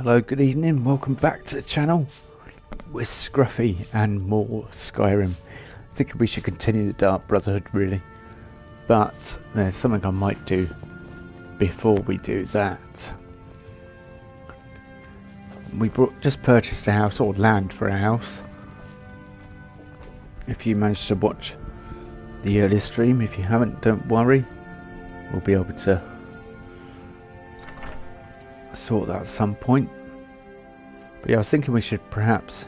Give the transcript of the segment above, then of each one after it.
Hello, good evening, welcome back to the channel with Scruffy and more Skyrim. I think we should continue the Dark Brotherhood really, but there's something I might do before we do that. We just purchased a house, or land for a house. If you managed to watch the earlier stream, if you haven't, don't worry, we'll be able to sort that at some point. But yeah, I was thinking we should perhaps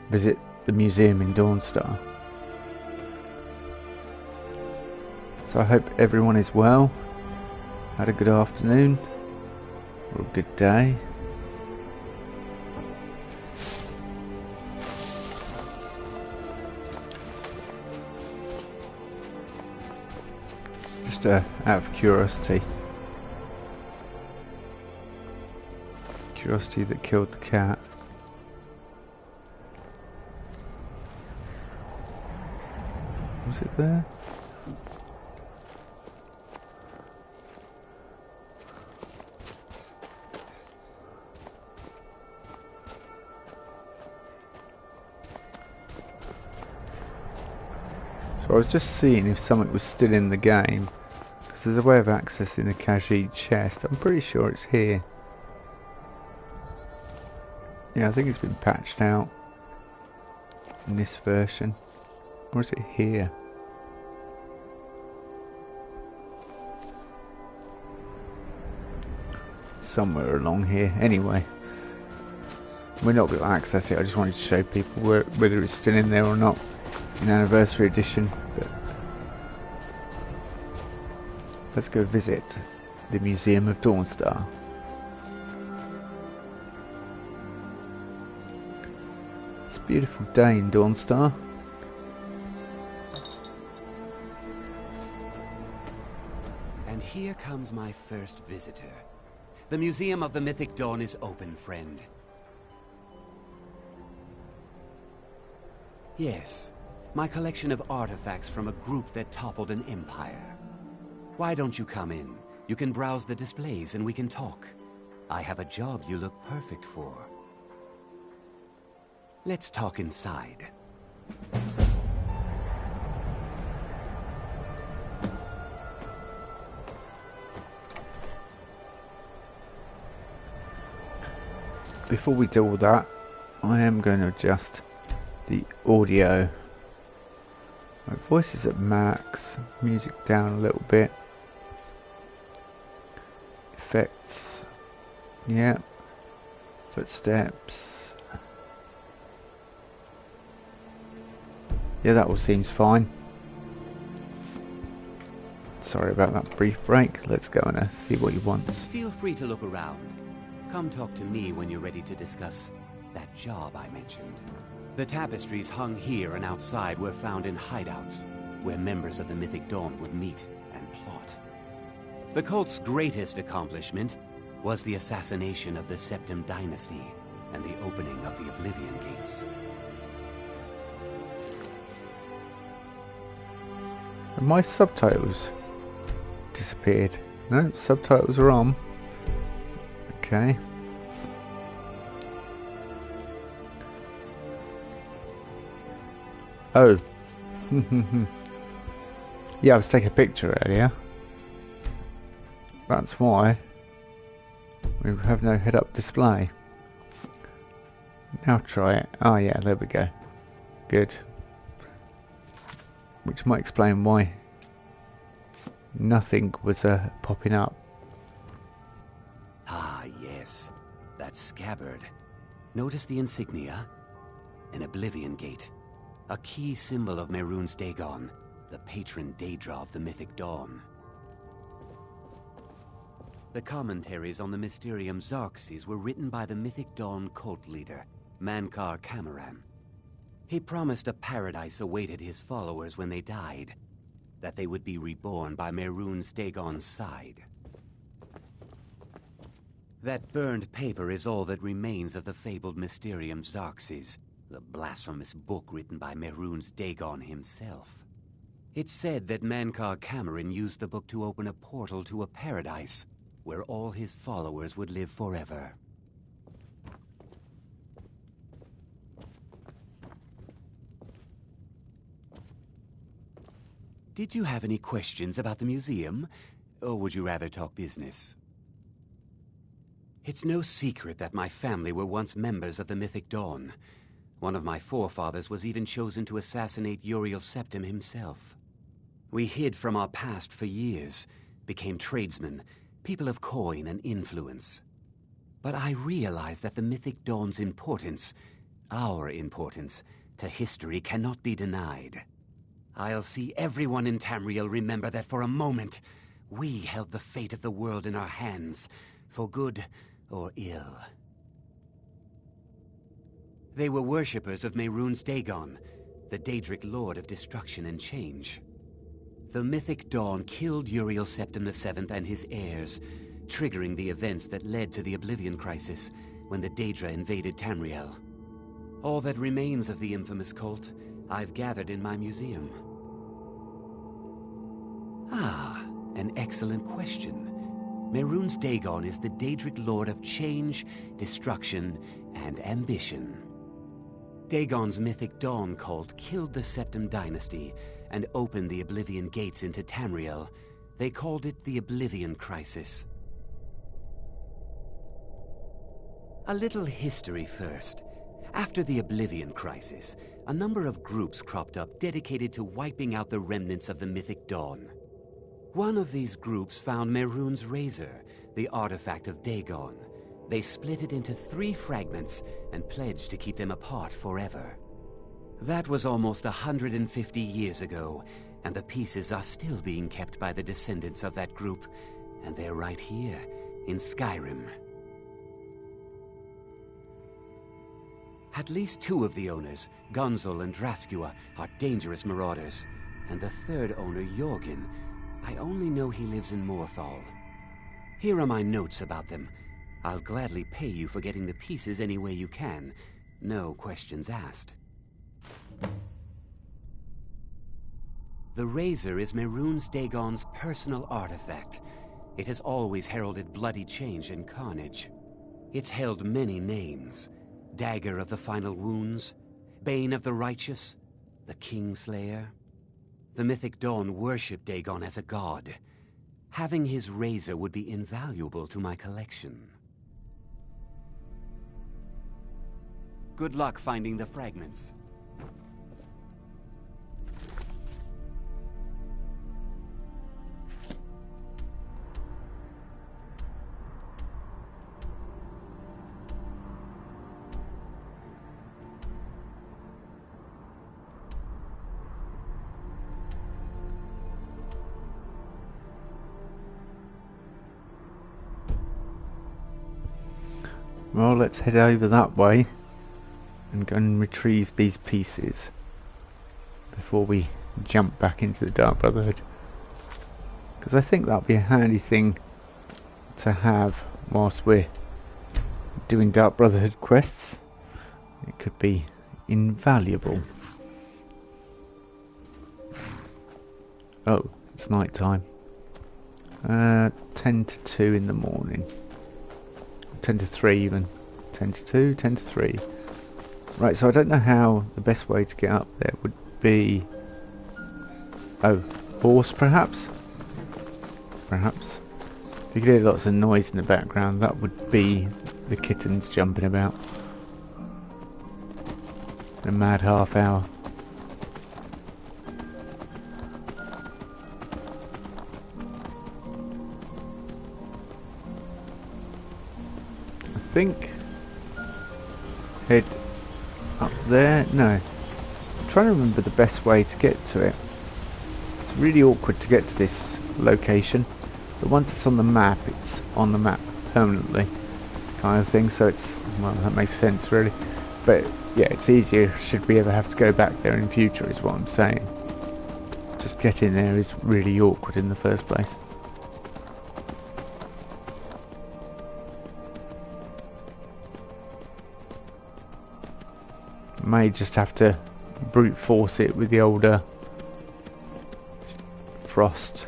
visit the museum in Dawnstar. So I hope everyone is well, had a good afternoon or a good day. Just out of curiosity. Curiosity that killed the cat. Was it there? So I was just seeing if something was still in the game, because there's a way of accessing the Khajiit chest. I'm pretty sure it's here. Yeah, I think it's been patched out in this version. Or is it here? Somewhere along here. Anyway, we're not going to access it. I just wanted to show people whether it's still in there or not in Anniversary Edition. But let's go visit the Museum of Dawnstar. Beautiful day in Dawnstar. And here comes my first visitor. The Museum of the Mythic Dawn is open, friend. Yes, my collection of artifacts from a group that toppled an empire. Why don't you come in? You can browse the displays and we can talk. I have a job you look perfect for. Let's talk inside. Before we do all that, I am going to adjust the audio. My voice is at max, music down a little bit. Effects, yeah, footsteps. Yeah, that all seems fine. Sorry about that brief break. Let's go and see what he wants. Feel free to look around. Come talk to me when you're ready to discuss that job I mentioned. The tapestries hung here and outside were found in hideouts, where members of the Mythic Dawn would meet and plot. The cult's greatest accomplishment was the assassination of the Septim Dynasty and the opening of the Oblivion Gates. And my subtitles disappeared. No, subtitles are on. Okay. Oh. Yeah, I was taking a picture earlier. That's why we have no head-up display. Now try it. Oh yeah, there we go. Good. Which might explain why nothing was popping up. Ah, yes. That scabbard. Notice the insignia? An Oblivion Gate. A key symbol of Mehrunes Dagon, the patron Daedra of the Mythic Dawn. The commentaries on the Mysterium Xarxes were written by the Mythic Dawn cult leader, Mankar Camoran. He promised a paradise awaited his followers when they died, that they would be reborn by Mehrunes Dagon's side. That burned paper is all that remains of the fabled Mysterium Xarxes, the blasphemous book written by Mehrunes Dagon himself. It's said that Mankar Camoran used the book to open a portal to a paradise, where all his followers would live forever. Did you have any questions about the museum? Or would you rather talk business? It's no secret that my family were once members of the Mythic Dawn. One of my forefathers was even chosen to assassinate Uriel Septim himself. We hid from our past for years, became tradesmen, people of coin and influence. But I realized that the Mythic Dawn's importance, our importance, to history cannot be denied. I'll see everyone in Tamriel remember that for a moment, we held the fate of the world in our hands, for good or ill. They were worshippers of Mehrunes Dagon, the Daedric Lord of Destruction and Change. The Mythic Dawn killed Uriel Septim VII and his heirs, triggering the events that led to the Oblivion Crisis when the Daedra invaded Tamriel. All that remains of the infamous cult I've gathered in my museum. Ah, an excellent question. Mehrunes Dagon is the Daedric Lord of Change, Destruction, and Ambition. Dagon's Mythic Dawn cult killed the Septim dynasty and opened the Oblivion gates into Tamriel. They called it the Oblivion Crisis. A little history first. After the Oblivion Crisis, a number of groups cropped up dedicated to wiping out the remnants of the Mythic Dawn. One of these groups found Mehrunes' razor, the artifact of Dagon. They split it into 3 fragments and pledged to keep them apart forever. That was almost 150 years ago, and the pieces are still being kept by the descendants of that group, and they're right here, in Skyrim. At least 2 of the owners, Gunzel and Draskua, are dangerous marauders, and the 3rd owner, Jorgen, I only know he lives in Morthal. Here are my notes about them. I'll gladly pay you for getting the pieces any way you can. No questions asked. The razor is Mehrunes Dagon's personal artifact. It has always heralded bloody change and carnage. It's held many names. Dagger of the Final Wounds, Bane of the Righteous, the Kingslayer. The Mythic Dawn worshipped Dagon as a god. Having his razor would be invaluable to my collection. Good luck finding the fragments. Well, let's head over that way and go and retrieve these pieces before we jump back into the Dark Brotherhood, because I think that'll be a handy thing to have whilst we're doing Dark Brotherhood quests. It could be invaluable. Oh, it's night time. 10 to 2 in the morning. 10 to 3 even. 10 to 2, 10 to 3. Right, so I don't know how the best way to get up there would be. Oh, horse perhaps? Perhaps. If you could hear lots of noise in the background, that would be the kittens jumping about. A mad half hour. I think head up there. No, I'm trying to remember the best way to get to it. It's really awkward to get to this location, but once it's on the map, it's on the map permanently, kind of thing. So it's, well, that makes sense really. But yeah, it's easier should we ever have to go back there in future, is what I'm saying. Just getting there is really awkward in the first place. May just have to brute force it with the older frost.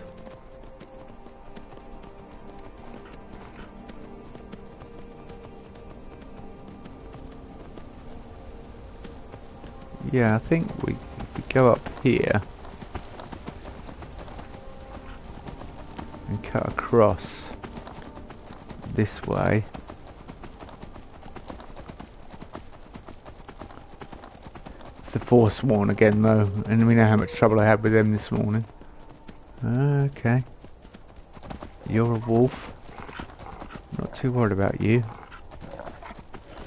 Yeah, I think we go up here. cut across this way. It's the Forsworn again though, and we know how much trouble I had with them this morning. Okay. You're a wolf. Not too worried about you.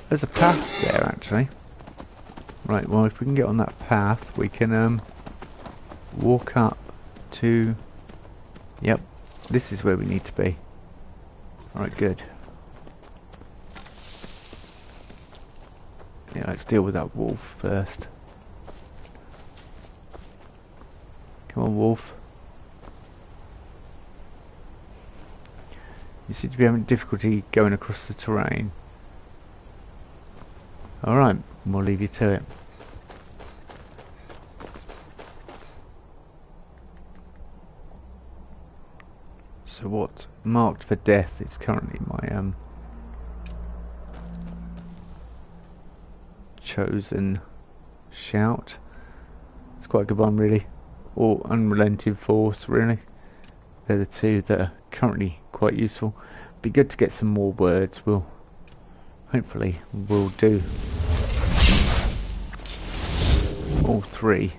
There's a path there actually. Right, well if we can get on that path we can walk up to... Yep, this is where we need to be. Alright, good. Yeah, let's deal with that wolf first. Come on, wolf. You seem to be having difficulty going across the terrain. Alright, we'll leave you to it. So what marked for death is currently my chosen shout. It's quite a good one really. Or unrelenting force really. They're the two that are currently quite useful. Be good to get some more words. We'll hopefully we'll do all three.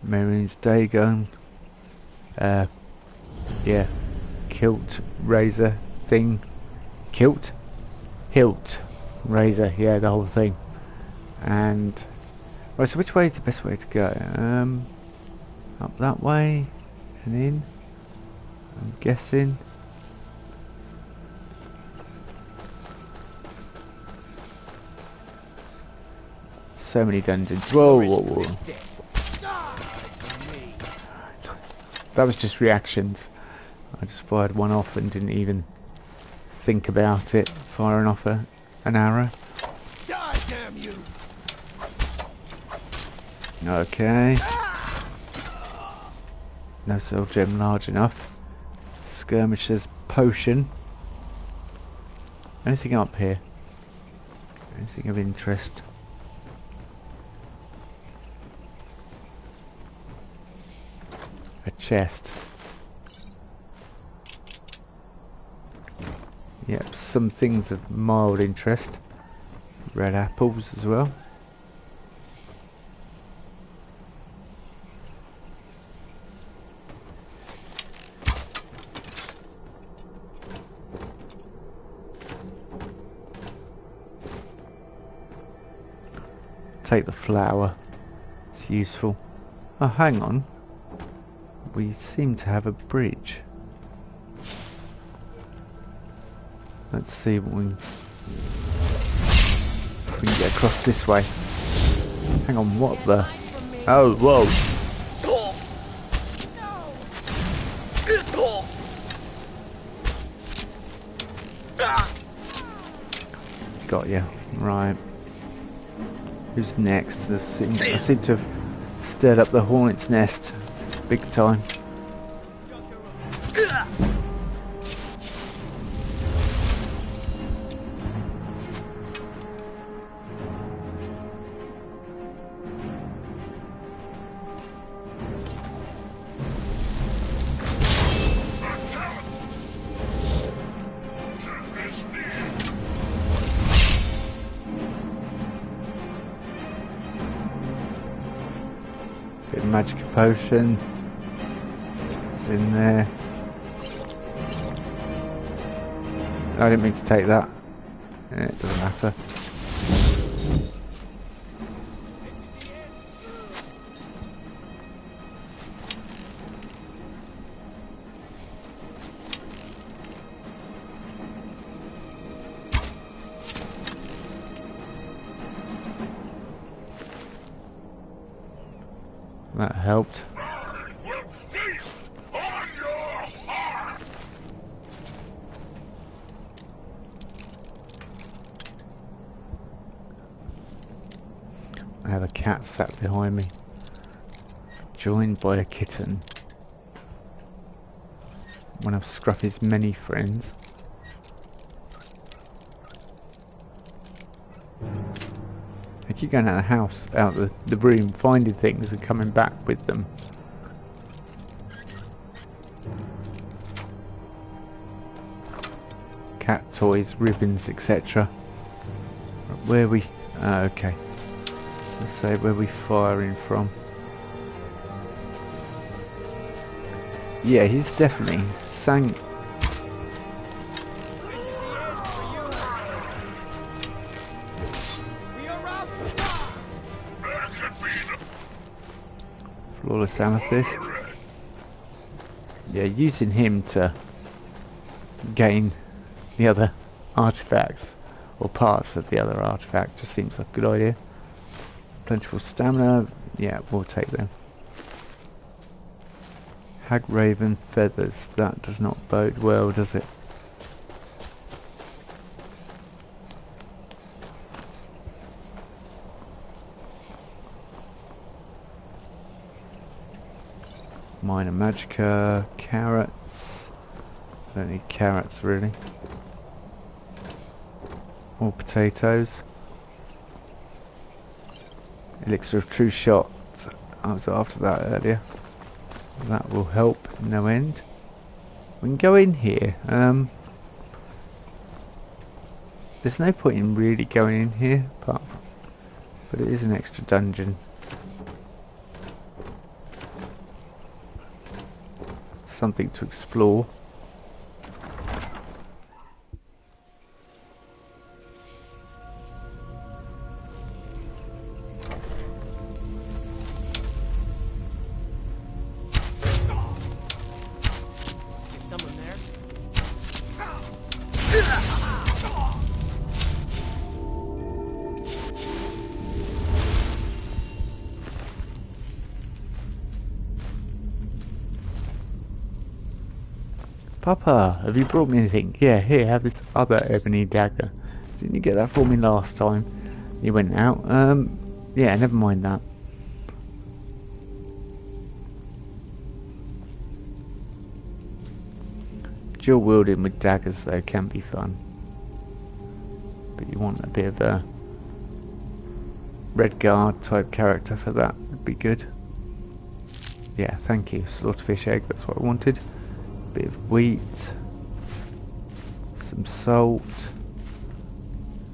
Marion's Dagon. Yeah, kilt, razor, thing, kilt, hilt, razor, yeah, the whole thing. And right, so which way is the best way to go? Up that way and in, I'm guessing. So many dungeons. Whoa, whoa, whoa. That was just reactions. I just fired one off and didn't even think about it, firing off an arrow. Die, damn you! Okay. No soul gem large enough. Skirmisher's potion. Anything up here? Anything of interest? A chest. Yep, some things of mild interest. Red apples as well. Take the flower. It's useful. Oh, hang on. We seem to have a bridge. Let's see what if we can get across this way. Hang on, what the? Oh, whoa! Got ya. Right. Who's next? I seem to have stirred up the hornet's nest big time. Bit of magic potion. It's in there. I didn't mean to take that. Yeah, it doesn't matter. That helped. I have a cat sat behind me, joined by a kitten. One of Scruffy's many friends. I keep going out of the house, out the room, finding things and coming back with them. Cat toys, ribbons, etc. Where we... okay. Let's say where we firing from. Yeah, he's definitely sang... This is the end for you. We are out. Flawless Amethyst. Yeah, using him to gain the other artifacts, or parts of the other artifact, just seems like a good idea. Plentiful stamina, yeah, we'll take them. Hag Raven feathers, that does not bode well, does it? Minor Magica, carrots. Don't need carrots really. More potatoes. Elixir of True Shot. I was after that earlier. That will help no end. We can go in here. There's no point in really going in here, but it is an extra dungeon. Something to explore. Is someone there? Papa, have you brought me anything? Yeah, here, have this other ebony dagger. Didn't you get that for me last time you went out? Yeah, never mind that. Dual wielding with daggers though can be fun. But you want a bit of a red guard type character for that, would be good. Yeah, thank you. Slaughterfish egg, that's what I wanted. Bit of wheat, some salt,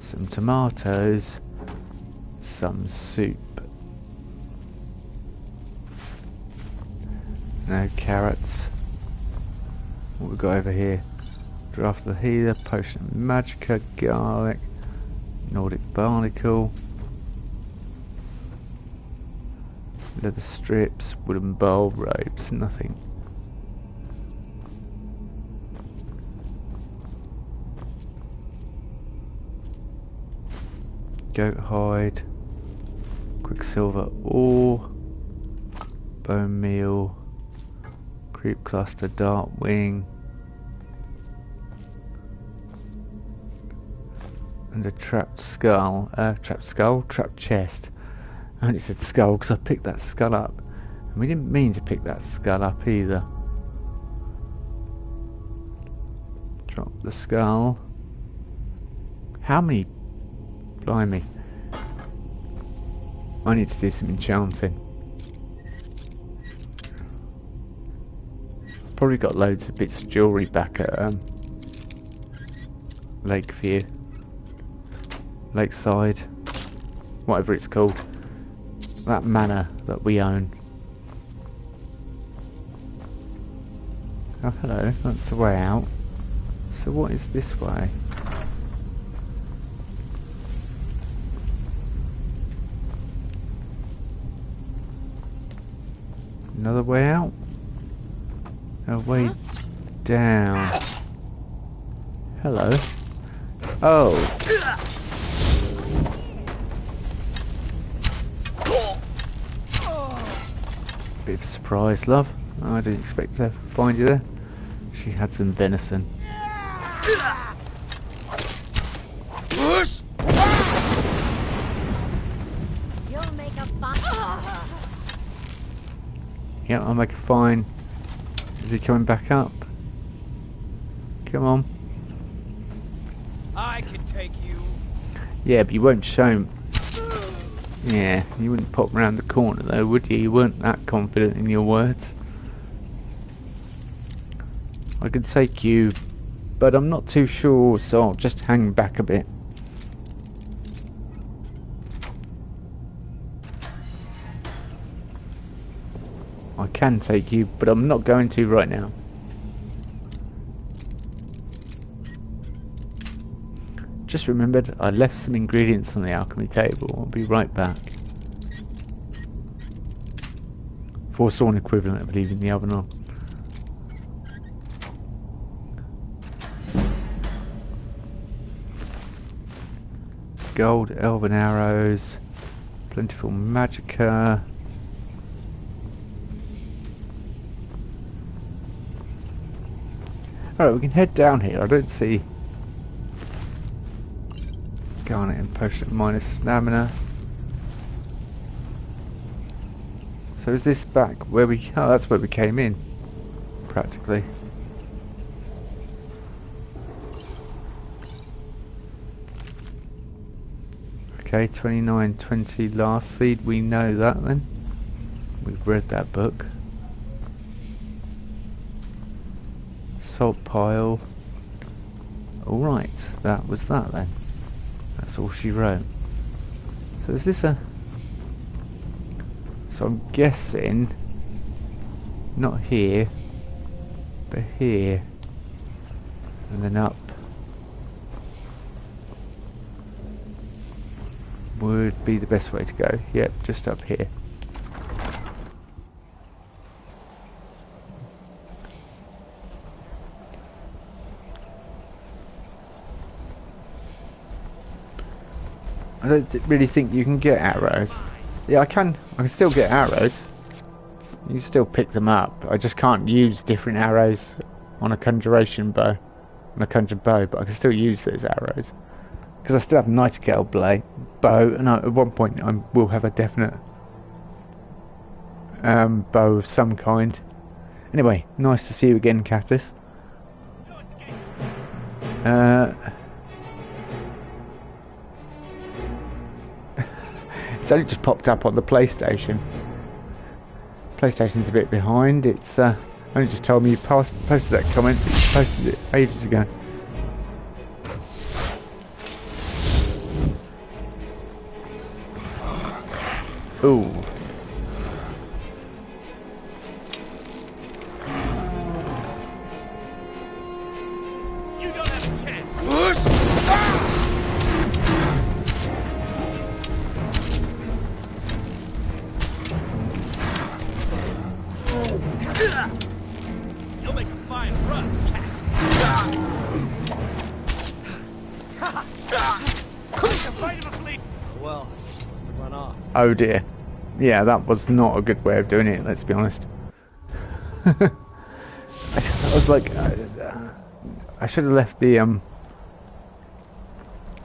some tomatoes, some soup. No carrots. What we got over here? Draft of the Healer, Potion of Magica, Garlic, Nordic Barnacle, leather strips, wooden bowl, robes, nothing. Goat hide, quicksilver ore, bone meal, creep cluster, dart wing, and a trapped skull. Trapped chest. I only said skull because I picked that skull up, and we didn't mean to pick that skull up either. Drop the skull. How many? Blimey. I need to do some enchanting. Probably got loads of bits of jewellery back at Lakeview. Lakeside. Whatever it's called. That manor that we own. Oh hello, that's the way out. So what is this way? Another way out? A way down. Hello. Oh. Bit of a surprise, love. I didn't expect to find you there. She had some venison. You'll make a fine. Yeah, I'll make a fine. Is he coming back up? Come on. I can take you. Yeah, but you won't show him. Yeah, you wouldn't pop round the corner though, would you? You weren't that confident in your words. I could take you, but I'm not too sure, so I'll just hang back a bit. I can take you, but I'm not going to right now. Just remembered I left some ingredients on the alchemy table. I'll be right back. Forsworn equivalent of leaving the oven on. Gold, elven arrows, plentiful magicka. Alright, we can head down here. I don't see garnet and potion minus stamina. So is this back where we... Oh, that's where we came in, practically. Okay, 2920 last seed, we know that then. We've read that book. Salt pile. Alright, that was that then. That's all she wrote. So is this a... So I'm guessing... Not here, but here. And then up. Would be the best way to go. Yep, just up here. I don't really think you can get arrows. Yeah, I can still get arrows. You can still pick them up. I just can't use different arrows on a conjuration bow. On a conjured bow, but I can still use those arrows. Because I still have nightingale bow, and at one point I will have a definite bow of some kind. Anyway, nice to see you again, Cactus. It's only just popped up on the PlayStation. PlayStation's a bit behind. It's only just told me you posted that comment. You posted it ages ago. Ooh. You don't have a chance. You'll make a fine run, cat. Well, to run off. Oh dear. Yeah, that was not a good way of doing it, let's be honest. I was like, I should have left the I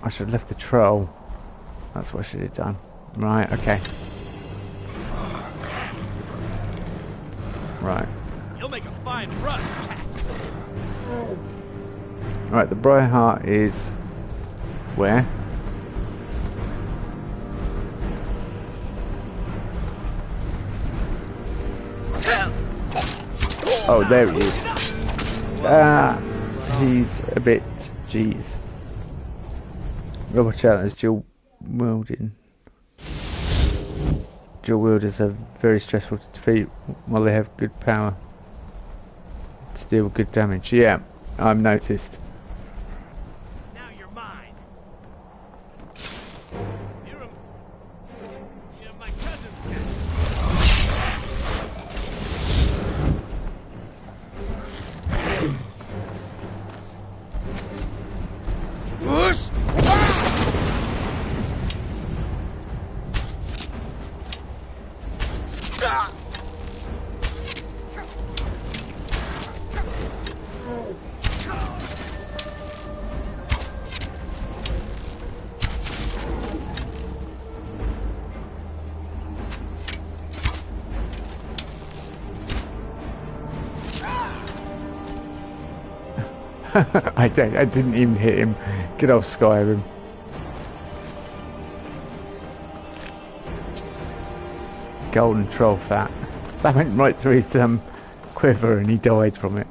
should have left the troll. That's what I should have done. Right, okay. Right. You'll make a fine run, cat. Right, the Briarheart is where? Oh, there he is. He's a bit... Jeez. Watch out, there's dual wielding. Dual wielders are very stressful to defeat while they have good power to deal good damage. Yeah, I've noticed. Now you're mine. You're my cousin's cat. I didn't even hit him. Good old Skyrim. Golden troll fat. That went right through his quiver and he died from it.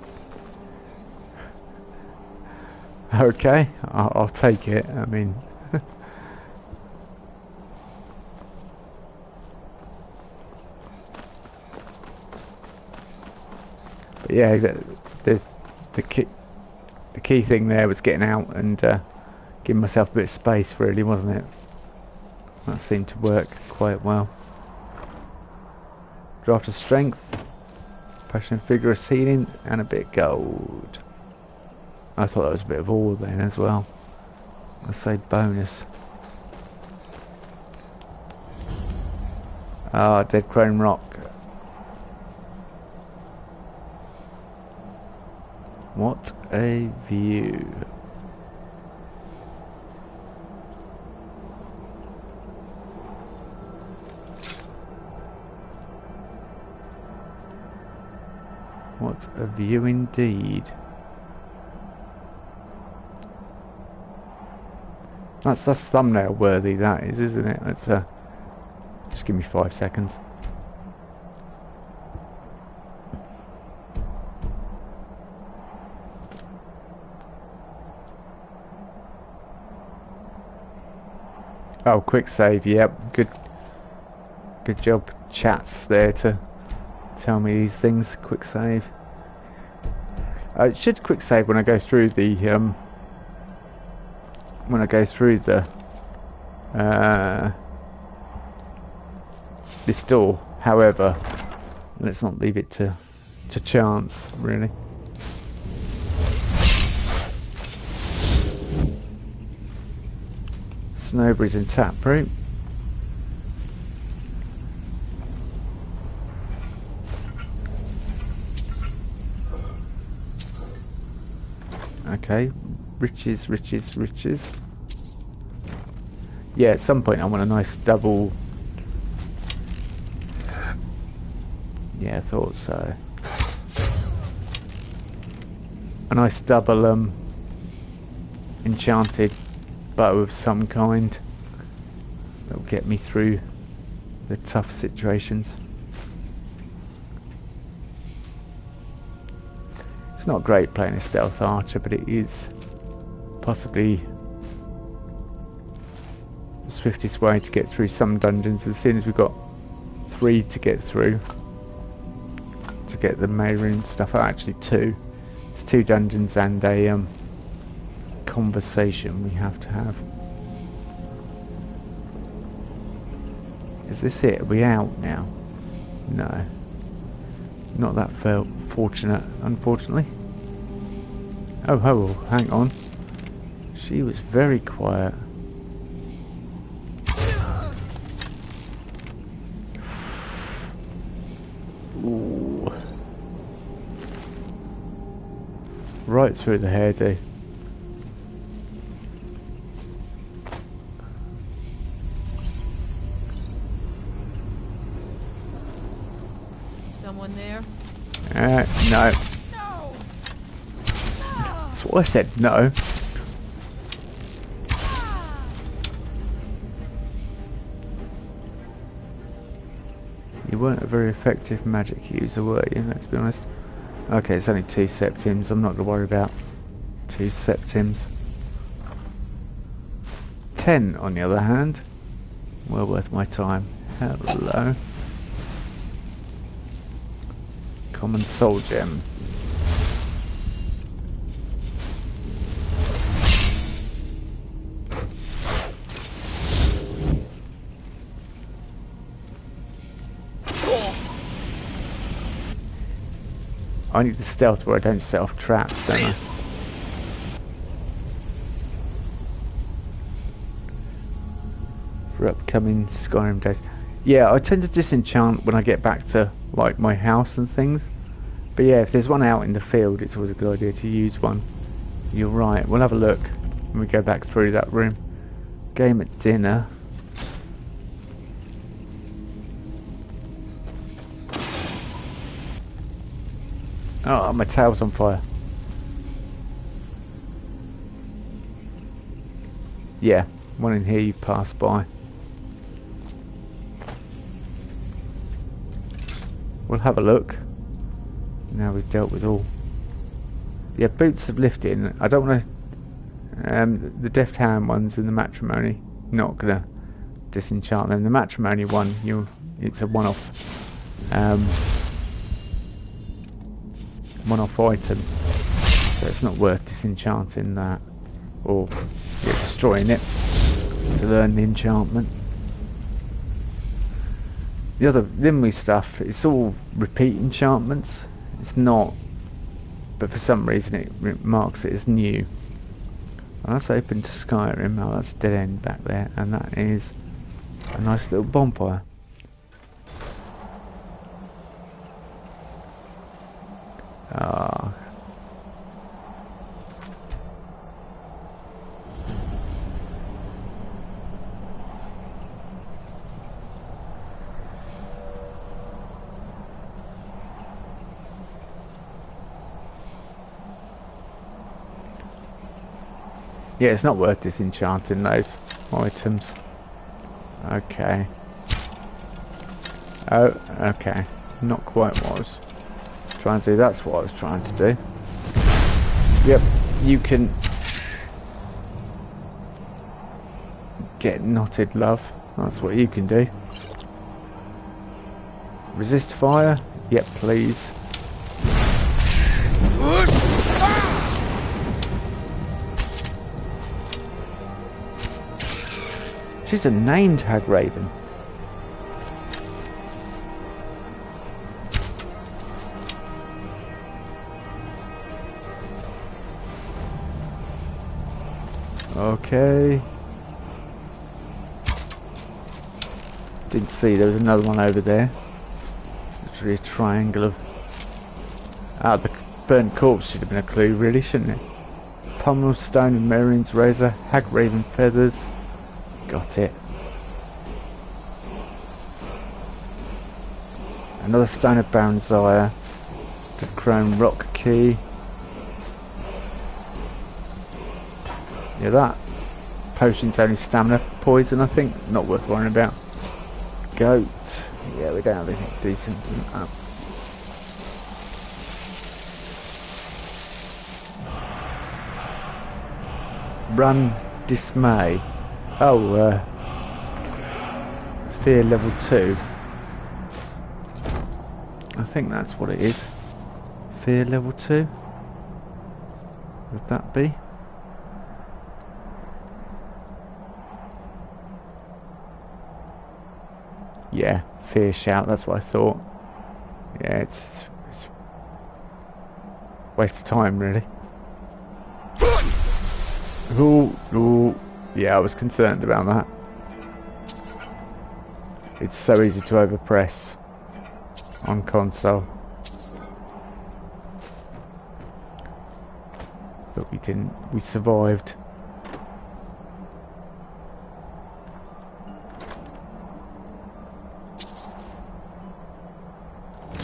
Okay, I'll take it. I mean, but yeah, the key thing there was getting out and giving myself a bit of space, really, wasn't it? That seemed to work quite well. Draft of strength, passion and vigorous healing, and a bit of gold. I thought that was a bit of all then as well. I say bonus. Ah, dead chrome rock. What a view. What a view indeed. That's thumbnail worthy, that is, isn't it? Let's just give me 5 seconds. Oh, quick save, yep. Good job, chats there to tell me these things. Quick save. It should quick save when I go through the this door. However, let's not leave it to chance, really. Snowberries in taproot. Okay, riches. Yeah, at some point I want a nice double. Yeah, I thought so. A nice double enchanted bow of some kind that will get me through the tough situations. It's not great playing a stealth archer, but it is possibly the swiftest way to get through some dungeons. As soon as we've got 3 to get through to get the main room stuff, actually 2. It's 2 dungeons and a conversation we have to have. Is this it? Are we out now? No. Not that fortunate, unfortunately. Oh, hang on. She was very quiet. Ooh. Right through the hairdo. Someone there? No. That's what I said, no. You weren't a very effective magic user, were you? Let's be honest. Okay, it's only 2 septims. I'm not going to worry about 2 septims. 10, on the other hand. Well worth my time. Hello. Common soul gem. I need the stealth where I don't set off traps, don't I? For upcoming Skyrim days. Yeah, I tend to disenchant when I get back to like my house and things. But yeah, if there's one out in the field, it's always a good idea to use one. You're right. We'll have a look when we go back through that room. Game at dinner. Oh, my tail's on fire. Yeah, one in here you passed by. We'll have a look. Now we've dealt with all. Yeah, boots of lifting. I don't want to The deft hand ones and the matrimony, not gonna disenchant them. The matrimony one, it's a one-off item, so it's not worth disenchanting that or destroying it to learn the enchantment. The other Limwy stuff, it's all repeat enchantments. It's not, but for some reason it marks it as new. And that's open to Skyrim. Oh, that's dead end back there, and that is a nice little bonfire. Ah. Yeah, it's not worth disenchanting those items. Okay. Oh, okay. Not quite what I was trying to do. That's what I was trying to do. Yep, you can get knotted, love. That's what you can do. Resist fire? Yep, please. She's a named hag raven. Okay. Didn't see there was another one over there. It's literally a triangle of... Ah, the burnt corpse should have been a clue, really, shouldn't it? Pummel stone and Marian's razor, hag raven feathers. Got it. Another stone of Baron Zaya. The chrome rock key. Yeah, that potion's only stamina poison, I think. Not worth worrying about. Goat. Yeah, we don't have anything decent. Run dismay. Oh, fear level 2. I think that's what it is. Fear level 2. Would that be? Yeah, fear shout, that's what I thought. Yeah, it's waste of time, really. Ooh. Yeah, I was concerned about that. It's so easy to overpress on console. But we didn't. We survived.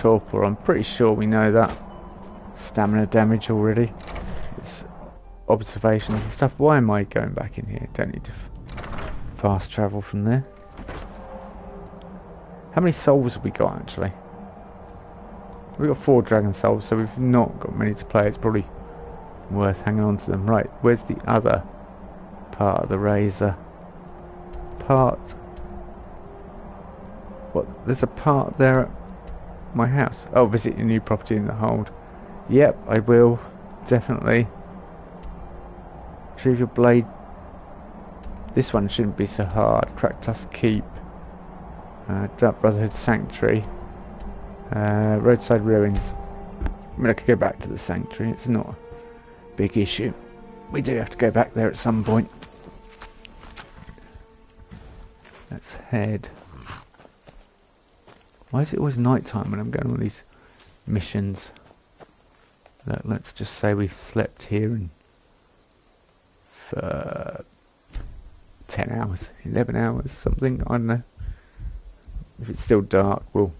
Torpor, I'm pretty sure we know that. Stamina damage already. It's observations and stuff. Why am I going back in here? Don't need to fast travel from there. How many souls have we got actually? We've got 4 dragon souls, so we've not got many to play. It's probably worth hanging on to them. Right, where's the other part of the razor? Part... What? There's a part there at my house. Oh, visit your new property in the hold. Yep, I will. Definitely. Retrieve your blade. This one shouldn't be so hard. Cracktusk Keep. Dark Brotherhood Sanctuary. Roadside Ruins. I mean, I could go back to the Sanctuary. It's not a big issue. We do have to go back there at some point. Let's head. Why is it always night time when I'm going on these missions? Let's just say we slept here and for 10 hours, 11 hours, something, I don't know. If it's still dark, we'll...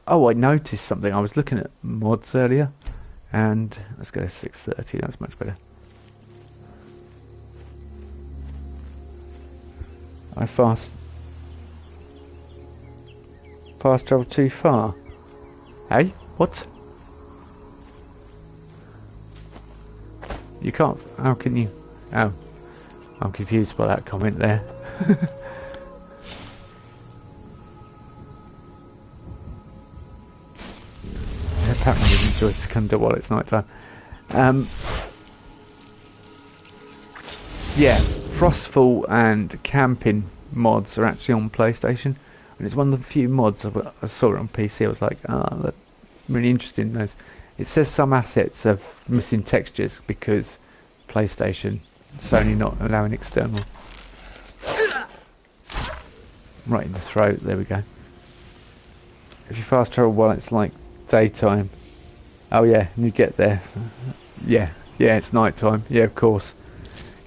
Oh, I noticed something. I was looking at mods earlier, and let's go to 6:30, that's much better. I fast travel too far. Hey, what? You can't. How can you? Oh, I'm confused by that comment there. Apparently, you enjoy Secunda while it's night time. Yeah, Frostfall and camping mods are actually on PlayStation, and it's one of the few mods I saw it on PC. I was like, ah, that's really interesting. Those. It says some assets have missing textures because PlayStation, Sony not allowing external. Right in the throat. There we go. If you fast travel while it's like daytime, oh yeah, and you get there. Yeah, it's night time. Yeah, of course.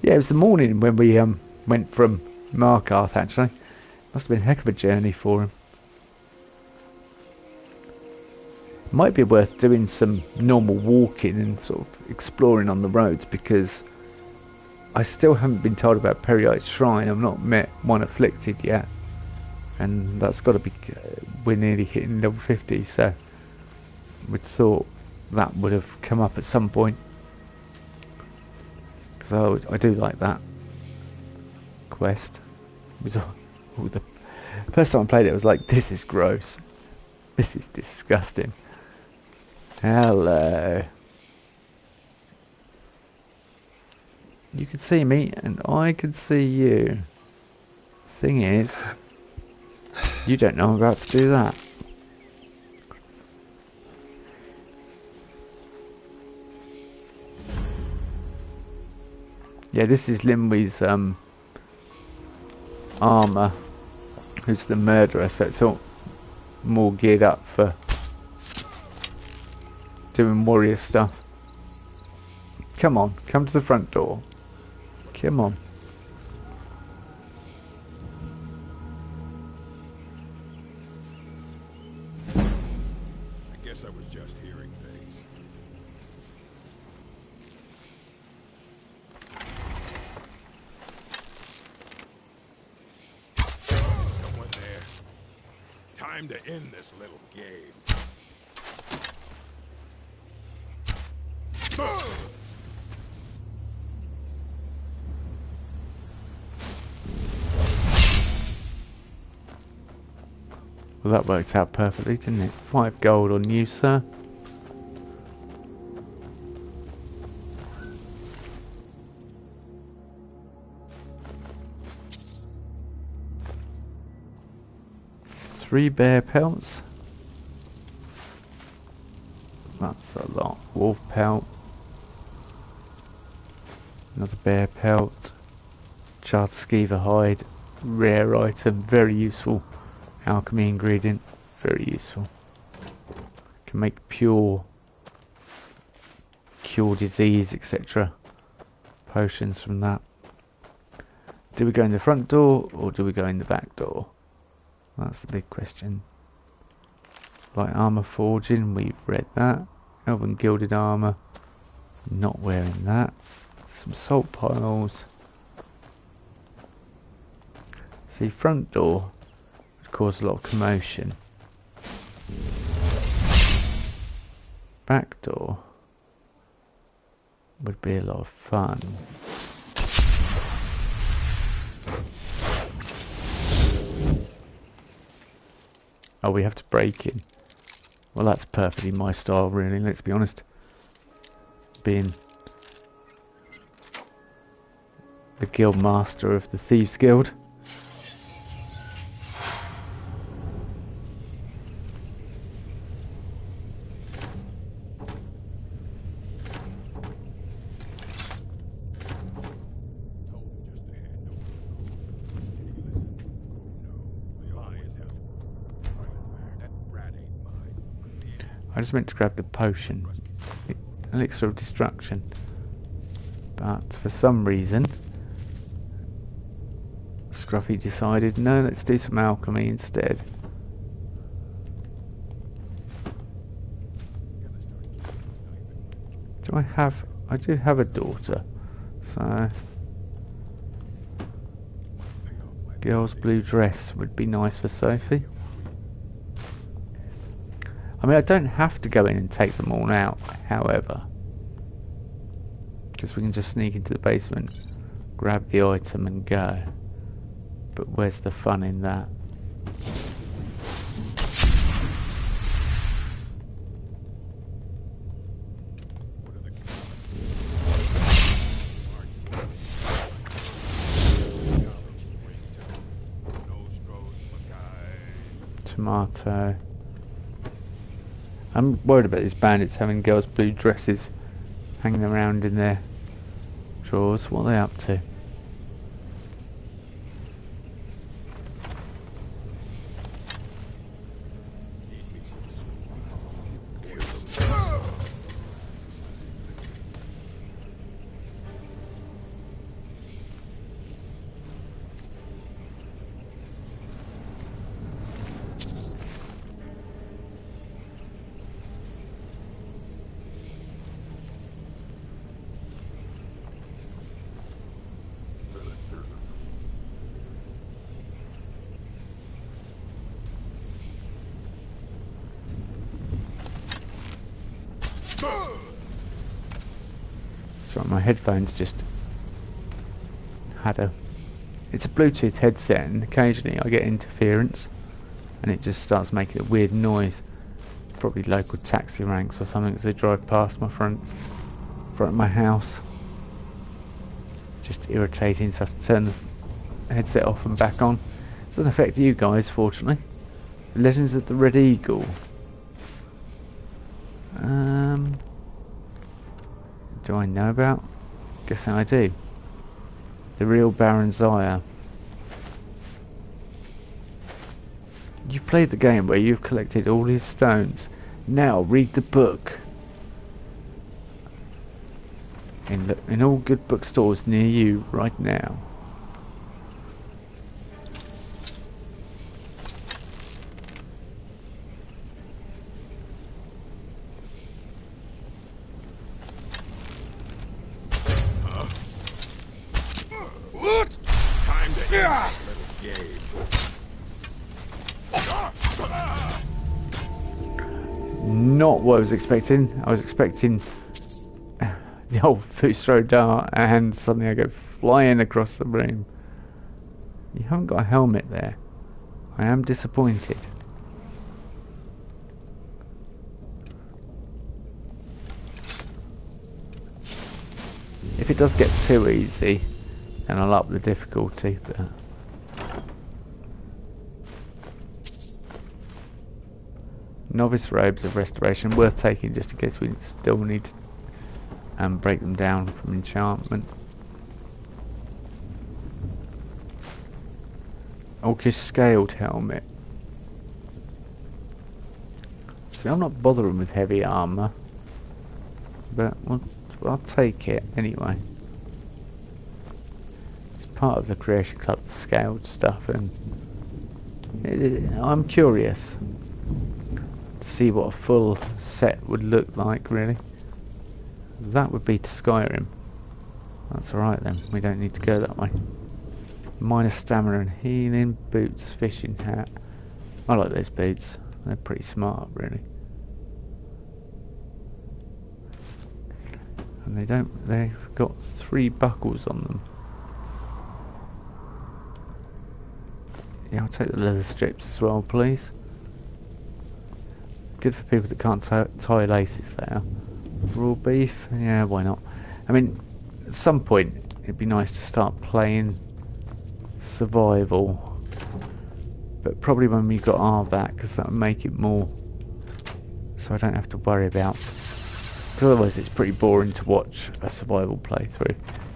Yeah, it was the morning when we went from Markarth, actually. Must have been a heck of a journey for him. Might be worth doing some normal walking and sort of exploring on the roads, because I still haven't been told about Periite's Shrine. I've not met one afflicted yet. And that's got to be... we're nearly hitting level 50, so... we'd thought that would have come up at some point. So I do like that quest. The first time I played it, I was like, this is gross. This is disgusting. Hello. You can see me, and I can see you. Thing is, you don't know I'm about to do that. Yeah, this is Limwe's armour, who's the murderer, so it's all more geared up for doing warrior stuff. Come on, come to the front door. Come on. I guess I was just hearing things. Someone there. Time to end this little game. Well, that worked out perfectly, didn't it? 5 gold on you, sir. Three bear pelts. That's a lot. Wolf pelt. Another bear pelt. Charred skeever hide. Rare item. Very useful. Alchemy ingredient. Very useful. Can make cure disease, etc. Potions from that. Do we go in the front door or do we go in the back door? That's the big question. Light armor forging, we've read that. Elven gilded armor, not wearing that. Some salt piles. See, front door would cause a lot of commotion. Back door would be a lot of fun. Oh, we have to break in. Well, that's perfectly my style, really, let's be honest. Being the guild master of the Thieves Guild. I just meant to grab the potion, elixir of destruction, but for some reason Scruffy decided, no, let's do some alchemy instead. I do have a daughter, so girl's blue dress would be nice for Sophie. I mean, I don't have to go in and take them all out, however. Because we can just sneak into the basement, grab the item and go. But where's the fun in that? Tomato. I'm worried about these bandits having girls' blue dresses hanging around in their drawers. What are they up to? Sorry, my headphones just had a... It's a Bluetooth headset and occasionally I get interference and it just starts making a weird noise. Probably local taxi ranks or something as they drive past my front of my house. Just irritating, so I have to turn the headset off and back on. It doesn't affect you guys, fortunately. Legends of the Red Eagle. Do I know about? Guessing I do. The real Baron Zaya. You've played the game where you've collected all his stones. Now read the book. In all good bookstores near you right now. Time to end this little game. Not what I was expecting. I was expecting the old throw dart and suddenly I go flying across the room. You haven't got a helmet there. I am disappointed. If it does get too easy, then I'll up the difficulty. But novice robes of restoration, worth taking just in case we still need to break them down from enchantment. Orcish scaled helmet. See, I'm not bothering with heavy armour, but I'll take it anyway. It's part of the Creation Club, the scaled stuff, and I'm curious to see what a full set would look like, really. That would be to Skyrim. That's alright then, we don't need to go that way. Minus stamina and healing, boots, fishing hat. I like those boots, they're pretty smart, really. And they've got 3 buckles on them. Yeah, I'll take the leather strips as well, please. Good for people that can't tie laces there. Raw beef? Yeah, why not? I mean, at some point it'd be nice to start playing survival, but probably when we've got R back, because that would make it more so I don't have to worry about, because otherwise it's pretty boring to watch a survival playthrough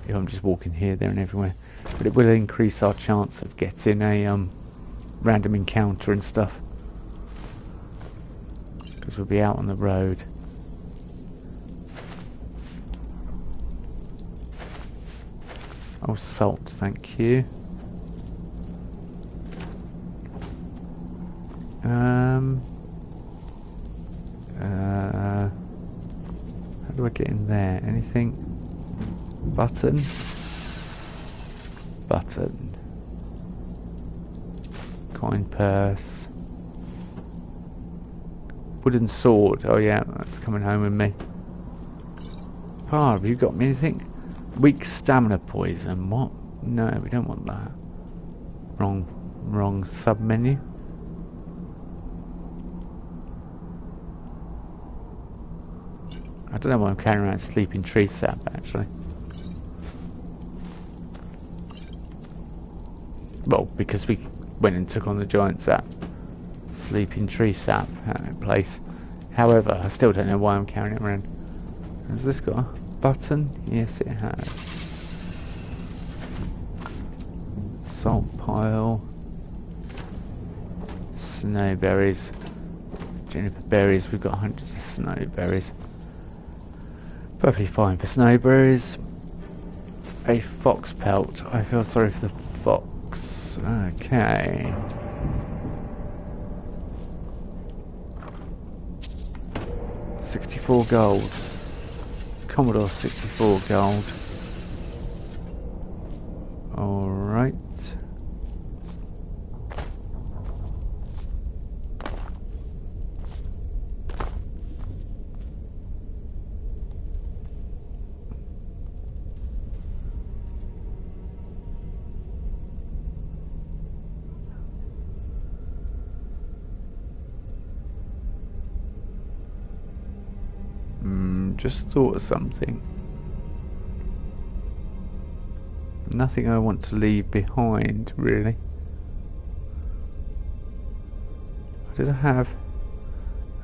if I'm just walking here, there and everywhere. But it will increase our chance of getting a random encounter and stuff, because we'll be out on the road. Oh, salt, thank you. How do I get in there? Anything? Button? Button. Coin purse. Wooden sword. Oh yeah, that's coming home with me. Pa, have you got me anything? Weak stamina poison. What? No, we don't want that. Wrong sub menu. I don't know why I'm carrying around sleeping tree sap actually. Well, because we went and took on the giant sap. Sleeping tree sap place. However, I still don't know why I'm carrying it around. Has this got a button? Yes, it has. Salt pile. Snowberries. Juniper berries. We've got hundreds of snowberries. Perfectly fine for snowberries. A fox pelt. I feel sorry for the fox. Okay. $64 gold. Commodore 64 gold. Alright. Just thought of something. Nothing I want to leave behind, really. What did I have?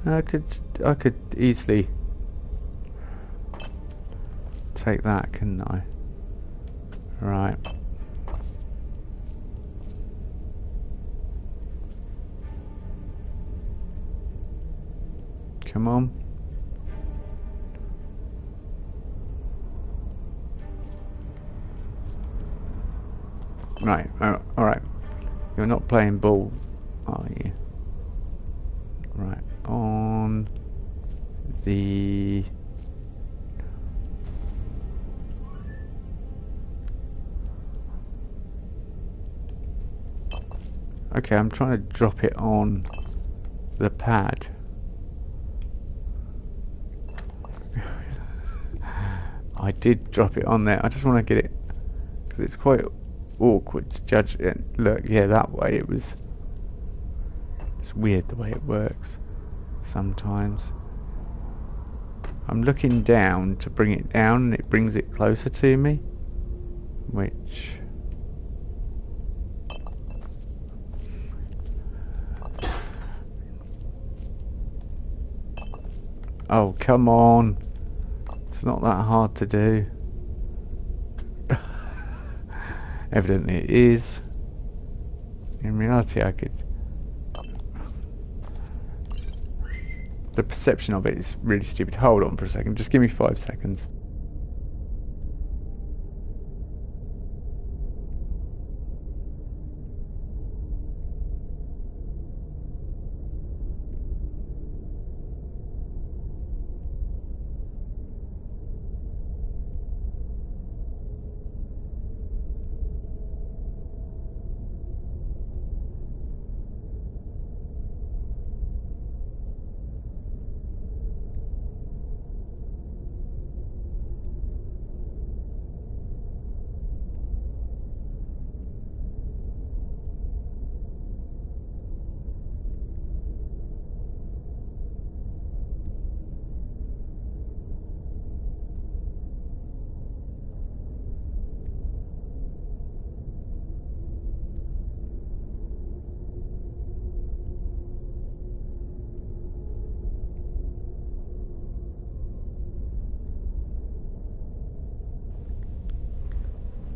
I could easily take that, couldn't I? Right. Come on. Right, alright. You're not playing ball, are you? Right, on the... Okay, I'm trying to drop it on the pad. I did drop it on there. I just want to get it, because it's quite awkward to judge it. Look, yeah, that way it was. It's weird the way it works sometimes. I'm looking down to bring it down and it brings it closer to me, which oh, come on, it's not that hard to do. Evidently it is. In reality I could... The perception of it is really stupid. Hold on for a second, just give me 5 seconds.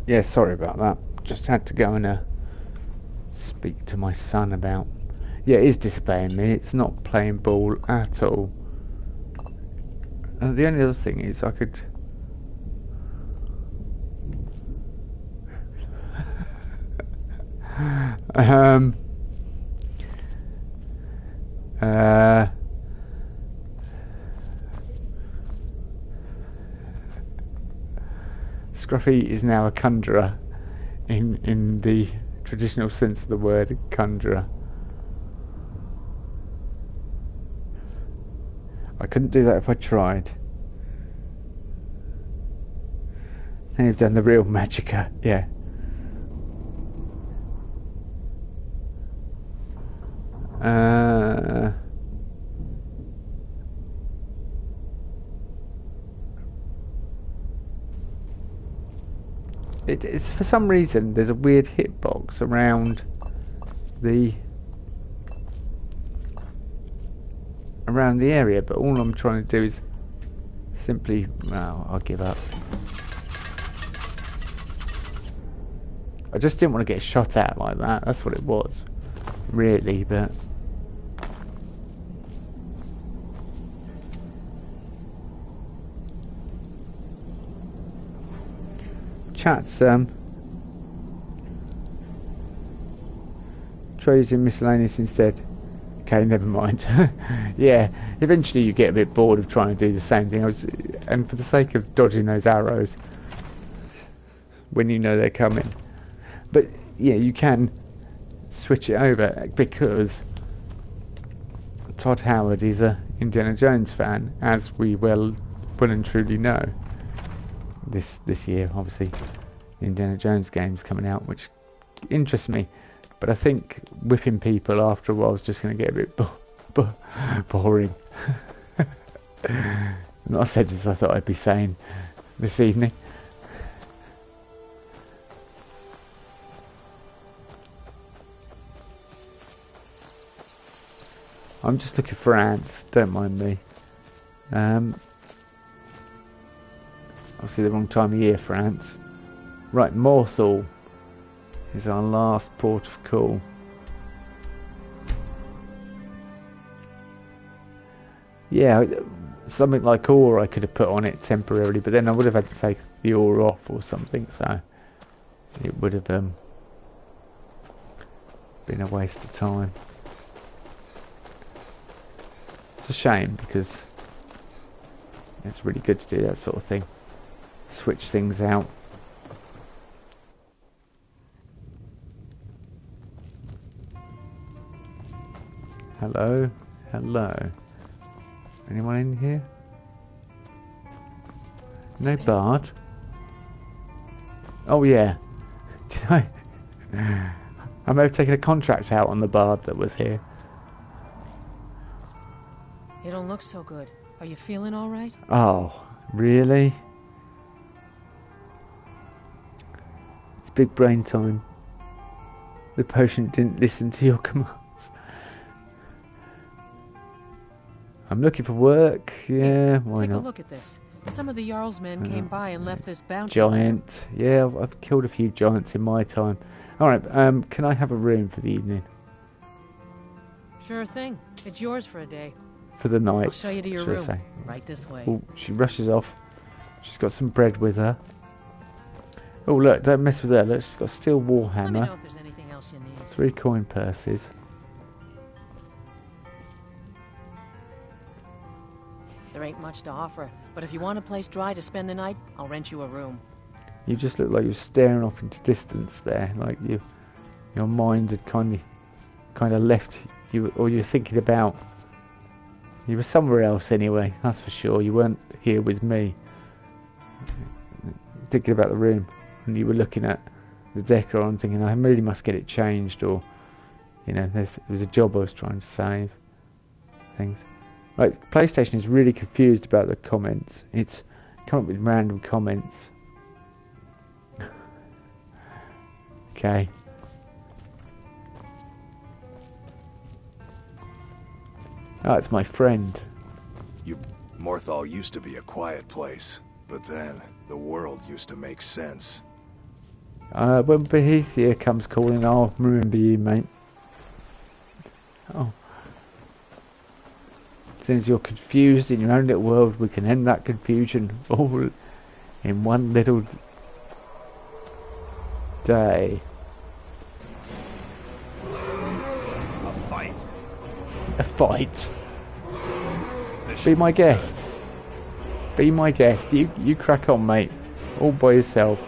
Yeah, sorry about that. Just had to go and speak to my son about... Yeah, it is disobeying me. It's not playing ball at all. The only other thing is I could... Scruffy is now a conjurer in the traditional sense of the word conjurer. I couldn't do that if I tried. And you've done the real Magicka, yeah. It's for some reason there's a weird hitbox around the area, but all I'm trying to do is simply, well, I'll give up. I just didn't want to get shot at like that. That's what it was, really. But chat's try using miscellaneous instead. Okay, never mind. Yeah, eventually you get a bit bored of trying to do the same thing. And for the sake of dodging those arrows when you know they're coming. But yeah, you can switch it over because Todd Howard is a Indiana Jones fan, as we well and truly know. This year, obviously, the Indiana Jones game's coming out, which interests me. But I think whipping people after a while is just going to get a bit boring. Not a sentence I thought I'd be saying this evening. I'm just looking for ants, don't mind me. Obviously the wrong time of year for ants. Right, Morthal is our last port of call. Yeah, something like ore I could have put on it temporarily, but then I would have had to take the ore off or something, so it would have been a waste of time. It's a shame because it's really good to do that sort of thing. Switch things out. Hello? Hello? Anyone in here? No Bard? Oh yeah. Did I may have taken a contract out on the Bard that was here. You don't look so good. Are you feeling all right? Oh, really? It's big brain time. The potion didn't listen to your commands. I'm looking for work. Yeah, why not? Take a look at this. Some of the Jarl's men came by and left this bounty. Giant. Yeah, I've killed a few giants in my time. Alright, can I have a room for the evening? Sure thing. It's yours for a day. For the night. I'll show you to your should I room. say. Right this way. Oh, she rushes off. She's got some bread with her. Oh look, don't mess with her. Look, she's got a steel Let me warhammer. know if there's anything else you need. 3 coin purses. There ain't much to offer, but if you want a place dry to spend the night, I'll rent you a room. You just look like you're staring off into distance there, like your mind had kind of left you, or you're thinking about. You were somewhere else anyway, that's for sure. You weren't here with me. Thinking about the room, and you were looking at the decor and thinking, I really must get it changed, or you know, there was a job I was trying to save. Things. Right, PlayStation is really confused about the comments. It's come up with random comments. Okay. Oh, it's my friend. Morthal used to be a quiet place, but then the world used to make sense. When Behethia comes calling, I'll remember you, mate. Oh. Since you're confused in your own little world, we can end that confusion all in one little day. A fight. A fight. Be my guest. Be my guest. You crack on, mate. All by yourself.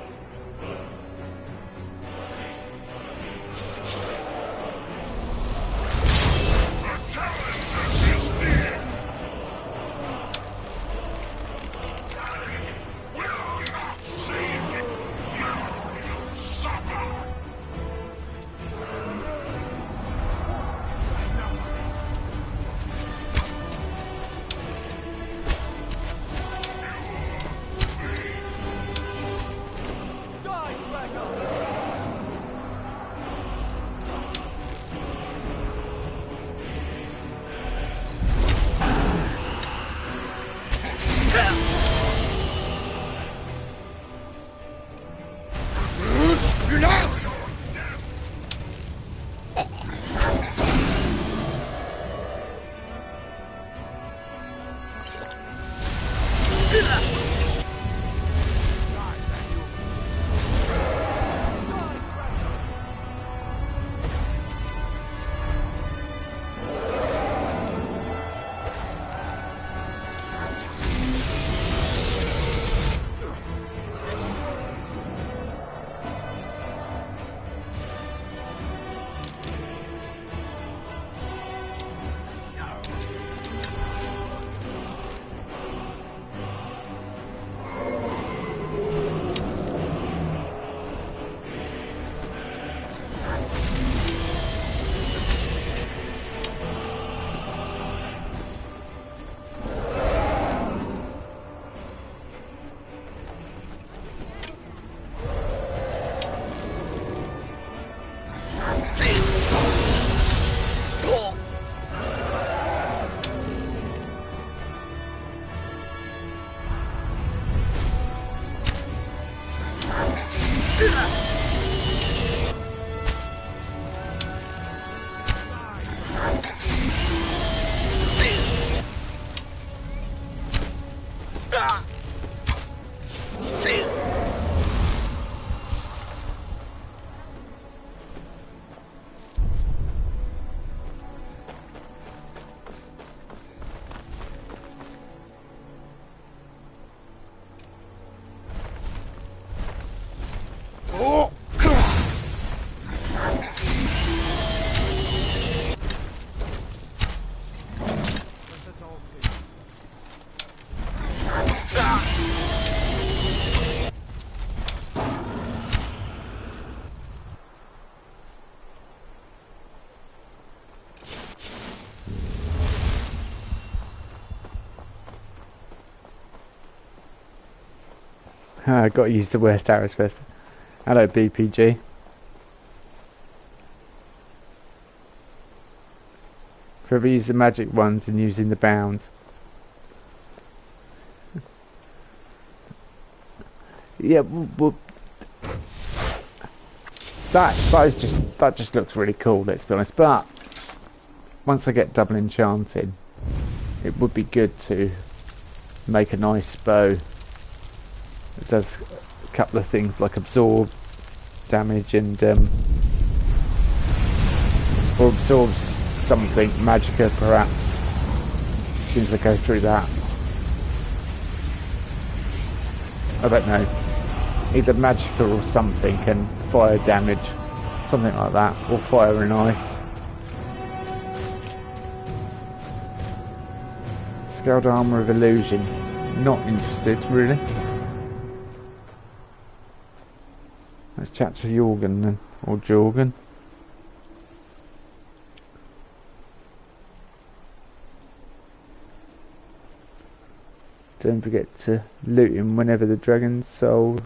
I got to use the worst arrows first. Hello, BPG. Forever use the magic ones and using the bounds. Yeah, well, that just looks really cool. Let's be honest. But once I get double enchanted, it would be good to make a nice bow. It does a couple of things like absorb damage and or absorbs something magicka perhaps. As soon as I go through that, I don't know. Either magicka or something, and fire damage, something like that, or fire and ice. Scaled armor of illusion. Not interested, really. Let's chat to Jorgen then, or Jorgen. Don't forget to loot him whenever the dragon's soul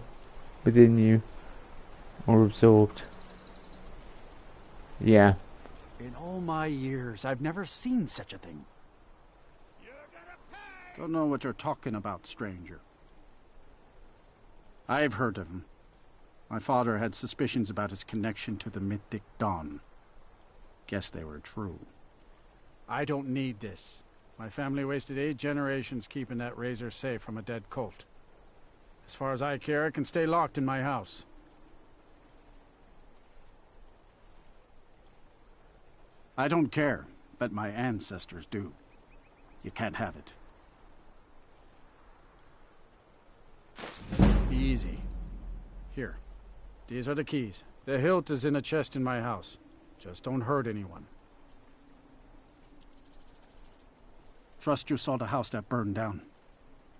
within you or absorbed. Yeah. In all my years, I've never seen such a thing. Don't know what you're talking about, stranger. I've heard of him. My father had suspicions about his connection to the mythic dawn. Guess they were true. I don't need this. My family wasted 8 generations keeping that razor safe from a dead cult. As far as I care, it can stay locked in my house. I don't care, but my ancestors do. You can't have it. Easy. Here. These are the keys. The hilt is in a chest in my house. Just don't hurt anyone. Trust you saw the house that burned down.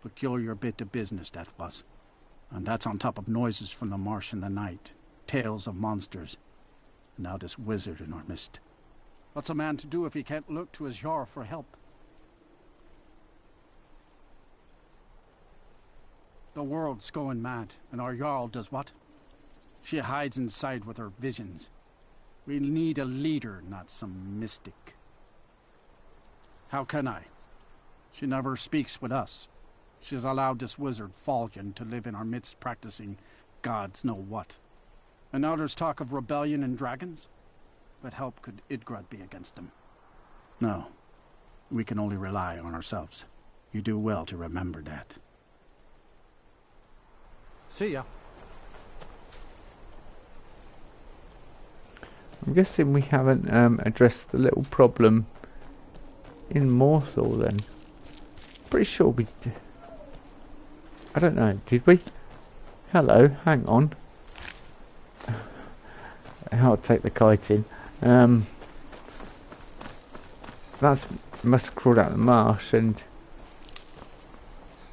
Peculiar bit of business that was. And that's on top of noises from the marsh in the night. Tales of monsters. And now this wizard in our midst. What's a man to do if he can't look to his Jarl for help? The world's going mad, and our Jarl does what? She hides inside with her visions. We need a leader, not some mystic. How can I? She never speaks with us. She's allowed this wizard, Falcon, to live in our midst practicing gods know what. And now there's talk of rebellion and dragons? What help could Idgrad be against them? No. We can only rely on ourselves. You do well to remember that. See ya. I'm guessing we haven't addressed the little problem in Morsel then. Pretty sure we did. I don't know, did we? Hello, hang on. I'll take the kite in. That's must have crawled out of the marsh and...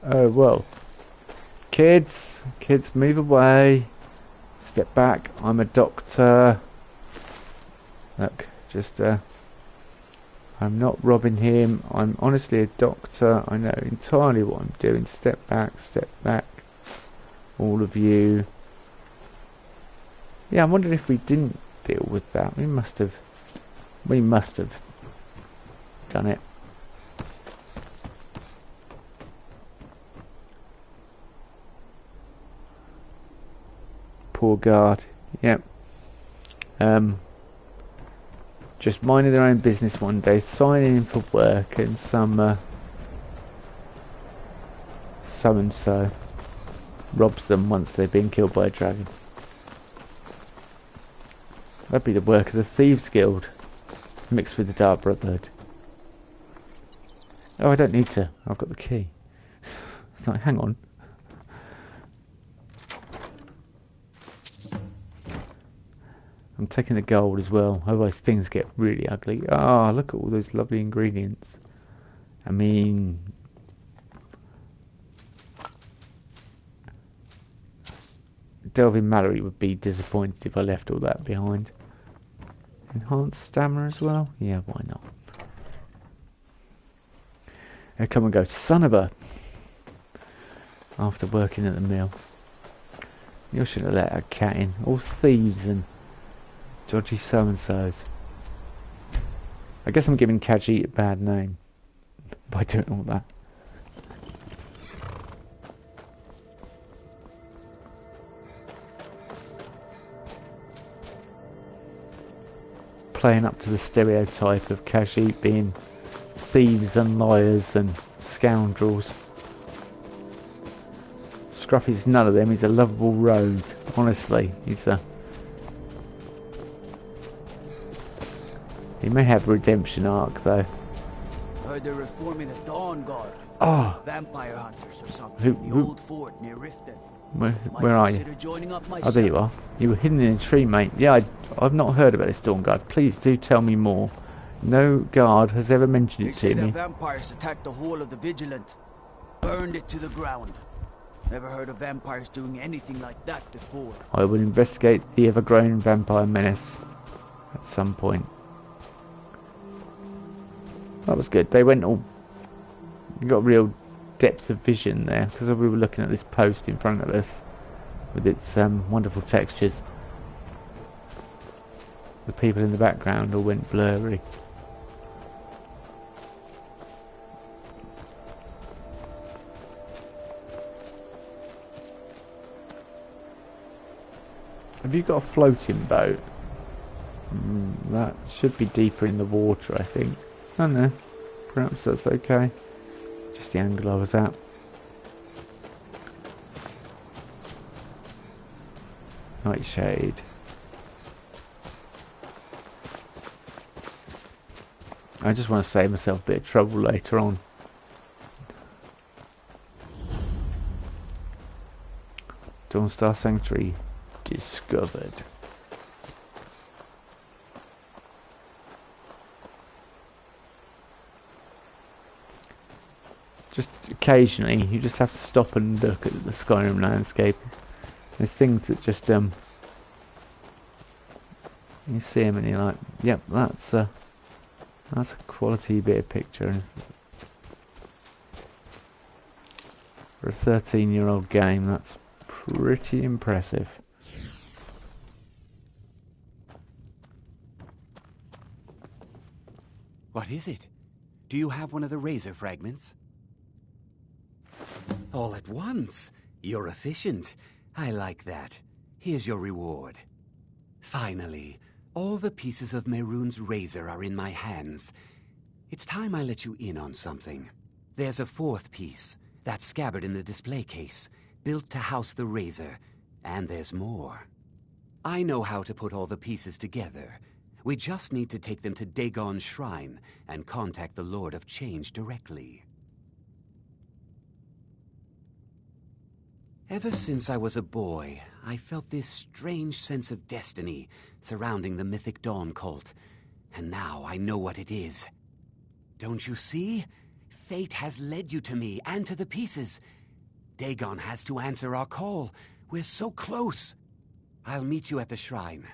Oh well. Kids move away. Step back, I'm a doctor. Look, just I'm not robbing him. I'm honestly a doctor. I know entirely what I'm doing. Step back, all of you. Yeah, I'm wondering if we didn't deal with that. We must have done it. Poor guard. Yep. Just minding their own business one day, signing in for work, and some so and so robs them once they've been killed by a dragon. That'd be the work of the Thieves Guild, mixed with the Dark Brotherhood. Oh, I don't need to. I've got the key. It's like, hang on. I'm taking the gold as well, otherwise things get really ugly. Ah, look at all those lovely ingredients. I mean... Delvin Mallory would be disappointed if I left all that behind. Enhanced stamina as well? Yeah, why not? Here come and go. Son of a... After working at the mill. You should have let a cat in. All thieves and dodgy so-and-sos. I guess I'm giving Khajiit a bad name by doing all that. Playing up to the stereotype of Khajiit being thieves and liars and scoundrels. Scruffy's none of them. He's a lovable rogue. Honestly, he's a... He may have a redemption arc though. Heard they're reforming the Dawn Guard. Oh, Vampire hunters or something. The old fort near Riften. where are you? Joining up Oh, there you are. You were hidden in a tree, mate. Yeah, I've not heard about this Dawn Guard. Please do tell me more. No guard has ever mentioned it to me. The vampires attacked the hall of the Vigilant. Burned it to the ground. Never heard of vampires doing anything like that before. I will investigate the ever-growing vampire menace at some point. That was good. They went all... You got real depth of vision there, because we were looking at this post in front of us with its wonderful textures. The people in the background all went blurry. Have you got a floating boat? That should be deeper in the water, I think. I don't know. Perhaps that's okay. Just the angle I was at. Nightshade. I just want to save myself a bit of trouble later on. Dawnstar Sanctuary discovered. Just occasionally you just have to stop and look at the Skyrim landscape. There's things that just you see them and you're like, yep, that's a quality bit of picture. For a 13-year-old game, that's pretty impressive. What is it? Do you have one of the razor fragments? All at once. You're efficient. I like that. Here's your reward. Finally, all the pieces of Mehrunes' razor are in my hands. It's time I let you in on something. There's a fourth piece, that scabbard in the display case, built to house the razor, and there's more. I know how to put all the pieces together. We just need to take them to Dagon's shrine and contact the Lord of Change directly. Ever since I was a boy, I felt this strange sense of destiny surrounding the Mythic Dawn cult, and now I know what it is. Don't you see? Fate has led you to me and to the pieces. Dagon has to answer our call. We're so close. I'll meet you at the shrine.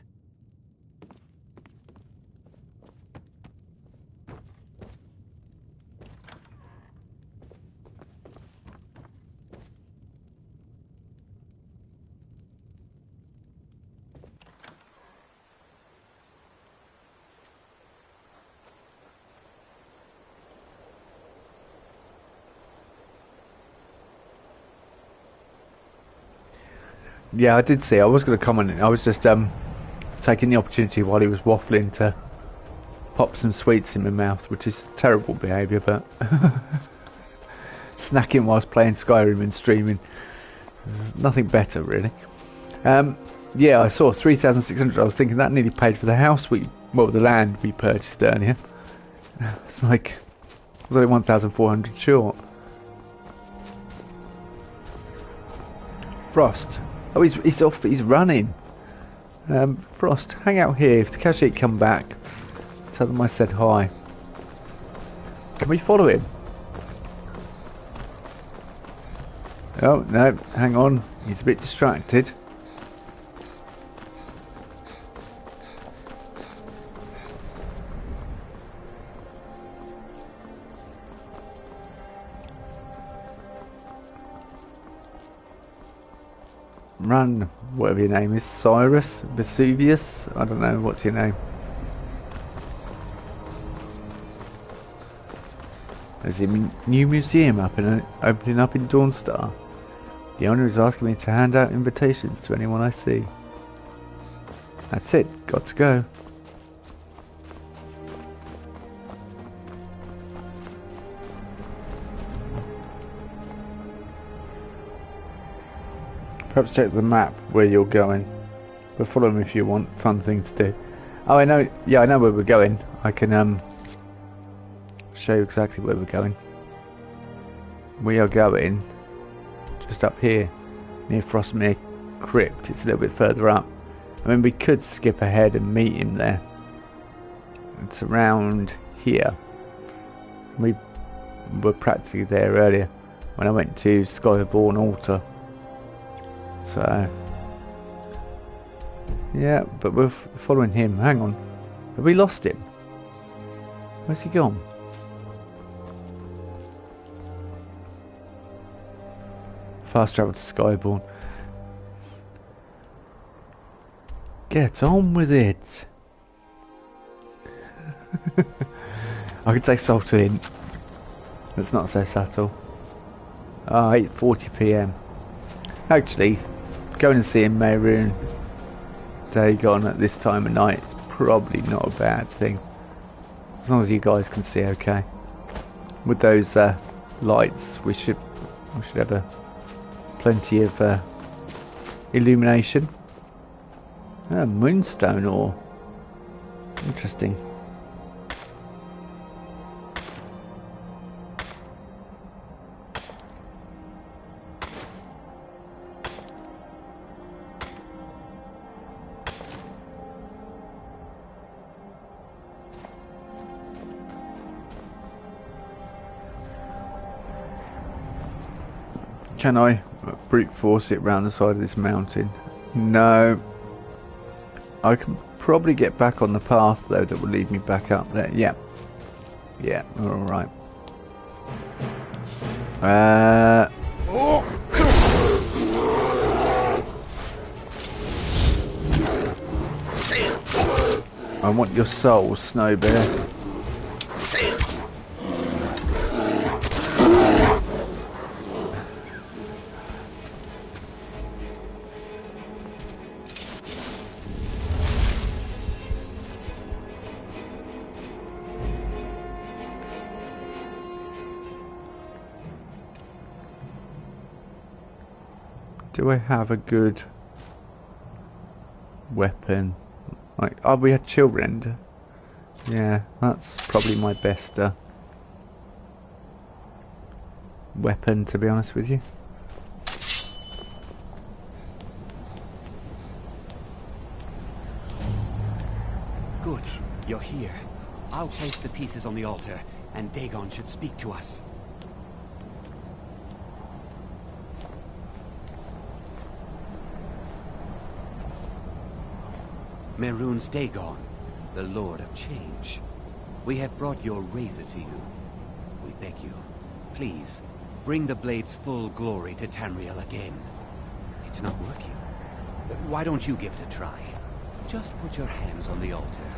Yeah, I did see. I was going to comment. I was just taking the opportunity while he was waffling to pop some sweets in my mouth, which is terrible behaviour, but snacking whilst playing Skyrim and streaming, nothing better really. Yeah, I saw 3,600. I was thinking that nearly paid for the house the land we purchased earlier. It's like I was only 1,400 short. Frost. Oh, he's off. He's running. Frost, hang out here. If the Khajiit come back, tell them I said hi. Can we follow him? Oh no, hang on. He's a bit distracted. run, whatever your name is, Cyrus, Vesuvius, I don't know, what's your name? There's a new museum opening up in Dawnstar. The owner is asking me to hand out invitations to anyone I see. That's it, got to go. Perhaps check the map where you're going. But follow me if you want. Fun thing to do. Oh, I know. Yeah, I know where we're going. I can show you exactly where we're going. We are going just up here near Frostmere Crypt. It's a little bit further up. I mean, we could skip ahead and meet him there. It's around here. We were practically there earlier when I went to Skyrim Altar. So, yeah, but we're following him. Hang on. Have we lost him? Where's he gone? Fast travel to Skyborn. Get on with it. I could say subtle hint. That's not so subtle. 8:40 PM. Actually, going and seeing Mehrunes Dagon at this time of night is probably not a bad thing. As long as you guys can see okay. With those lights, we should have plenty of illumination. Moonstone ore. Interesting. Can I brute force it round the side of this mountain? No. I can probably get back on the path though that will lead me back up there. Yeah. Yeah, alright. I want your soul, Snow Bear. Do I have a good weapon? Like, oh, we had Chillrend. Yeah, that's probably my best weapon, to be honest with you. Good, you're here. I'll place the pieces on the altar, and Dagon should speak to us. Mehrunes Dagon, the Lord of Change. We have brought your razor to you. We beg you, please, bring the blade's full glory to Tamriel again. It's not working. Why don't you give it a try? Just put your hands on the altar.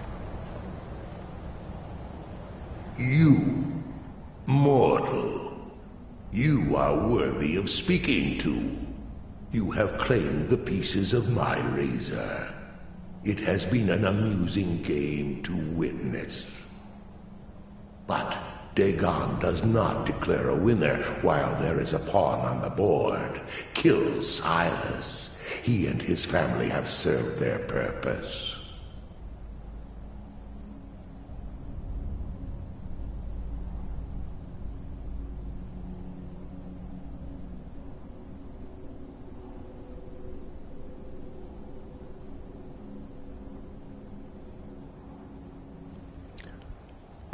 You, mortal, you are worthy of speaking to. You have claimed the pieces of my razor. It has been an amusing game to witness. But Dagon does not declare a winner while there is a pawn on the board. Kill Silas. He and his family have served their purpose.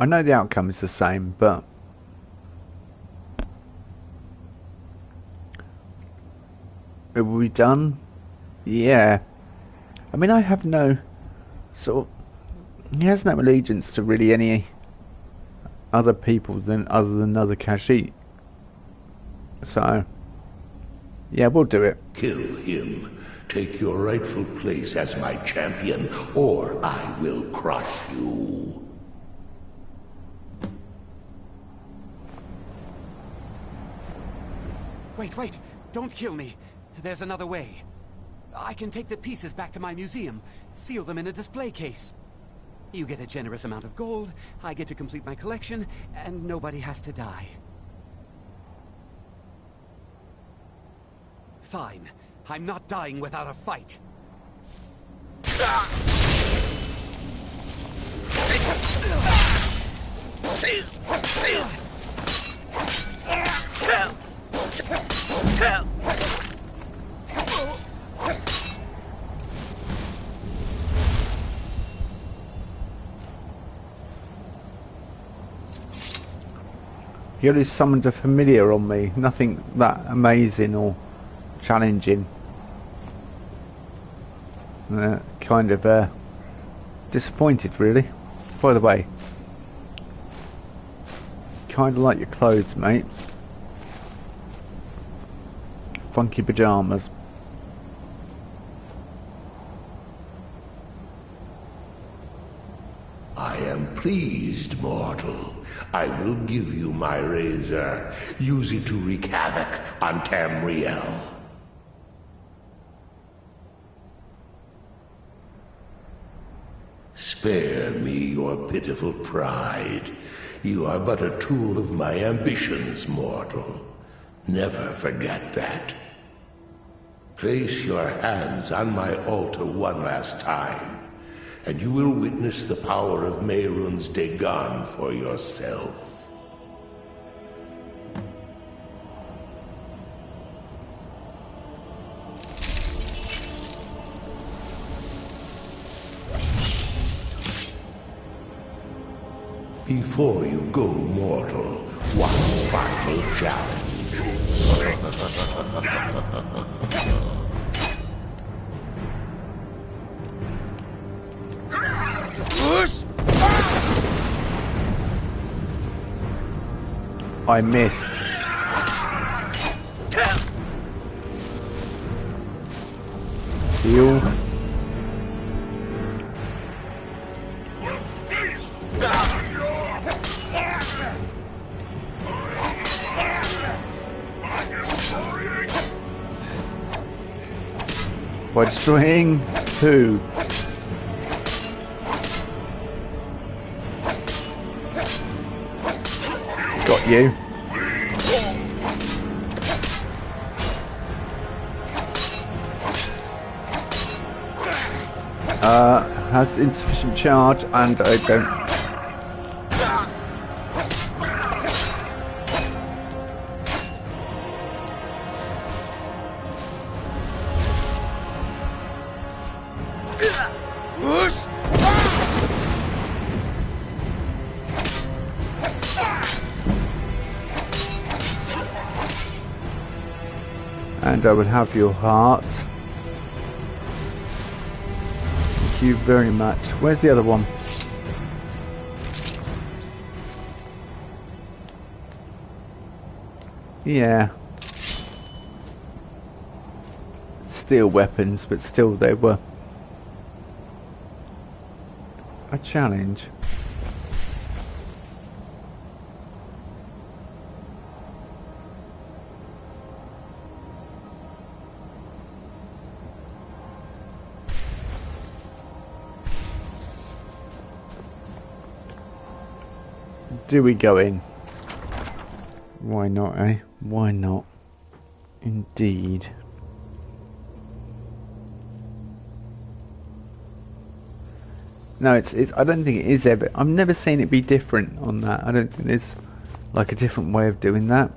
I know the outcome is the same, but are we done? Yeah. I mean, I have no sort of... He has no allegiance to really any other people other than other Khajiit. So Yeah, we'll do it. Kill him. Take your rightful place as my champion, or I will crush you. Wait, don't kill me. There's another way. I can take the pieces back to my museum, seal them in a display case. You get a generous amount of gold, I get to complete my collection, and nobody has to die. Fine. I'm not dying without a fight. You only summoned a familiar on me. Nothing that amazing or challenging. Kind of disappointed, really. By the way, kind of like your clothes, mate. Funky pajamas. I am pleased, mortal. I will give you my razor. Use it to wreak havoc on Tamriel. Spare me your pitiful pride. You are but a tool of my ambitions, mortal. Never forget that. Place your hands on my altar one last time, and you will witness the power of Mehrunes Dagon for yourself. Before you go, mortal, one final challenge. I missed. Heal. By destroying who? Got you. Has insufficient charge and I don't. And I will have your heart. Thank you very much. Where's the other one? Yeah. Steel weapons, but still they were a challenge. Do we go in? Why not, eh? Why not? Indeed. No, it's I don't think it is ever. I've never seen it be different on that. I don't think there's like a different way of doing that.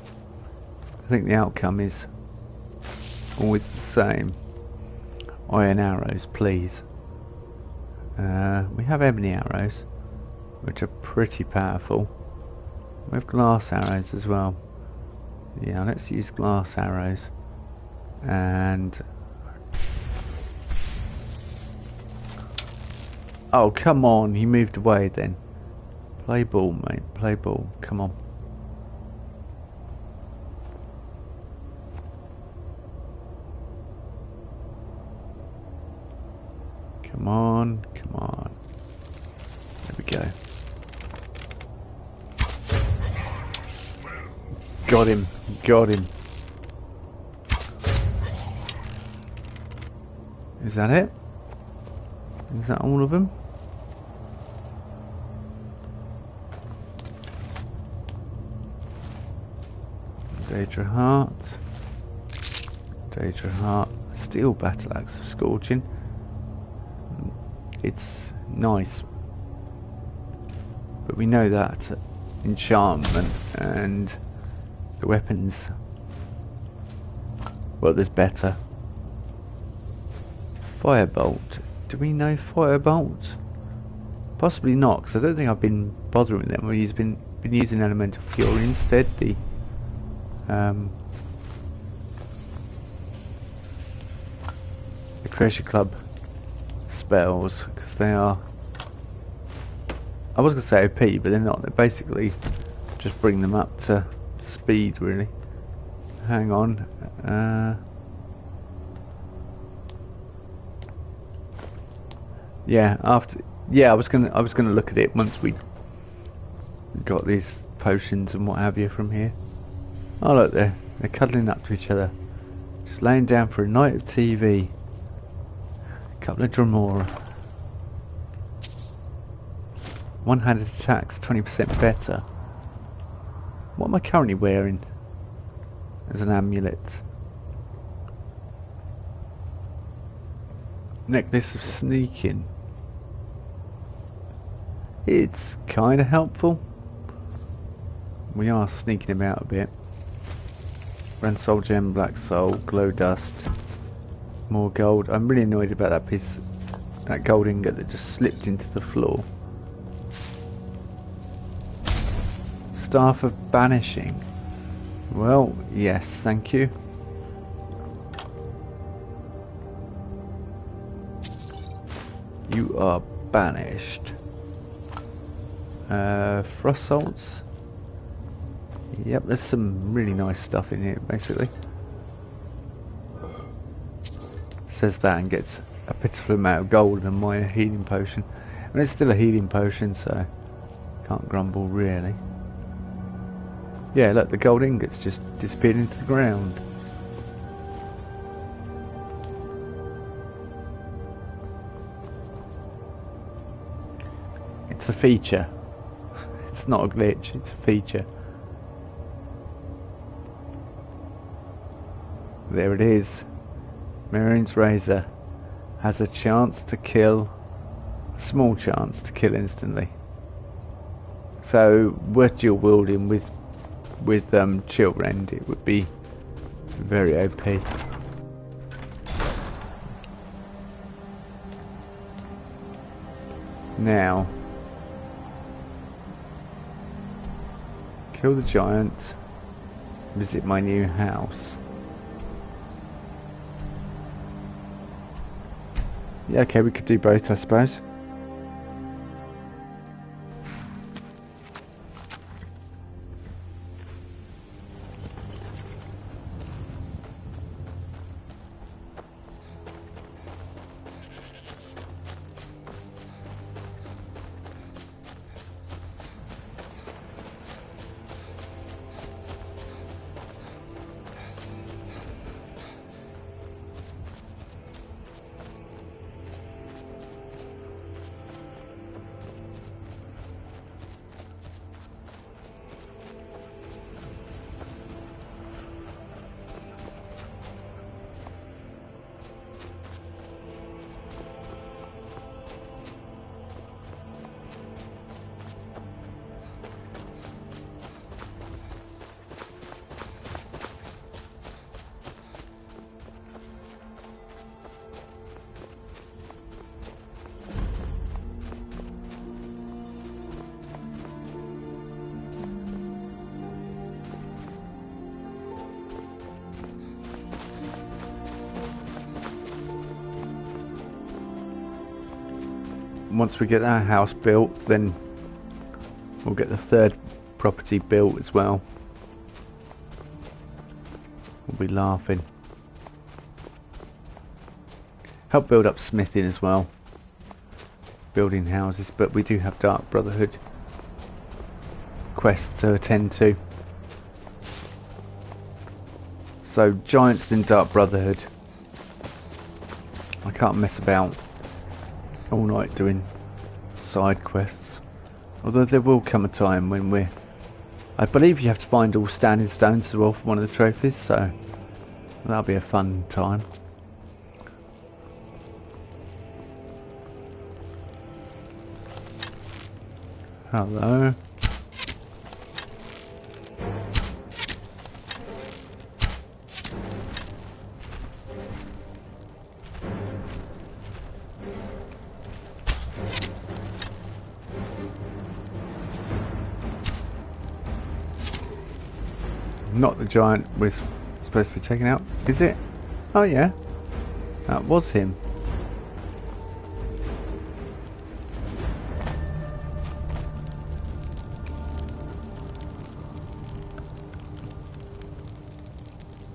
I think the outcome is always the same. Iron arrows, please. We have ebony arrows, which are pretty powerful. We have glass arrows as well. Yeah, let's use glass arrows. And oh, come on, he moved away then. Play ball, mate, play ball, come on. Got him. Got him. Is that it? Is that all of them? Daedra Heart. Daedra Heart. Steel Battle Axe of Scorching. It's nice. But we know that enchantment and the weapons, well, there's better. Firebolt. Do we know Firebolt? Possibly not, because I don't think I've been bothering them. We've been using Elemental Fury instead. The Treasure Club spells, because they are, I was going to say OP, but they're not. They're basically just bring them up to speed, really. Hang on. Yeah, I was gonna look at it once we got these potions and what have you from here. Oh look, they're cuddling up to each other, just laying down for a night of TV. A couple of Dremora. One-handed attacks 20% better. What am I currently wearing as an amulet? Necklace of Sneaking. It's kind of helpful. We are sneaking about a bit. Red Soul Gem, Black Soul, Glow Dust, more gold. I'm really annoyed about that piece, that gold ingot that just slipped into the floor. Staff of Banishing. Well, yes, thank you. You are banished. Frost salts. Yep, there's some really nice stuff in here, basically. Says that and gets a pitiful amount of gold and my healing potion. And it's still a healing potion, so can't grumble really. Yeah, look, the gold ingots just disappeared into the ground. It's a feature. It's not a glitch, it's a feature. There it is. Miriam's Razor has a chance to kill, a small chance to kill instantly. So, were dual wielding with Chill Rend, it would be very OP. Now, kill the giant, visit my new house. Yeah, okay, we could do both, I suppose. Once we get our house built, then we'll get the third property built as well. We'll be laughing. Help build up smithing as well. Building houses, but we do have Dark Brotherhood quests to attend to. So, Giants in Dark Brotherhood. I can't mess about all night doing side quests. Although there will come a time when I believe you have to find all standing stones as well for one of the trophies, so that'll be a fun time. Hello. Not the giant we're supposed to be taking out, is it? Oh yeah, that was him.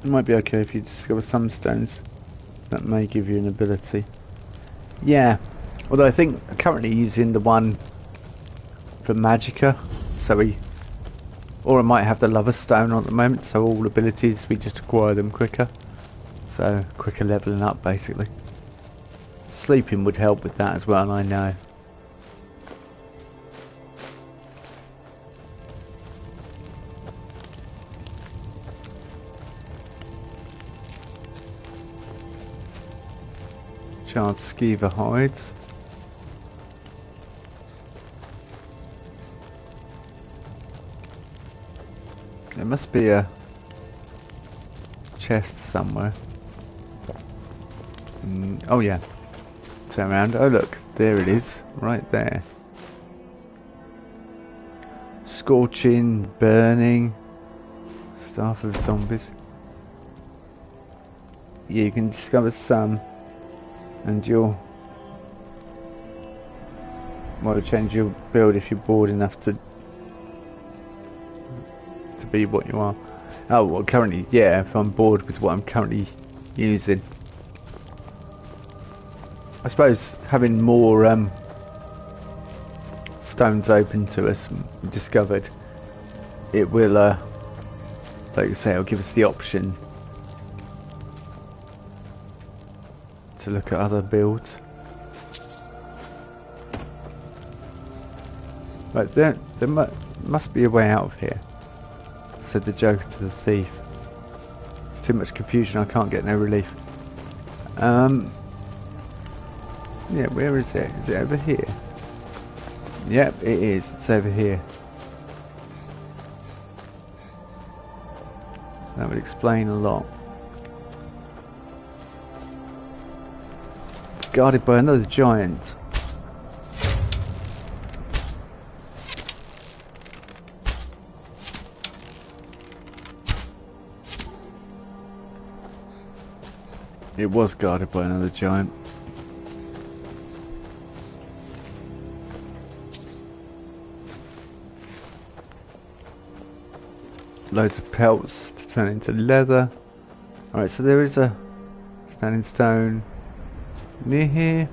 It might be okay if you discover some stones that may give you an ability. Yeah, although I think I'm currently using the one for Magicka, so or I might have the Lover Stone on at the moment, so all abilities we just acquire them quicker. So quicker leveling up basically. Sleeping would help with that as well, I know. Charred skeever hides. There must be a chest somewhere. Oh yeah. Turn around. Oh look, there it is. Right there. Scorching, burning. Staff of zombies. Yeah, you can discover some. And you'll might change your build if you're bored enough to be what you are. Oh, well, currently, yeah, if I'm bored with what I'm currently using. I suppose having more stones open to us, discovered, it will, like you say, it'll give us the option to look at other builds. Right, there must be a way out of here, said the Joker to the thief. It's too much confusion, I can't get no relief. Yeah, where is it? Is it over here? Yep, it is. It's over here. That would explain a lot. It's guarded by another giant. It was guarded by another giant. Loads of pelts to turn into leather. Alright, so there is a standing stone near here.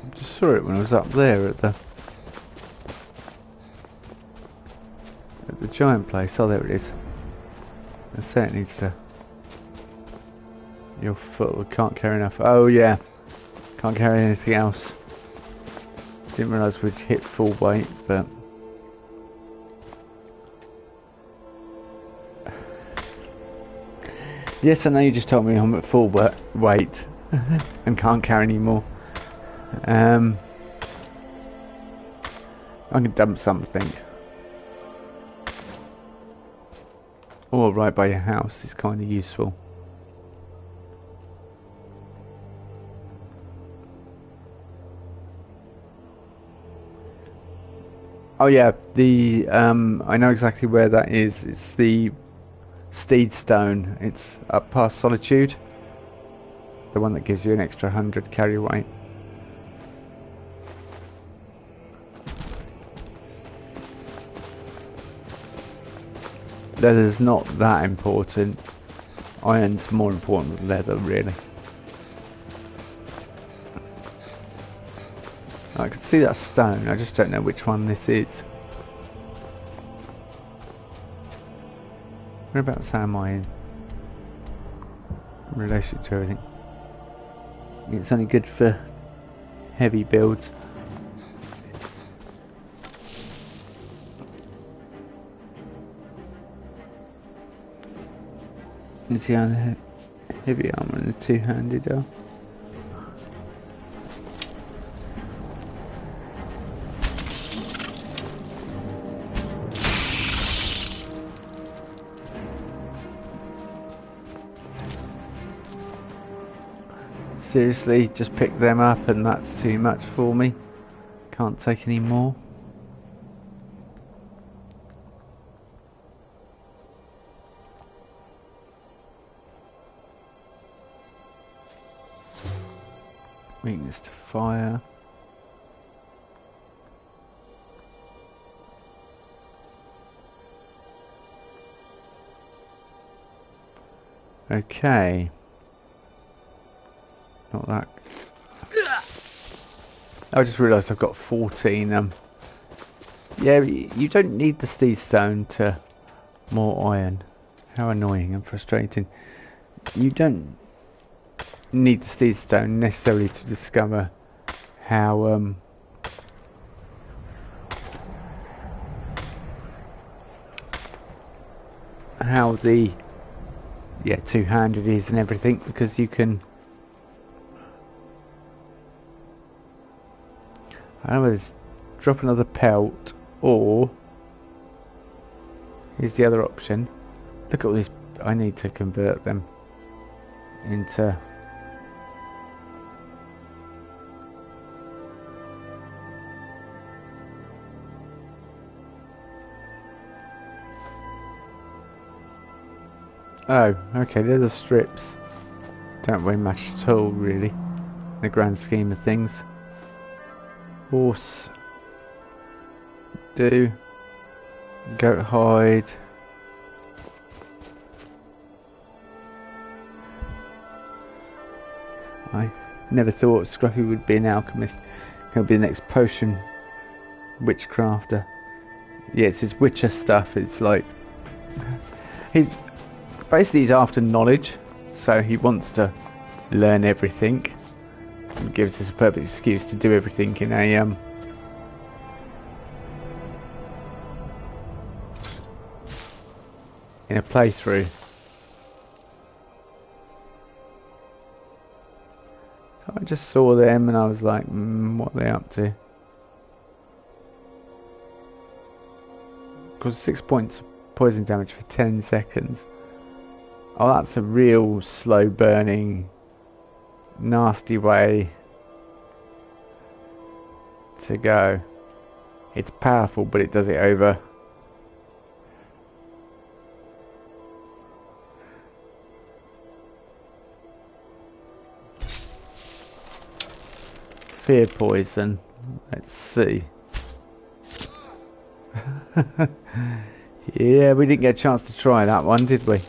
I just saw it when I was up there at the giant place. Oh, there it is. I say it needs to. Your foot can't carry enough. Oh yeah, can't carry anything else. Didn't realise we'd hit full weight, but yes, I know you just told me I'm at full weight and can't carry any more. I can dump something. Or right by your house is kind of useful. Oh yeah, the I know exactly where that is. It's the Steed Stone. It's up past Solitude. The one that gives you an extra 100 carry weight. Leather's not that important. Iron's more important than leather, really. I can see that stone, I just don't know which one this is. Whereabouts am I in relation to everything? It's only good for heavy builds. You see how the heavy armor and the two-handed are. Seriously, just pick them up and that's too much for me. Can't take any more. Weakness to fire. Okay. Not that. I just realised I've got 14. Yeah, you don't need the steed stone to more iron. How annoying and frustrating. You don't need the steed stone necessarily to discover how the two-handed is and everything, because you can either drop another pelt, or here's the other option. Look at all these. I need to convert them into oh, okay, they're the strips. Don't weigh much at all, really, in the grand scheme of things. Horse do. Goat hide. I never thought Scruffy would be an alchemist. He'll be the next potion witchcrafter. Yeah, it's his witcher stuff. It's like he's after knowledge, so he wants to learn everything. It gives us a perfect excuse to do everything in a playthrough. So I just saw them and I was like, what are they up to? Because 6 points of poison damage for 10 seconds. Oh, that's a real slow burning, nasty way to go. It's powerful, but it does it over fear poison. Let's see. Yeah, we didn't get a chance to try that one, did we?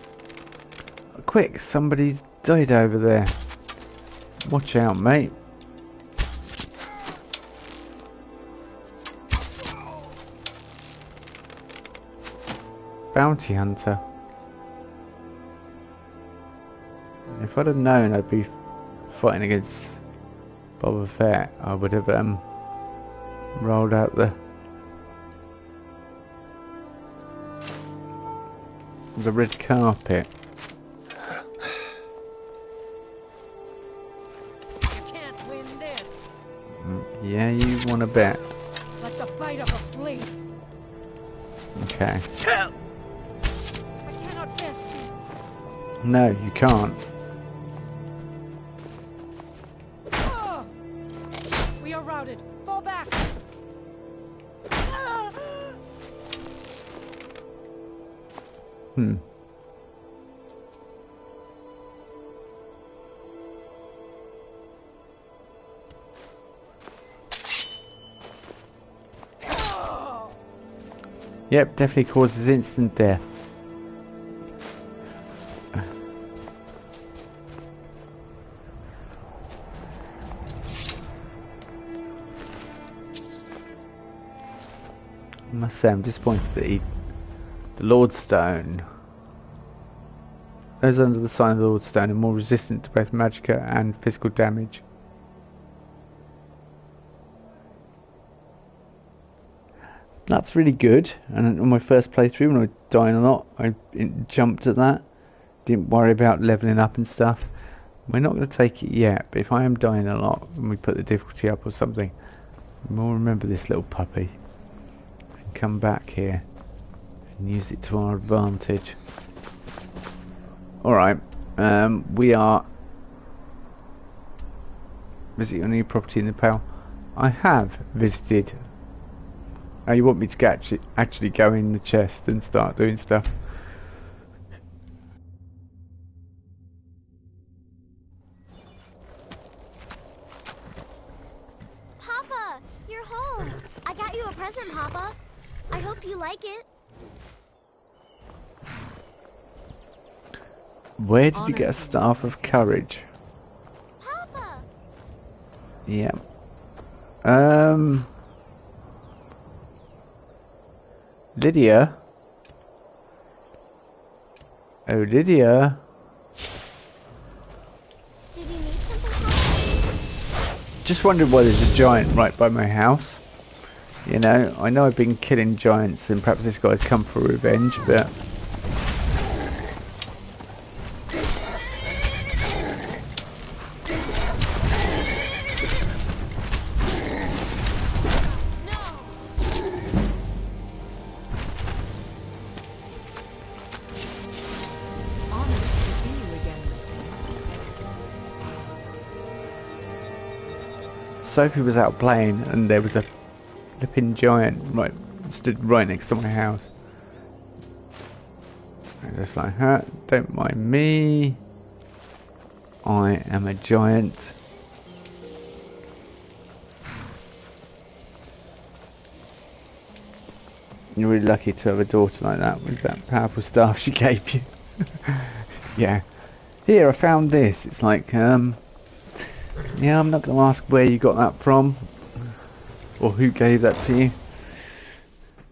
Quick, somebody's died over there. Watch out, mate. Bounty hunter. If I'd have known I'd be fighting against Boba Fett, I would have rolled out the red carpet. You can't win this. Yeah, you want to bet. Like the bite of a flea. Okay. I cannot best you. No, you can't. We are routed. Fall back. Yep, definitely causes instant death. I must say, I'm disappointed that the Lord Stone Those under the sign of the Lordstone are more resistant to both magicka and physical damage. That's really good. And on my first playthrough, when I was dying a lot, I jumped at that. Didn't worry about leveling up and stuff. We're not going to take it yet, but if I am dying a lot and we put the difficulty up or something, we'll remember this little puppy and come back here and use it to our advantage. Alright, we are visiting a new property in the Pale. I have visited. Oh, you want me to actually go in the chest and start doing stuff? Papa, you're home. I got you a present, Papa. I hope you like it. Where did you get a staff of courage? Papa! Yeah. Lydia? Oh, Lydia? Did you need something, Papa? Just wondered why there's a giant right by my house. You know, I know I've been killing giants and perhaps this guy's come for revenge, but... Sophie was out playing and there was a flipping giant stood right next to my house. I'm just like, huh, don't mind me. I am a giant. You're really lucky to have a daughter like that with that powerful staff she gave you. Yeah. Here, I found this. It's like, yeah, I'm not going to ask where you got that from or who gave that to you.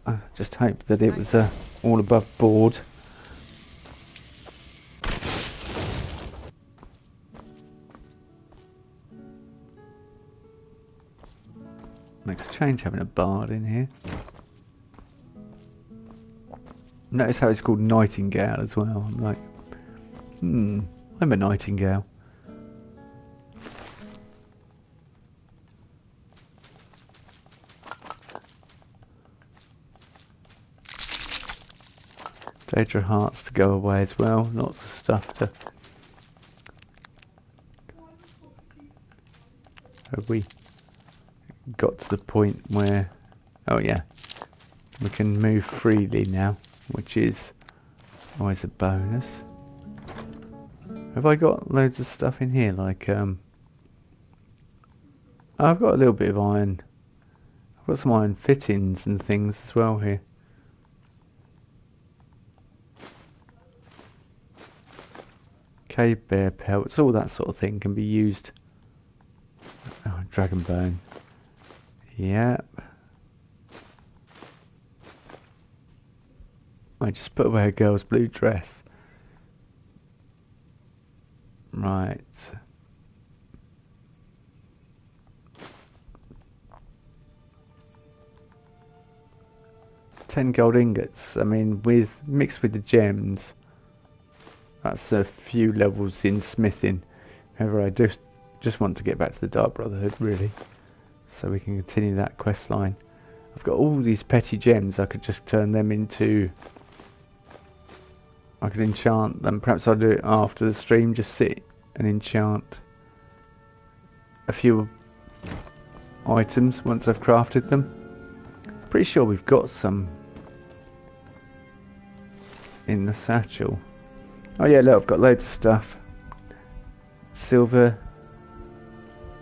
I just hope that it was all above board. Makes a change having a bard in here. Notice how it's called Nightingale as well. I'm like, I'm a nightingale. Daedra hearts to go away as well. Lots of stuff to... Have we got to the point where... Oh yeah. We can move freely now, which is always a bonus. Have I got loads of stuff in here? Like, I've got a little bit of iron. I've got some iron fittings and things as well here. Cave bear pelts, all that sort of thing can be used. Oh, dragon bone. Yep. I just put away a girl's blue dress. Right. $10 gold ingots. I mean, mixed with the gems. That's a few levels in smithing. However, I just want to get back to the Dark Brotherhood, really. So we can continue that quest line. I've got all these petty gems. I could just turn them into... I could enchant them. Perhaps I'll do it after the stream. Just sit and enchant a few items once I've crafted them. Pretty sure we've got some in the satchel. Oh yeah, look, I've got loads of stuff. Silver,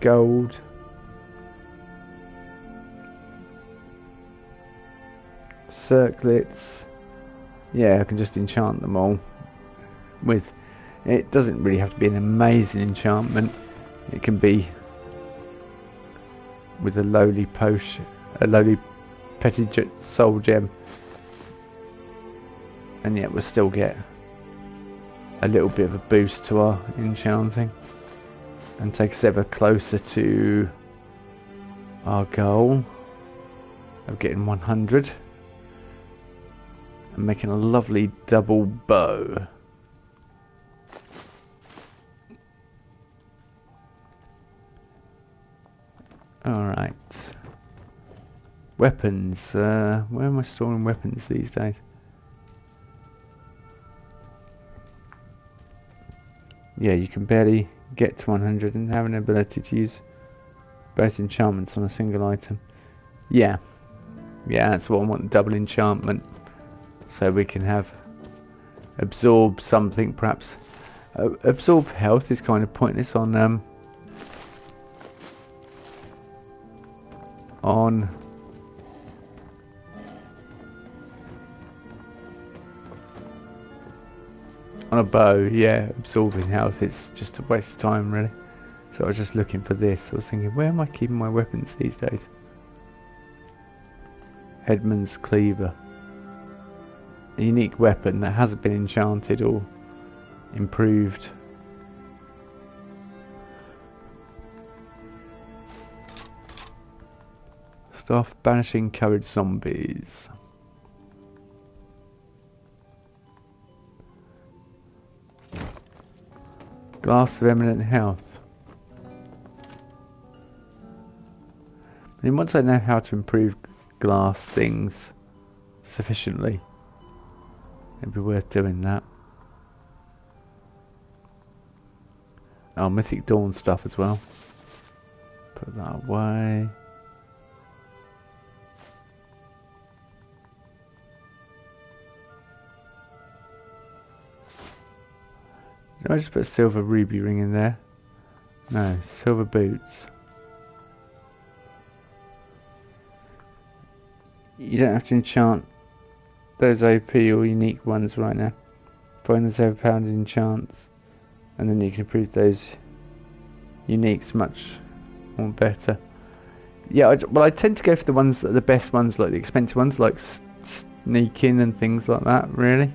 gold, circlets. Yeah, I can just enchant them all. It doesn't really have to be an amazing enchantment. It can be with a lowly potion, a lowly petty soul gem, and yet we'll still get a little bit of a boost to our enchanting and take us ever closer to our goal of getting 100 and making a lovely double bow. Alright. Weapons. Where am I storing weapons these days? Yeah, you can barely get to 100 and have an ability to use both enchantments on a single item. Yeah. Yeah, that's what I want, double enchantment. So we can have absorb something, perhaps. Absorb health is kind of pointless on a bow. Yeah, absorbing health, it's just a waste of time really. So I was just looking for this. I was thinking, where am I keeping my weapons these days? Headman's Cleaver. A unique weapon that hasn't been enchanted or improved. Staff banishing coward zombies. Glass of eminent health. And once I know how to improve glass things sufficiently, it'd be worth doing that. Oh, Mythic Dawn stuff as well. Put that away. Did I just put a silver ruby ring in there? No, silver boots. You don't have to enchant those OP or unique ones right now. Find those overpowered enchants, and then you can improve those uniques much more better. Yeah, well, I tend to go for the ones that are the best ones, like the expensive ones, like sneaking and things like that. Really,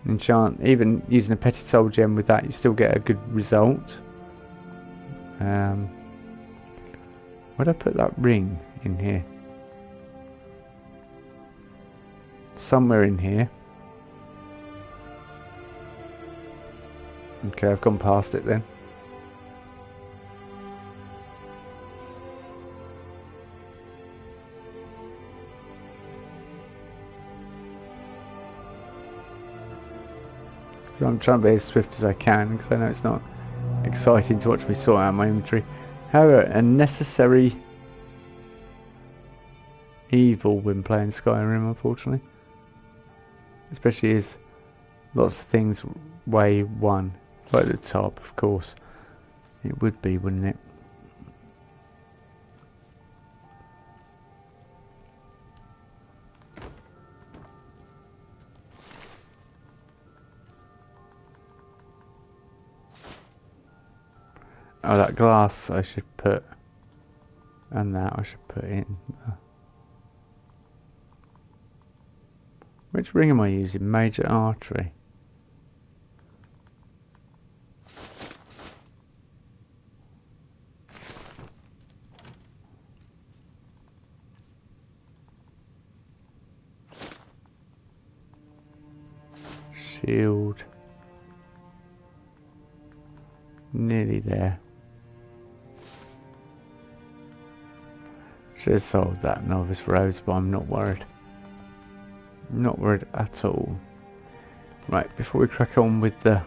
enchant. Even using a petty soul gem with that, you still get a good result. Where'd I put that ring in here? Somewhere in here. Okay, I've gone past it then. So I'm trying to be as swift as I can because I know it's not exciting to watch me sort out my inventory. However, a necessary evil when playing Skyrim, unfortunately. Especially as lots of things weigh one. Like the top, of course. It would be, wouldn't it? Oh, that glass I should put, and that I should put in. Which ring am I using? Major artery. Shield. Nearly there. Should have sold that novice rose, but I'm not worried. Not worried at all. Right, before we crack on with the...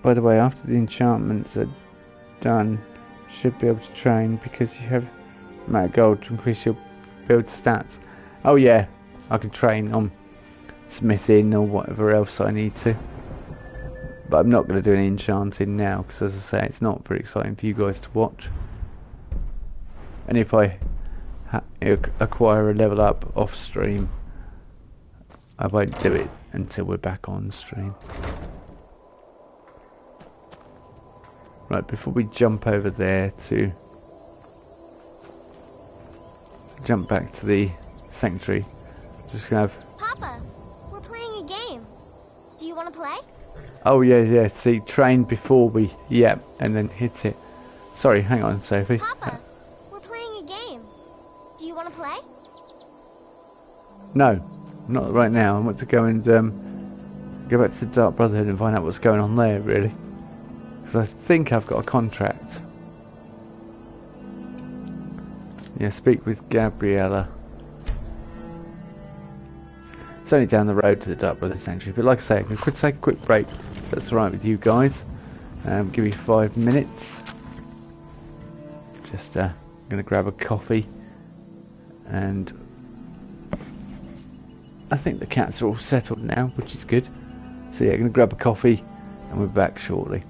By the way, after the enchantments are done, you should be able to train because you have amount of gold to increase your build stats. Oh yeah, I can train on smithing or whatever else I need to. But I'm not going to do any enchanting now because, as I say, it's not very exciting for you guys to watch. And if I acquire a level up off stream, I won't do it until we're back on stream. Right, before we jump over there to jump back to the sanctuary, just gonna have Papa, Oh yeah, yeah. See, train before we, yeah, and then hit it. Sorry, hang on, Sophie. Papa, we're playing a game. Do you want to play? No, not right now. I want to go and go back to the Dark Brotherhood and find out what's going on there, really. Because I think I've got a contract. Yeah, speak with Gabriella. It's only down the road to the Dark Brotherhood Sanctuary, but like I say, I'm going to take a quick break. If that's alright with you guys. Give me 5 minutes. Just going to grab a coffee. And I think the cats are all settled now, which is good. So yeah, I'm going to grab a coffee and we're back shortly.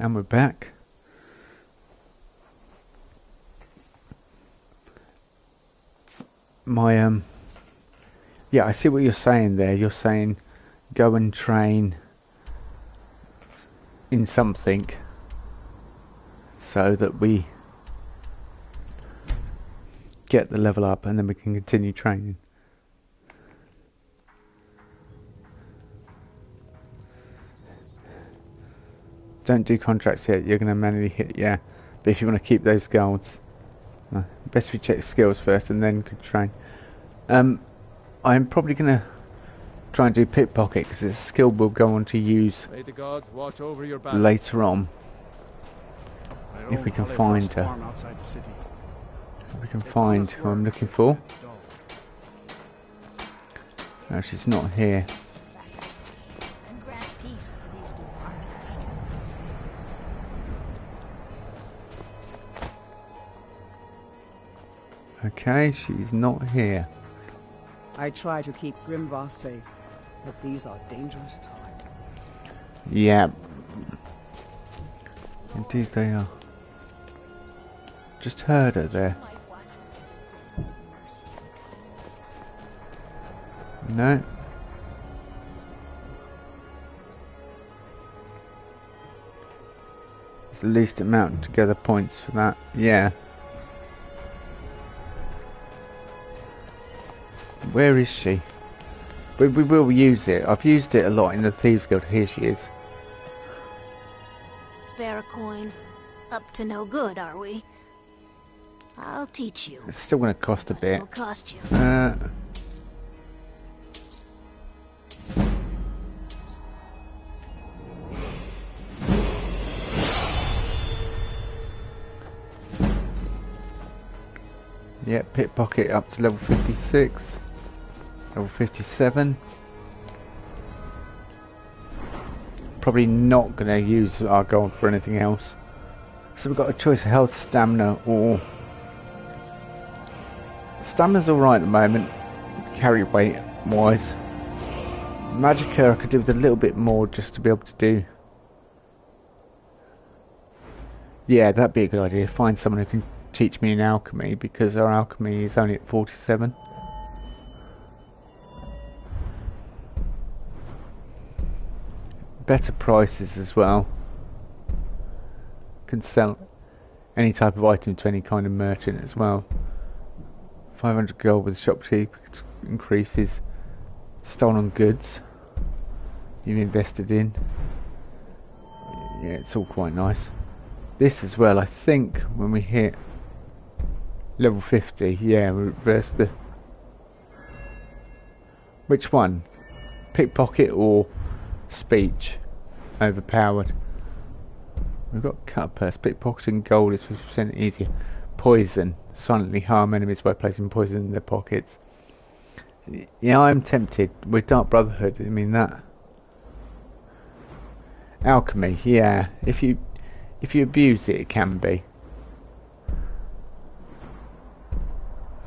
And we're back. Yeah, I see what you're saying there. You're saying go and train in something so that we get the level up and then we can continue training. Don't do contracts yet, you're going to manually hit, yeah. But if you want to keep those golds, best if you check skills first and then could train. I'm probably going to try and do pickpocket because it's a skill we'll go on to use May the gods watch over your back. later on. If we can find her. Outside the city. If we can find who I'm looking for. No, she's not here. And grant peace to these departments. Okay, she's not here. I try to keep Grimvoss safe, but these are dangerous times. Yeah. Indeed they are. Just heard her there. No. It's the least amount to gather points for that. Yeah. Where is she? We will use it. I've used it a lot in the Thieves Guild. Here she is. Spare a coin. Up to no good, are we? I'll teach you. It's still going to cost a bit. It'll cost you. Yeah, pickpocket up to level 56. Level 57. Probably not going to use our gold for anything else. So we've got a choice of health, stamina, or... Stamina's alright at the moment, carry weight wise. Magicka I could do with a little bit more just to be able to do... Yeah, that'd be a good idea. Find someone who can teach me in alchemy, because our alchemy is only at 47. Better prices as well. Can sell any type of item to any kind of merchant as well. 500 gold with shopkeep increases. Stolen goods you've invested in. Yeah, it's all quite nice. This as well, I think when we hit level 50, yeah, we reverse the... Which one? Pickpocket or speech? Overpowered. We've got cut purse. Pickpocket and gold is 50% easier. Poison. Silently harm enemies by placing poison in their pockets. Yeah, I'm tempted. With Dark Brotherhood, I mean that. Alchemy, yeah. If you abuse it, it can be.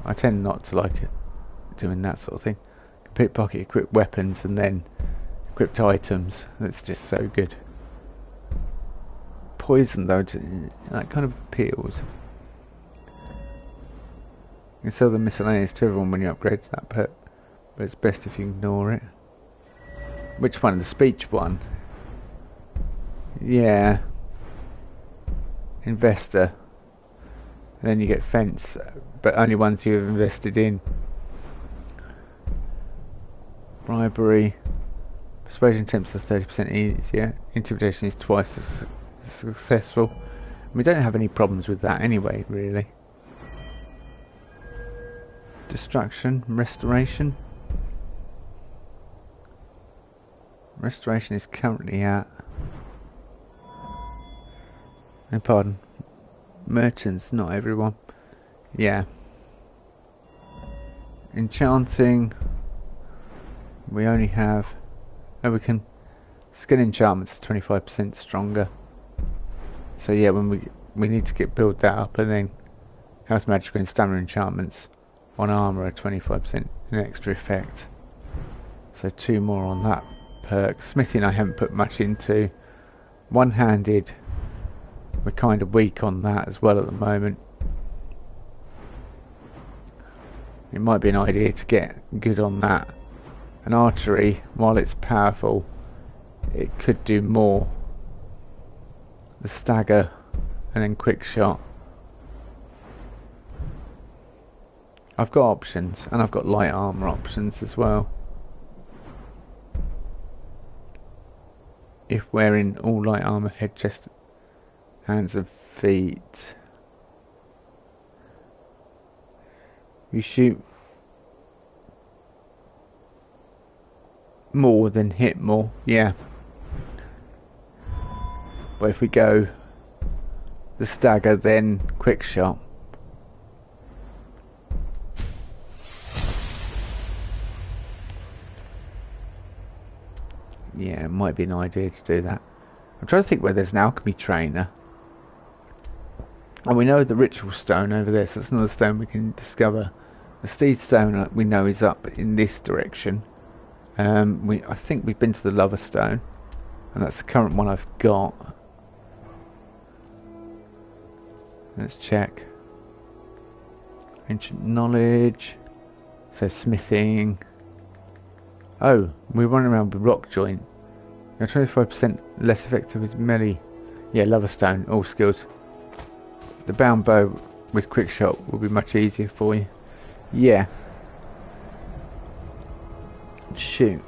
I tend not to like it, doing that sort of thing. Pickpocket, equip weapons, and then equipped items. That's just so good. Poison though, that kind of appeals. You can sell the miscellaneous to everyone when you upgrade to that perk, but it's best if you ignore it. Which one? The speech one? Yeah. Investor. And then you get fence, but only ones you've invested in. Bribery. Persuasion attempts are 30% easier. Intimidation is twice as successful. We don't have any problems with that anyway, really. Destruction, restoration. Restoration is currently at... No, pardon. Merchants, not everyone. Yeah. Enchanting. We only have... Oh, we can... Skill enchantments 25% stronger. So yeah, when we need to build that up, and then House Magical and Stamina enchantments on armor are 25% an extra effect. So 2 more on that perk. Smithing I haven't put much into. One-handed We're kind of weak on that as well at the moment. It might be an idea to get good on that. And archery, while it's powerful, it could do more. The stagger and then quick shot. I've got options, and I've got light armor options as well. If wearing all light armor, head, chest, hands and feet. You shoot more than hit more, yeah. But if we go the stagger, then quick shot. Yeah, it might be an idea to do that. I'm trying to think where there's an alchemy trainer. And we know the ritual stone over there, so that's another stone we can discover. The steed stone we know is up in this direction. I think we've been to the lover stone, and that's the current one I've got. Let's check. Ancient knowledge. So smithing. Oh, we run around with rock joint. You're 25% less effective with melee. Yeah, lover stone, all skills. The bound bow with quick shot will be much easier for you. Yeah. Shoot.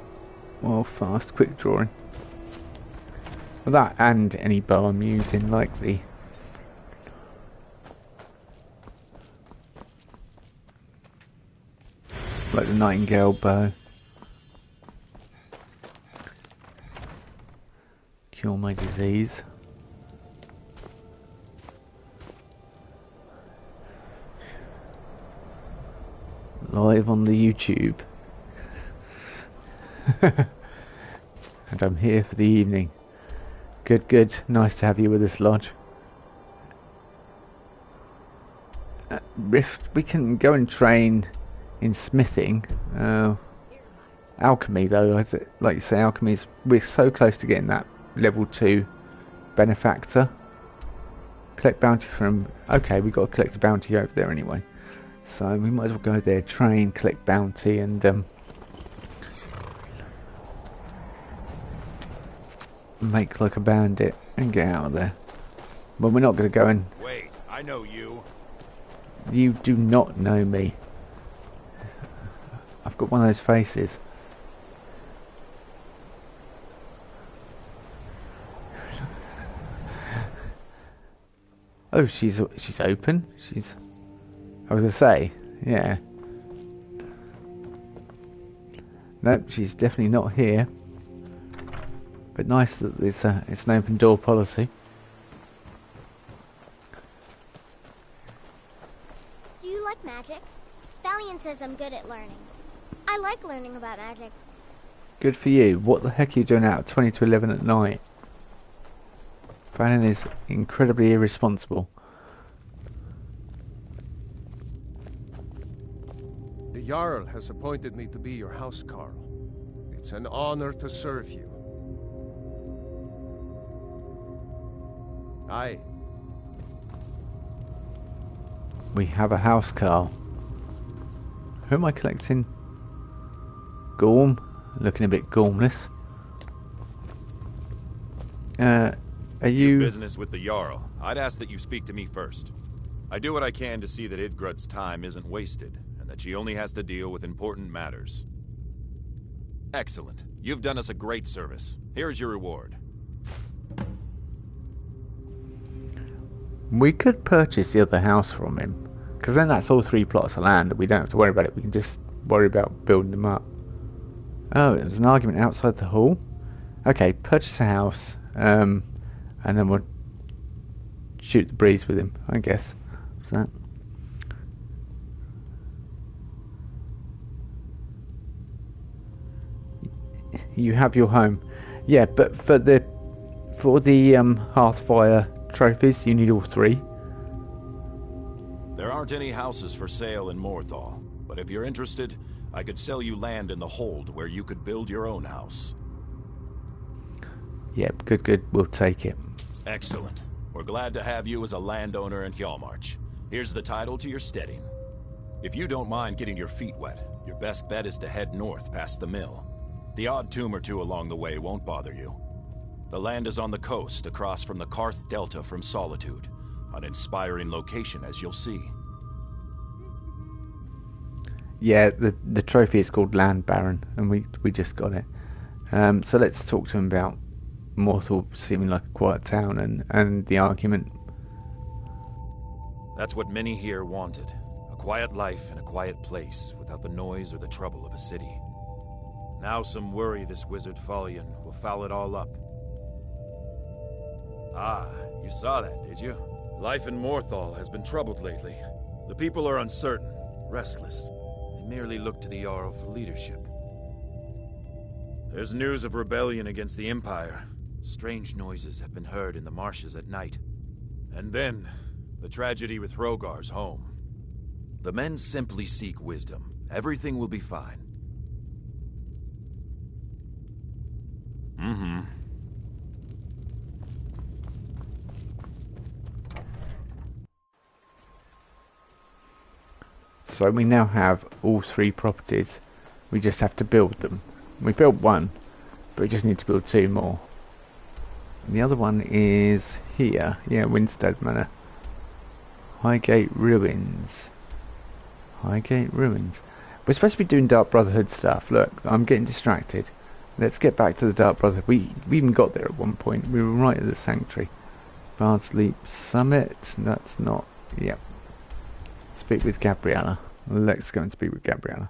Well, fast, quick drawing. Well, that and any bow I'm using, like the nightingale bow. Cure my disease. Live on the YouTube. And I'm here for the evening. Good, good. Nice to have you with us, Lodge. Rift, we can go and train in smithing. Alchemy, though, like you say, alchemy is, we're so close to getting that level 2 benefactor. Collect bounty from. Okay, we've got to collect a bounty over there anyway. So we might as well go there, train, collect bounty, and make like a bandit and get out of there. But we're not going to go and... Wait, I know you. You do not know me. I've got one of those faces. Oh, she's open. I was going to say, yeah. Nope, she's definitely not here. But nice that it's an open door policy. Do you like magic? Valiant says I'm good at learning. I like learning about magic. Good for you. What the heck are you doing out of 20 to 11 at night? Valiant is incredibly irresponsible. The Jarl has appointed me to be your housecarl. It's an honor to serve you. Aye. We have a housecarl. Who am I collecting? Gorm. Looking a bit gormless. Are you... business with the Jarl. I'd ask that you speak to me first. I do what I can to see that Idgrud's time isn't wasted, and that she only has to deal with important matters. Excellent. You've done us a great service. Here's your reward. We could purchase the other house from him, because then that's all 3 plots of land. We don't have to worry about it. We can just worry about building them up. Oh, it was an argument outside the hall. Okay, purchase a house, and then we'll shoot the breeze with him, I guess. What's that? You have your home. Yeah, but for the Hearthfire trophies, you need all 3. There aren't any houses for sale in Morthal, but if you're interested, I could sell you land in the Hold where you could build your own house. Yep, good, we'll take it. Excellent. We're glad to have you as a landowner in Hjalmarch. Here's the title to your steading. If you don't mind getting your feet wet, your best bet is to head north past the mill. The odd tomb or two along the way won't bother you. The land is on the coast, across from the Karth Delta from Solitude. An inspiring location, as you'll see. Yeah, the trophy is called Land Baron, and we just got it. So let's talk to him about Mortal seeming like a quiet town and the argument. That's what many here wanted. A quiet life in a quiet place, without the noise or the trouble of a city. Now some worry this wizard Fallion will foul it all up. Ah, you saw that, did you? Life in Morthal has been troubled lately. The people are uncertain, restless. They merely look to the Jarl for leadership. There's news of rebellion against the Empire. Strange noises have been heard in the marshes at night. And then, the tragedy with Rogar's home. The men simply seek wisdom. Everything will be fine. Mm-hmm. So we now have all 3 properties. We just have to build them. We built 1, but we just need to build 2 more. And the other one is here. Yeah, Winstead Manor. Highgate Ruins. Highgate Ruins. We're supposed to be doing Dark Brotherhood stuff. Look, I'm getting distracted. Let's get back to the Dark Brotherhood. We even got there at one point. We were right at the Sanctuary. Bard's Leap Summit. That's not... Yep. Speak with Gabriella. Let's go and speak with Gabriella.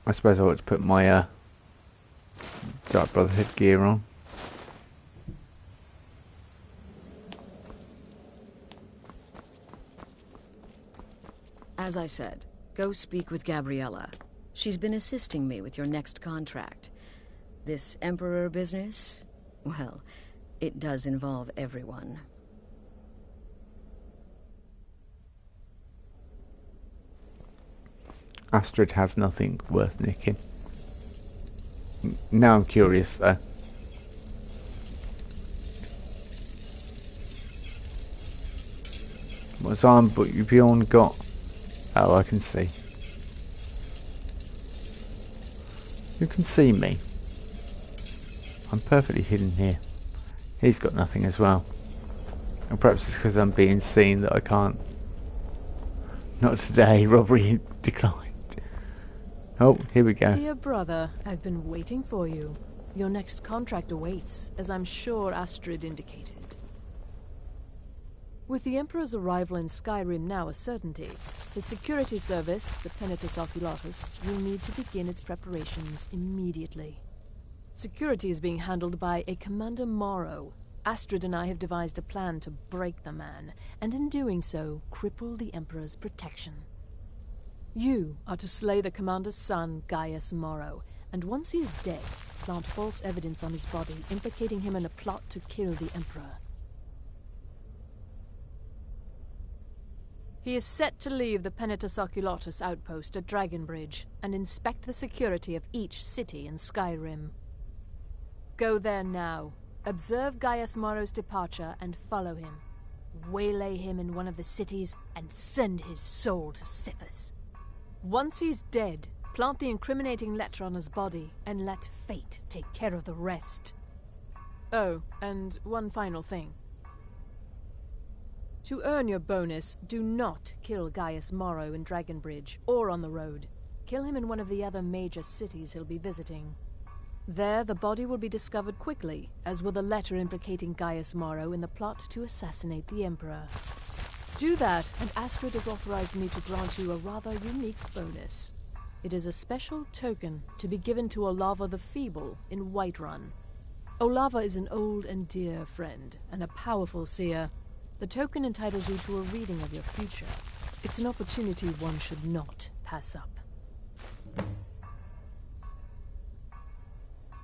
I suppose I ought to put my Dark Brotherhood gear on. As I said, go speak with Gabriella. She's been assisting me with your next contract. This Emperor business, well, it does involve everyone. Astrid has nothing worth nicking. Now I'm curious though. What's on but Bjorn got? Oh, I can see. You can see me. I'm perfectly hidden here. He's got nothing as well. And perhaps it's because I'm being seen that I can't. Not today, robbery declined. Oh, here we go. Dear brother, I've been waiting for you. Your next contract awaits, as I'm sure Astrid indicated. With the Emperor's arrival in Skyrim now a certainty, his security service, the Penitus Oculatus, will need to begin its preparations immediately. Security is being handled by a Commander Morrow. Astrid and I have devised a plan to break the man, and in doing so, cripple the Emperor's protection. You are to slay the Commander's son, Gaius Morrow, and once he is dead, plant false evidence on his body, implicating him in a plot to kill the Emperor. He is set to leave the Penitus Oculatus outpost at Dragonbridge and inspect the security of each city in Skyrim. Go there now, observe Gaius Morrow's departure and follow him. Waylay him in one of the cities and send his soul to Sithis. Once he's dead, plant the incriminating letter on his body and let fate take care of the rest. Oh, and one final thing. To earn your bonus, do not kill Gaius Morrow in Dragonbridge or on the road. Kill him in one of the other major cities he'll be visiting. There, the body will be discovered quickly, as will the letter implicating Gaius Morrow in the plot to assassinate the Emperor. Do that, and Astrid has authorized me to grant you a rather unique bonus. It is a special token to be given to Olava the Feeble in Whiterun. Olava is an old and dear friend, and a powerful seer. The token entitles you to a reading of your future. It's an opportunity one should not pass up.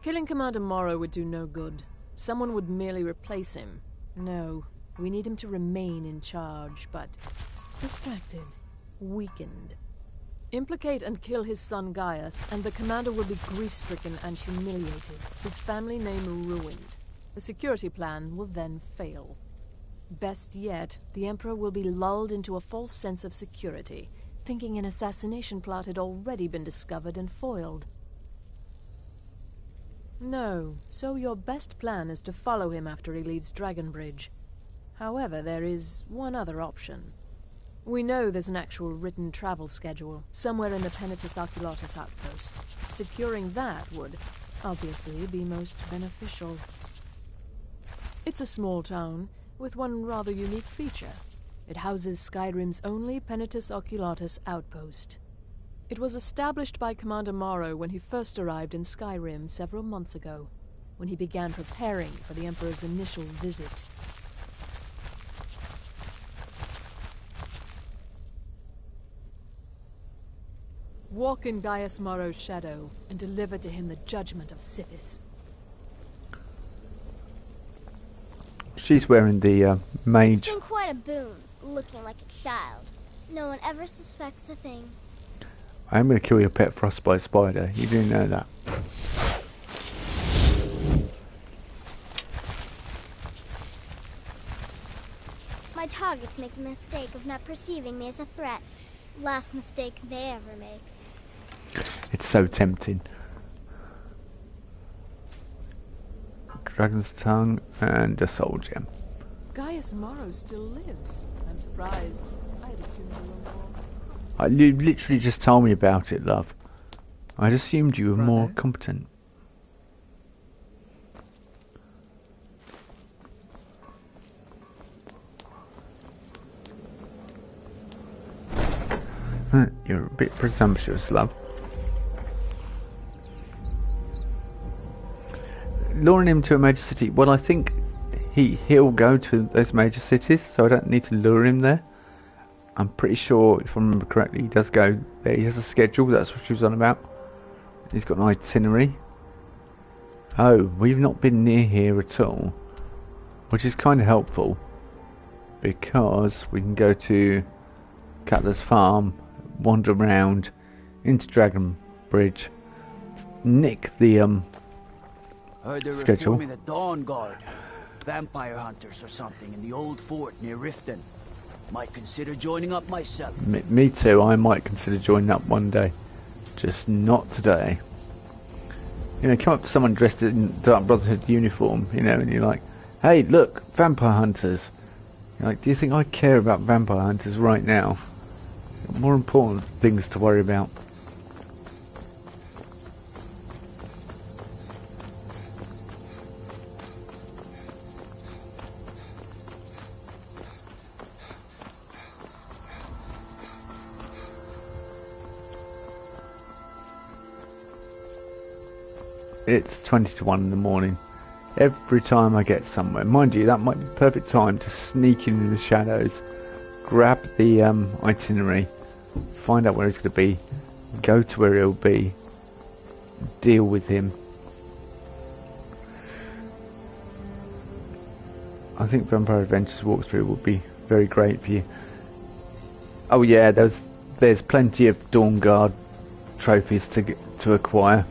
Killing Commander Morrow would do no good. someone would merely replace him. No, we need him to remain in charge, but distracted, weakened. Implicate and kill his son Gaius, and the commander will be grief-stricken and humiliated, his family name ruined. The security plan will then fail. Best yet, the Emperor will be lulled into a false sense of security, thinking an assassination plot had already been discovered and foiled. No, so your best plan is to follow him after he leaves Dragonbridge. However, there is one other option. We know there's an actual written travel schedule, somewhere in the Penitus Oculatus outpost. Securing that would, obviously, be most beneficial. It's a small town, with one rather unique feature. It houses Skyrim's only Penitus Oculatus outpost. It was established by Commander Morrow when he first arrived in Skyrim several months ago, when he began preparing for the Emperor's initial visit. Walk in Gaius Morrow's shadow and deliver to him the judgment of Sithis. She's wearing the mage. It's been quite a boon, looking like a child. No one ever suspects a thing. I'm going to kill your pet frostbite spider. You didn't know that. My targets make the mistake of not perceiving me as a threat. Last mistake they ever make. It's so tempting. Dragon's tongue and a soul gem. Gaius Morrow still lives. I'm surprised. I'd assumed you were more... You literally just told me about it, love. I'd assumed you were more competent. You're a bit presumptuous, love. Luring him to a major city. Well, I think he'll go to those major cities, so I don't need to lure him there. I'm pretty sure, if I remember correctly, he does go there. He has a schedule, that's what she was on about. He's got an itinerary. Oh, we've not been near here at all, which is kind of helpful, because we can go to Cutler's Farm, wander around into Dragonbridge, nick the Heard they're schedule. reforming the Dawn Guard. Vampire hunters or something in the old fort near Riften. Might consider joining up myself. Me too. I might consider joining up one day. Just not today. You know, come up to someone dressed in Dark Brotherhood uniform, you know, and you're like, hey, look, vampire hunters. You're like, do you think I care about vampire hunters right now? More important things to worry about. It's 20 to 1 in the morning. Every time I get somewhere, mind you, that might be the perfect time to sneak in the shadows, grab the itinerary, find out where he's going to be, go to where he'll be, deal with him. I think Vampire Adventures walkthrough would be very great for you. Oh yeah, there's plenty of Dawn Guard trophies to acquire.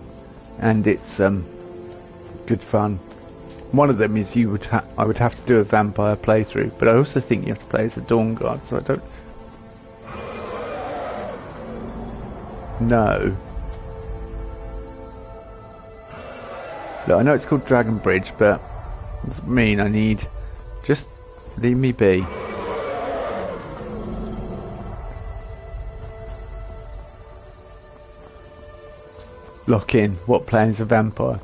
And it's good fun. One of them is I would have to do a vampire playthrough, but I also think you have to play as a Dawn Guard, so I don't know. Look, I know it's called Dragonbridge, but it doesn't mean I need. Just leave me be. Lock in. What plans a vampire?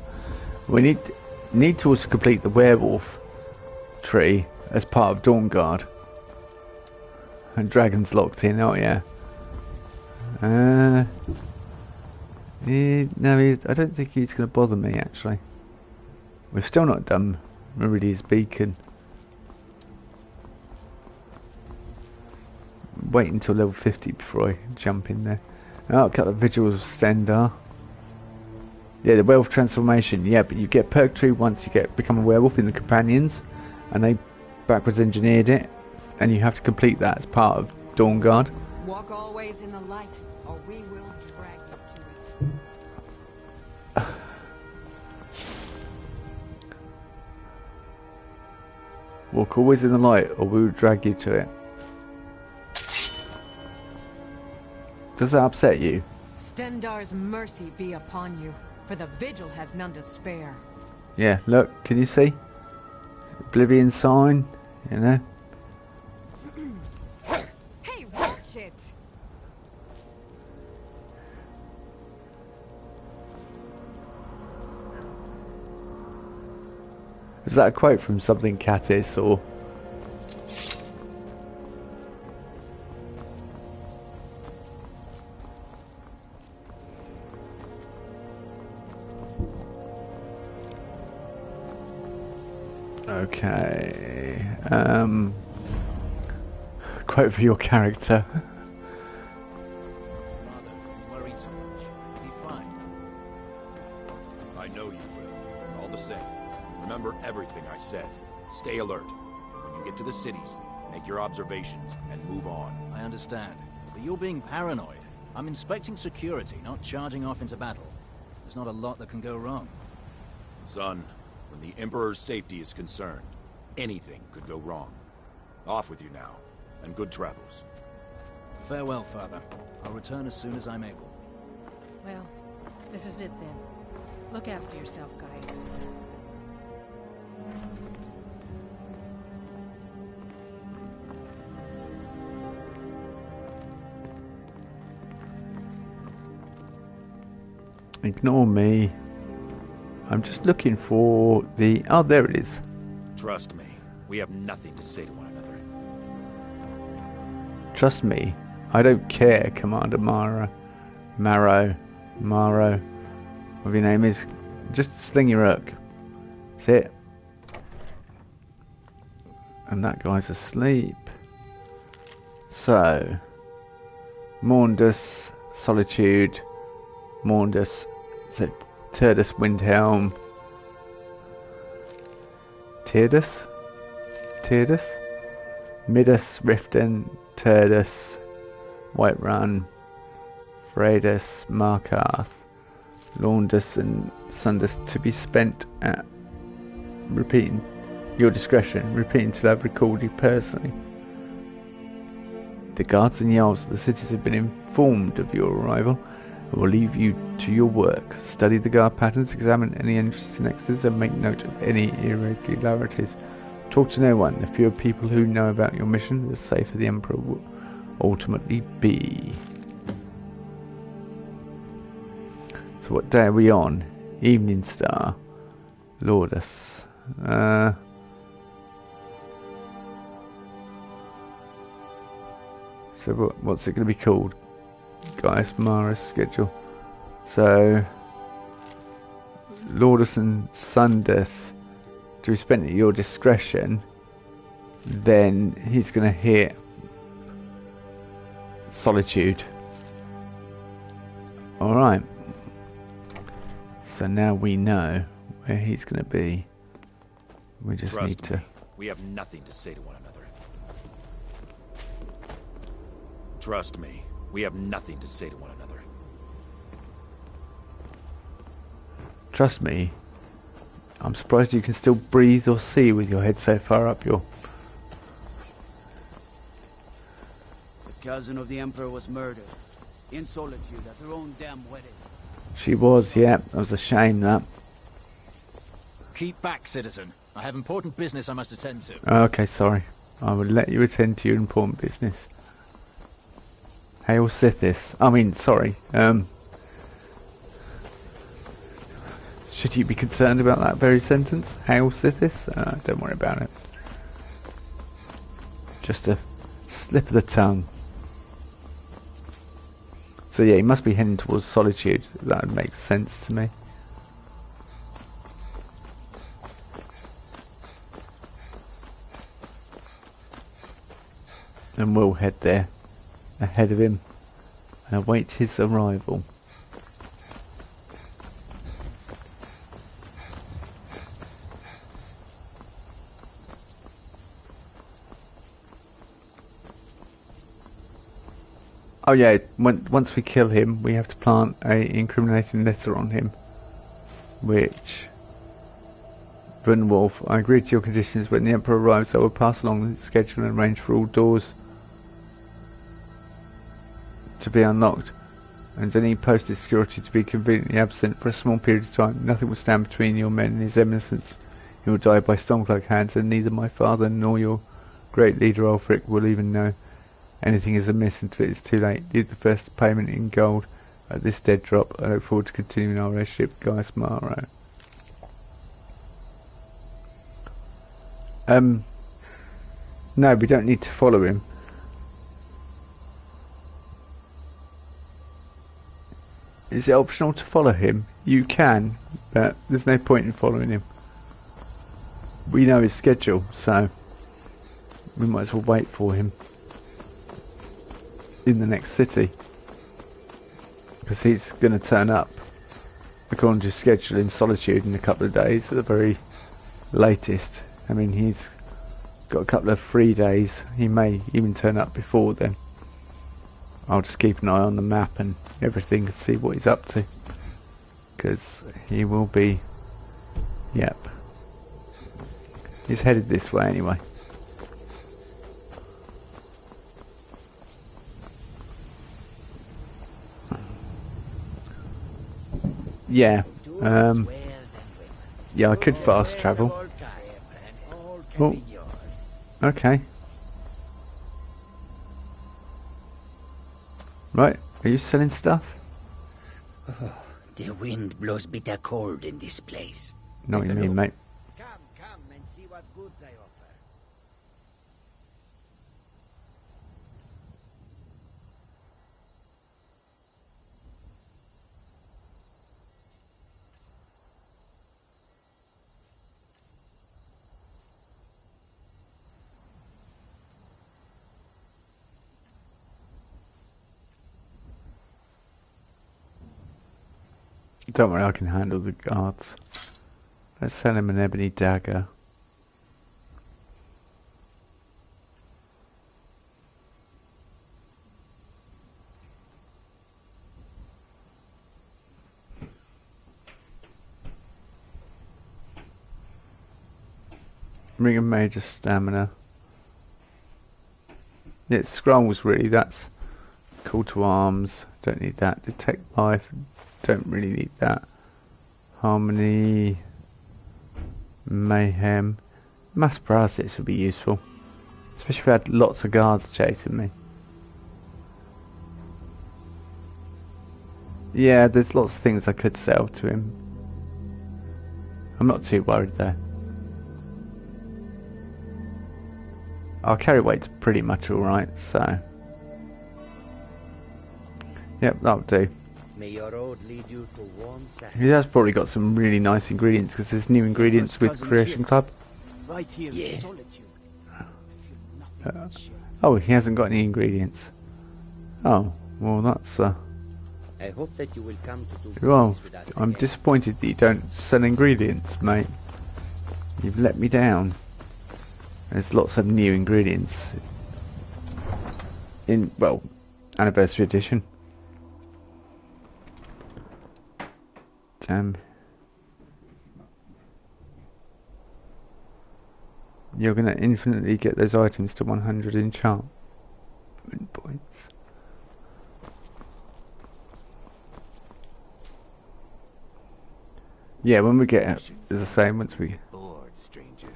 We need to also complete the werewolf tree as part of Dawn Guard. And dragon's locked in. Oh yeah. No, I don't think he's going to bother me actually. We've still not done Meridia's Beacon. Wait until level 50 before I jump in there. Oh, got the Vigils of Stendar. Yeah, the werewolf transformation. Yeah, but you get purgatory once you become a werewolf in the companions, and they backwards engineered it, and you have to complete that as part of Dawnguard. Walk always in the light, or we will drag you to it. Walk always in the light, or we will drag you to it. Does that upset you? Stendar's mercy be upon you, for the vigil has none to spare. Yeah, look, can you see? Oblivion sign, you know? Hey, watch it! Is that a quote from something Catis or... Okay, quote for your character. Don't worry so much. You'll be fine. I know you will. All the same, remember everything I said. Stay alert. And when you get to the cities, make your observations and move on. I understand. But you're being paranoid. I'm inspecting security, not charging off into battle. There's not a lot that can go wrong. Son, when the Emperor's safety is concerned, anything could go wrong. Off with you now, and good travels. Farewell, Father. I'll return as soon as I'm able. Well, this is it then. Look after yourself, guys. Ignore me. I'm just looking for the... Oh, there it is. Trust me, we have nothing to say to one another. Trust me. I don't care, Commander Mara. Maro. Whatever your name is. Just sling your hook. That's it. And that guy's asleep. So... Maundus, Solitude, Maundus, so Turdus Windhelm, Turdus, Midus, Riften, Turdus, Whiterun, Freydus, Markarth, Laundus and Sundus to be spent at repeating your discretion, repeating till I've recalled you personally. The guards and Jarls of the cities have been informed of your arrival and will leave you to your work. Study the guard patterns, examine any entrances and exits, and make note of any irregularities. Talk to no one. The fewer people who know about your mission, the safer the Emperor will ultimately be. So what day are we on? Evening Star. Lordus. So what's it going to be called? Gaius Mara's schedule. So Lordus and Sundus to be spent at your discretion. Then he's going to hit Solitude. Alright. So now we know where he's going to be. We just need to... We have nothing to say to one another. Trust me, we have nothing to say to one another. Trust me. I'm surprised you can still breathe or see with your head so far up your... The cousin of the Emperor was murdered. In Solitude at her own damn wedding. She was, yeah. That was a shame, that. Keep back, citizen. I have important business I must attend to. Okay, sorry. I will let you attend to your important business. Hail Sithis. I mean, sorry. Should you be concerned about that very sentence? Hail Sithis? Don't worry about it. Just a slip of the tongue. So yeah, he must be heading towards Solitude. That would make sense to me. And we'll head there, ahead of him, and await his arrival. Oh yeah, once we kill him, we have to plant a incriminating letter on him. Which... Brunwolf, I agree to your conditions. When the Emperor arrives, I will pass along the schedule and arrange for all doors to be unlocked, and any posted security to be conveniently absent for a small period of time. Nothing will stand between your men and his eminence. He will die by Stormcloak hands, and neither my father nor your great leader Ulfric will even know anything is amiss until it is too late. Leave the first payment in gold at this dead drop. I look forward to continuing our relationship with Gaius Morrow. No, we don't need to follow him. Is it optional to follow him? You can, but there's no point in following him. We know his schedule, so we might as well wait for him in the next city, because he's going to turn up according to his schedule in Solitude in a couple of days at the very latest. I mean, he's got a couple of free days. He may even turn up before then. I'll just keep an eye on the map and everything and see what he's up to, because he will be, yep, he's headed this way anyway. Yeah, yeah, I could fast travel. Oh, okay. Right, are you selling stuff? Oh, the wind blows bitter cold in this place. Know what you mean, mate. Come and see what goods I offer. Don't worry, I can handle the guards. Let's sell him an ebony dagger. Ring of Major Stamina. Yeah, scrolls really, that's Call to Arms, don't need that. Detect Life, don't really need that. Harmony, Mayhem, Mass Paralysis would be useful, especially if I had lots of guards chasing me. Yeah, there's lots of things I could sell to him. I'm not too worried though. Our carry weight's pretty much alright, so yep, that'll do. May your road lead you to warm sand. He has probably got some really nice ingredients, because there's new ingredients with Creation Club. Right here in Solitude. Oh, he hasn't got any ingredients. Oh, well that's I hope that you will come to do well, business with us I'm again. disappointed that you don't sell ingredients, mate. You've let me down. There's lots of new ingredients in, well, Anniversary Edition. Damn. You're going to infinitely get those items to 100 enchantment points. Yeah, when we get it, as I say, once we... Bored, stranger.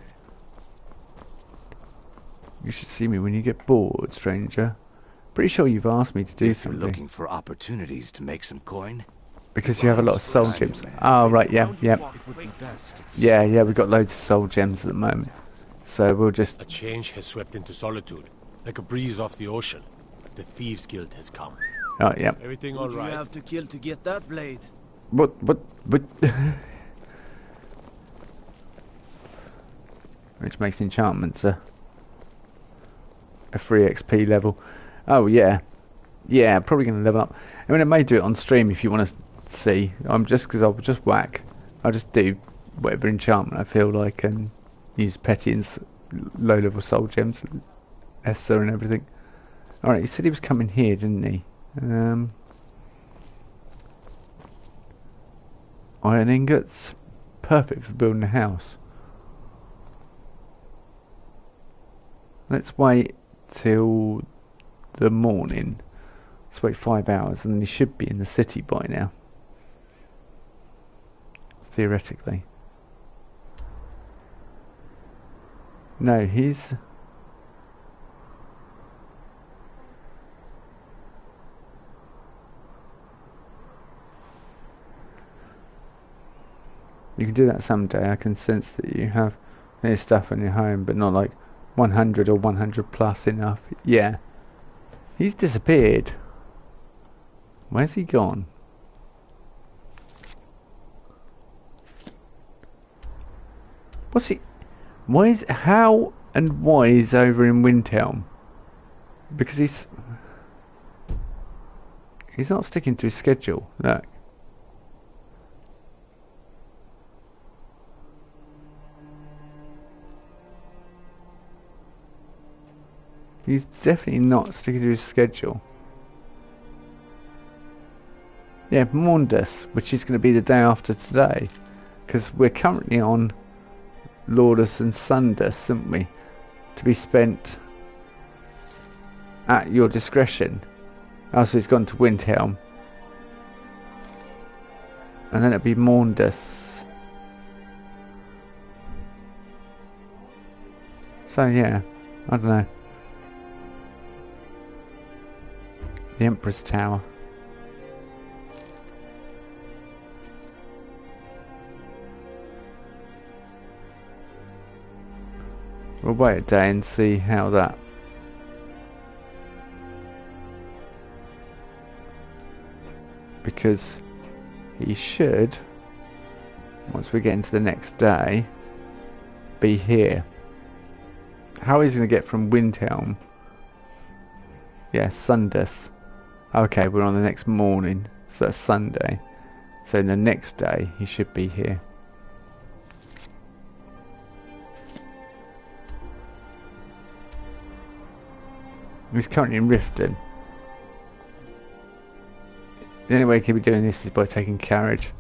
You should see me when you get bored, stranger. Pretty sure you've asked me to do If you're something. looking for opportunities to make some coin, Because you have a lot of soul gems. Oh, right, yeah, yeah. Yeah, we've got loads of soul gems at the moment. So we'll just... A change has swept into Solitude, like a breeze off the ocean. The Thieves Guild has come. Oh, yeah. Everything Who all do you right? have to kill to get that blade? What? Which makes enchantments a free XP level. Oh, yeah. Yeah, probably going to level up. I mean, I may do it on stream if you want to see. Because I'll just whack. I'll just do whatever enchantment I feel like and use petty and low-level soul gems, Esther and everything. Alright, he said he was coming here, didn't he? Iron ingots, perfect for building a house. Let's wait till the morning. Let's wait 5 hours, and then he should be in the city by now. Theoretically. No, he's... You can do that someday. I can sense that you have this stuff in your home, but not like 100 or 100 plus enough. Yeah. He's disappeared. Where's he gone? What's he... Why is... How and why is over in Windhelm? Because he's not sticking to his schedule. Look. He's definitely not sticking to his schedule. Yeah, Maundus, which is going to be the day after today. Because we're currently on Lordus and Sundus, aren't we? To be spent at your discretion. Oh, so he's gone to Windhelm. And then it'll be Maundus. So yeah, I don't know. The Emperor's Tower. We'll wait a day and see how that... Because he should, once we get into the next day, be here. How is he going to get from Windhelm? Yeah, Sundus. Okay, we're on the next morning, so that's Sunday. So in the next day, he should be here. He's currently in Riften. The only way he can be doing this is by taking carriage.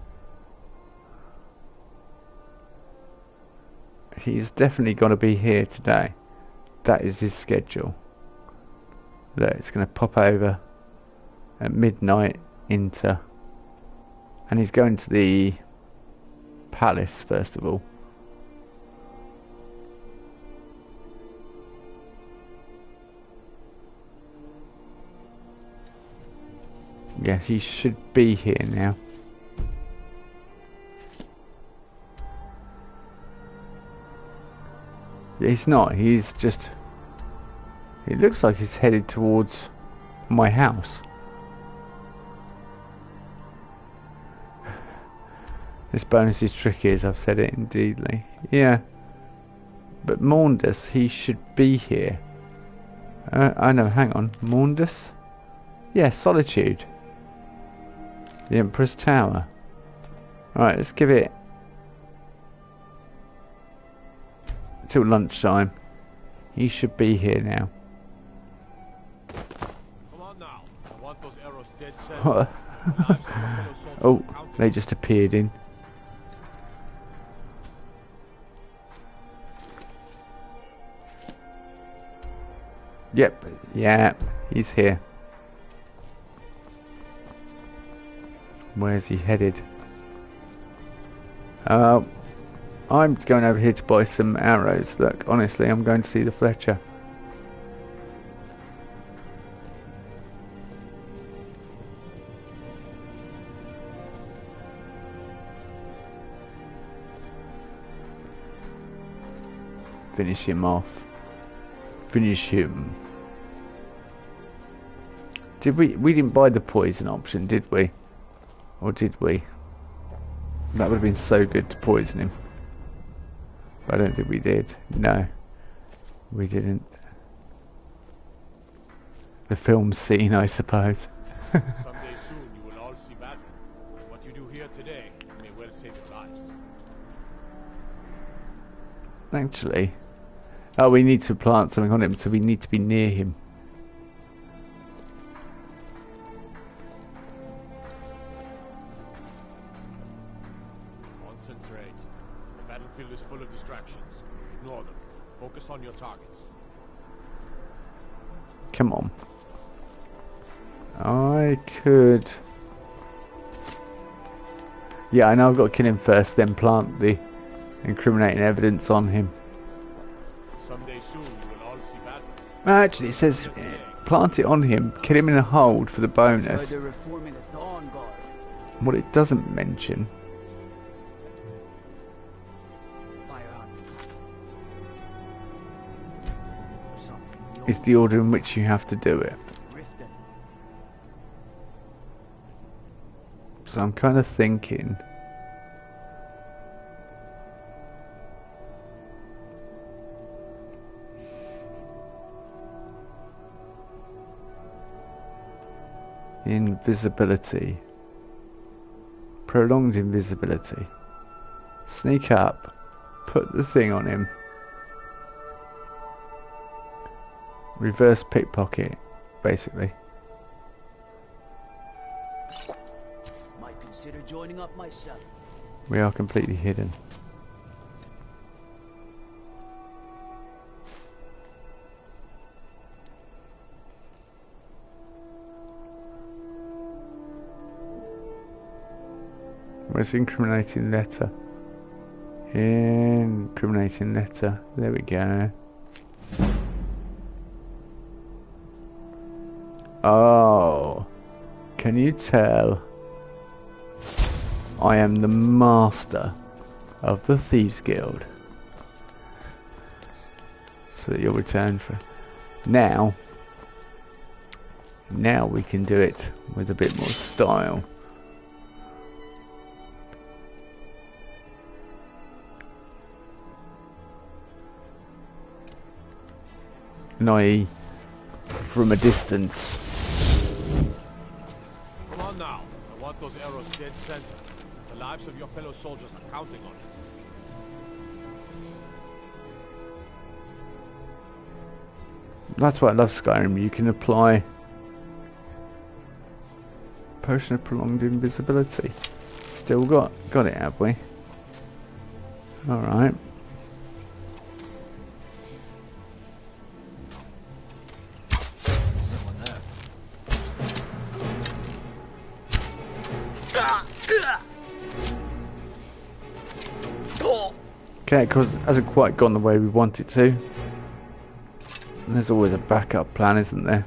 He's definitely got to be here today. That is his schedule. Look, it's going to pop over at midnight into... And he's going to the palace first of all. Yeah, he should be here now. Yeah, he's not. He's just... It looks like he's headed towards my house. This bonus is tricky, as I've said it indeedly. Yeah. But Maundus, he should be here. I know, hang on. Maundus? Yeah, Solitude. The Emperor's Tower. Alright, let's give it till lunchtime. He should be here now. Come on now. I want those arrows dead center. Oh, they just appeared in. Yep, yeah, he's here. Where's he headed? I'm going over here to buy some arrows. Look, honestly, I'm going to see the Fletcher. Finish him off. Finish him. Did we didn't buy the poison option, did we? Or did we? That would have been so good to poison him. But I don't think we did. No. We didn't. The film scene, I suppose. Someday soon you will all see battle. What you do here today may well save your lives. Actually. Oh, we need to plant something on him, so we need to be near him. Concentrate. The battlefield is full of distractions. Ignore them. Focus on your targets. Come on. I could... Yeah, I know I've got to kill him first, then plant the incriminating evidence on him. Someday soon you will all see battle. Actually, it says plant it on him, kill him in a hold for the bonus. What it doesn't mention is the order in which you have to do it. So I'm kind of thinking invisibility, prolonged invisibility, sneak up, put the thing on him, reverse pickpocket, basically. Might consider joining up myself. We are completely hidden. Where's the incriminating letter? Incriminating letter. There we go. Oh. Can you tell? I am the master of the Thieves Guild. So that you'll return for... Now we can do it with a bit more style. I.e. from a distance. Come on now. I want those arrows dead center. The lives of your fellow soldiers are counting on it. That's why I love Skyrim. You can apply potion of prolonged invisibility. Still got it, have we? Alright. Okay, because it hasn't quite gone the way we want it to. And there's always a backup plan, isn't there?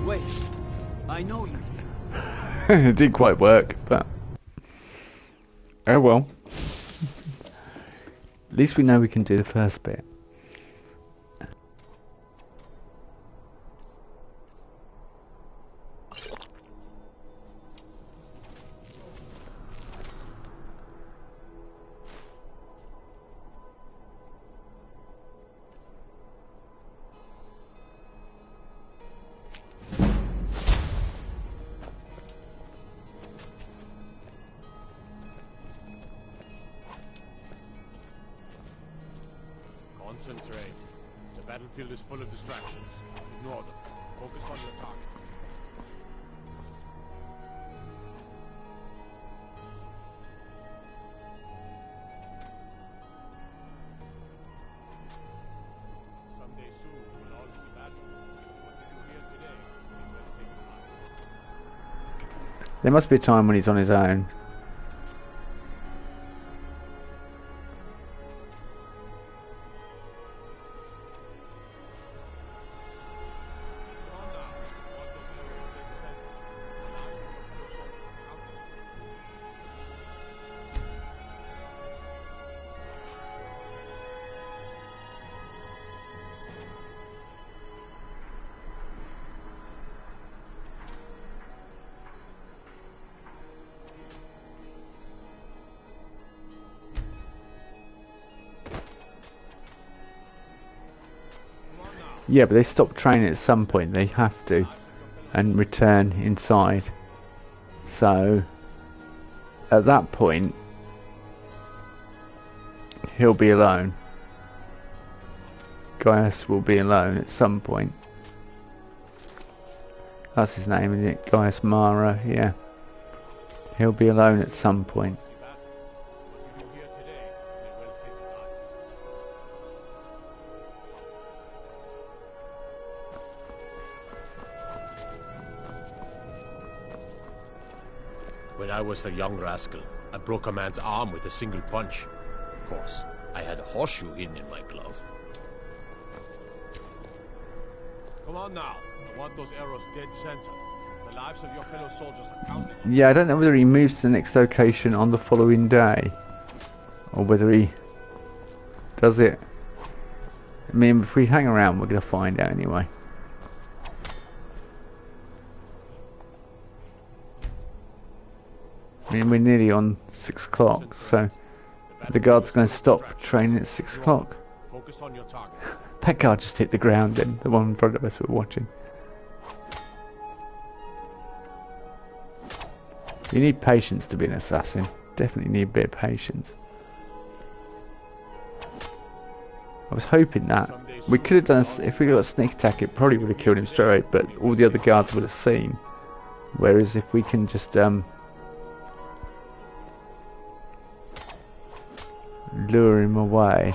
Wait, I know you. It didn't quite work, but oh well. At least we know we can do the first bit. Concentrate. The battlefield is full of distractions. Ignore them. Focus on your target. Someday soon we'll all see battle. What you do here today will save lives. There must be a time when he's on his own. Yeah, but they stop training at some point. They have to, and return inside. So, at that point, he'll be alone. Gaius will be alone at some point. That's his name, isn't it? Gaius Mara, yeah. He'll be alone at some point. When I was a young rascal, I broke a man's arm with a single punch. Of course, I had a horseshoe hidden in my glove. Come on now. I want those arrows dead center. The lives of your fellow soldiers are counted. Yeah, I don't know whether he moves to the next location on the following day, or whether he does it. I mean, if we hang around, we're going to find out anyway. I mean, we're nearly on 6 o'clock, so the guard's going to stop training at 6 o'clock. Focus on your target. That guard just hit the ground then, the one in front of us we're watching. You need patience to be an assassin. Definitely need a bit of patience. I was hoping that. We could have done, if we got a sneak attack, it probably would have killed him straight away, but all the other guards would have seen. Whereas if we can just lure him away.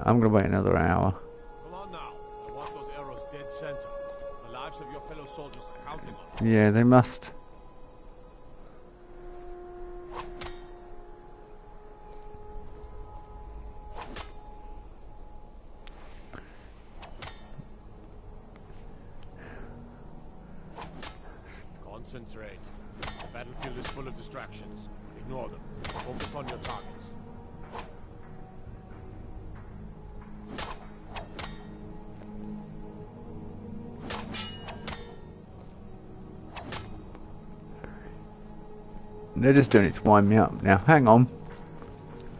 I'm gonna wait another hour. Come on now. I want those arrows dead center. The lives of your fellow soldiers are counting on. Yeah, they must. Concentrate. The battlefield is full of distractions. Ignore them. Focus on your targets. They're just doing it to wind me up. Now, hang on.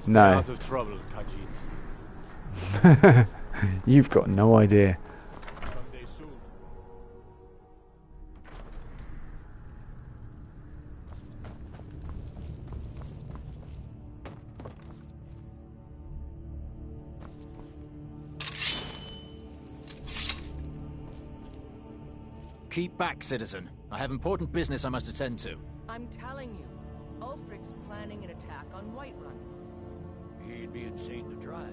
No. Out of trouble, Khajiit. You've got no idea. Someday soon. Keep back, citizen. I have important business I must attend to. I'm telling you, Ulfric's planning an attack on Whiterun. He'd be insane to try.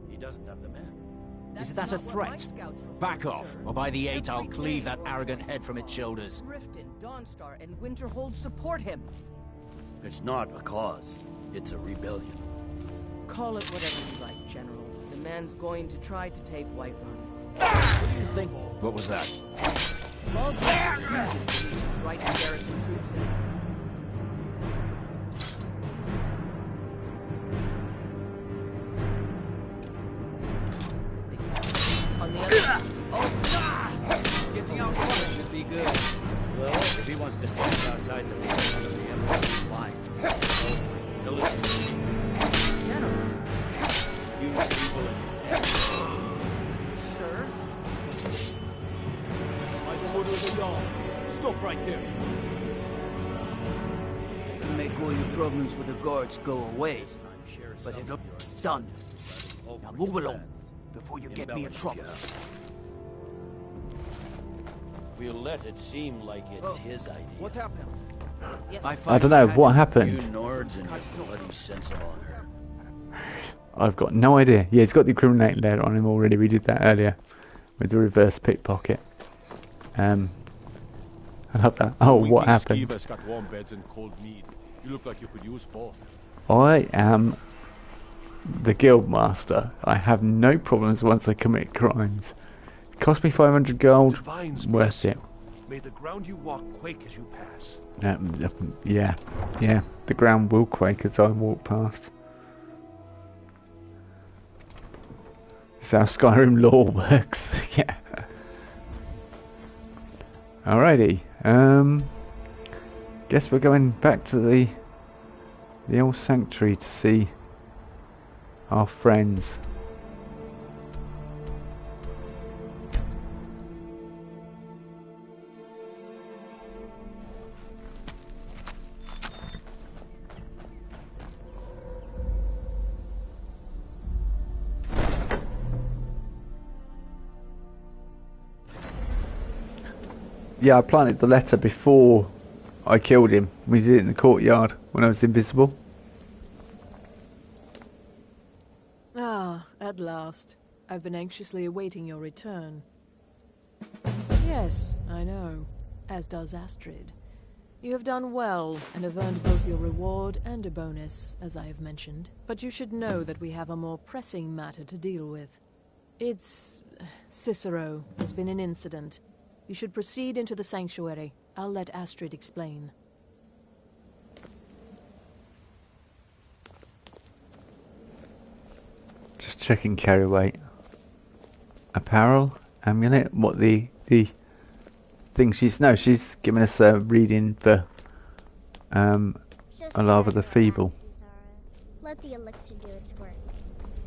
He doesn't have the men. That's Is that a not what my threat? scouts report, Back off, sir. or by the 8 I'll Every cleave day that arrogant head from its shoulders. Riften, Dawnstar, and Winterhold support him. It's not a cause. It's a rebellion. Call it whatever you like, General. The man's going to try to take Whiterun. What do you think? What was that? Mulder uses the Legion's right to garrison troops in on the other hand, Getting out front should be good. Well, if he wants to stand outside the legion of the Empire, fine. So, delicious. General. You people in Sir? my order of the yawn. Stop right there. I can make all your problems with the guards go away, but it'll be done. Now move along before you get me in trouble. We'll let it seem like it's his idea. What happened? I don't know what happened. You Nords and your bloody sense of honor. I've got no idea. Yeah, he's got the criminating letter on him already. We did that earlier with the reverse pickpocket. I love that. Oh, what happened? Skeever's got warm beds and cold mead. You look like you could use both. I am the guild master. I have no problems once I commit crimes. It cost me 500 gold. Worth it. May the ground you walk quake as you pass. Yeah. The ground will quake as I walk past. That's how Skyrim lore works. Yeah. Alrighty. Guess we're going back to the old sanctuary to see our friends. Yeah, I planted the letter before I killed him. We did it in the courtyard when I was invisible. Ah, at last. I've been anxiously awaiting your return. Yes, I know. As does Astrid. You have done well, and have earned both your reward and a bonus, as I have mentioned. But you should know that we have a more pressing matter to deal with. It's... Cicero. There's been an incident. You should proceed into the sanctuary. I'll let Astrid explain. Just checking carry weight. Apparel, amulet, what the thing she's giving us a reading for Alava the Feeble. Let the elixir do its work.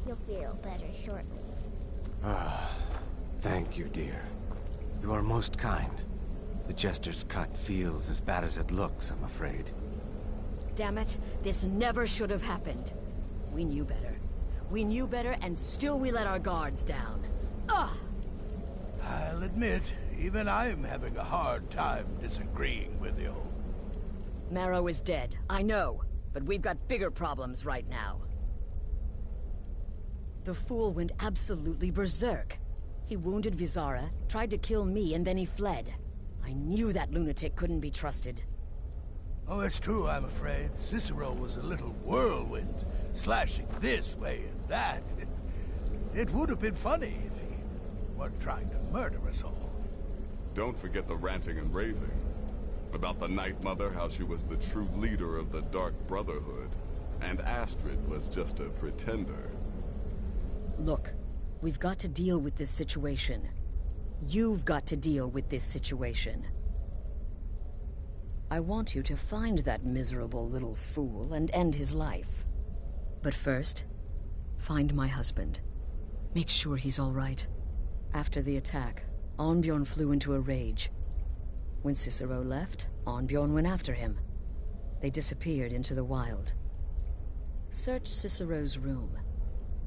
You'll feel better shortly. Ah, thank you, dear. You are most kind. The Jester's cut feels as bad as it looks, I'm afraid. Damn it, this never should have happened. We knew better. We knew better, and still we let our guards down. Ugh! I'll admit, even I'm having a hard time disagreeing with you. Marrow is dead, I know, but we've got bigger problems right now. The fool went absolutely berserk. He wounded Vizara, tried to kill me, and then he fled. I knew that lunatic couldn't be trusted. Oh, it's true, I'm afraid. Cicero was a little whirlwind, slashing this way and that. It would have been funny if he weren't trying to murder us all. Don't forget the ranting and raving. About the Night Mother, how she was the true leader of the Dark Brotherhood. And Astrid was just a pretender. Look, we've got to deal with this situation. You've got to deal with this situation. I want you to find that miserable little fool and end his life. But first, find my husband. Make sure he's all right. After the attack, Arnbjorn flew into a rage. When Cicero left, Arnbjorn went after him. They disappeared into the wild. Search Cicero's room.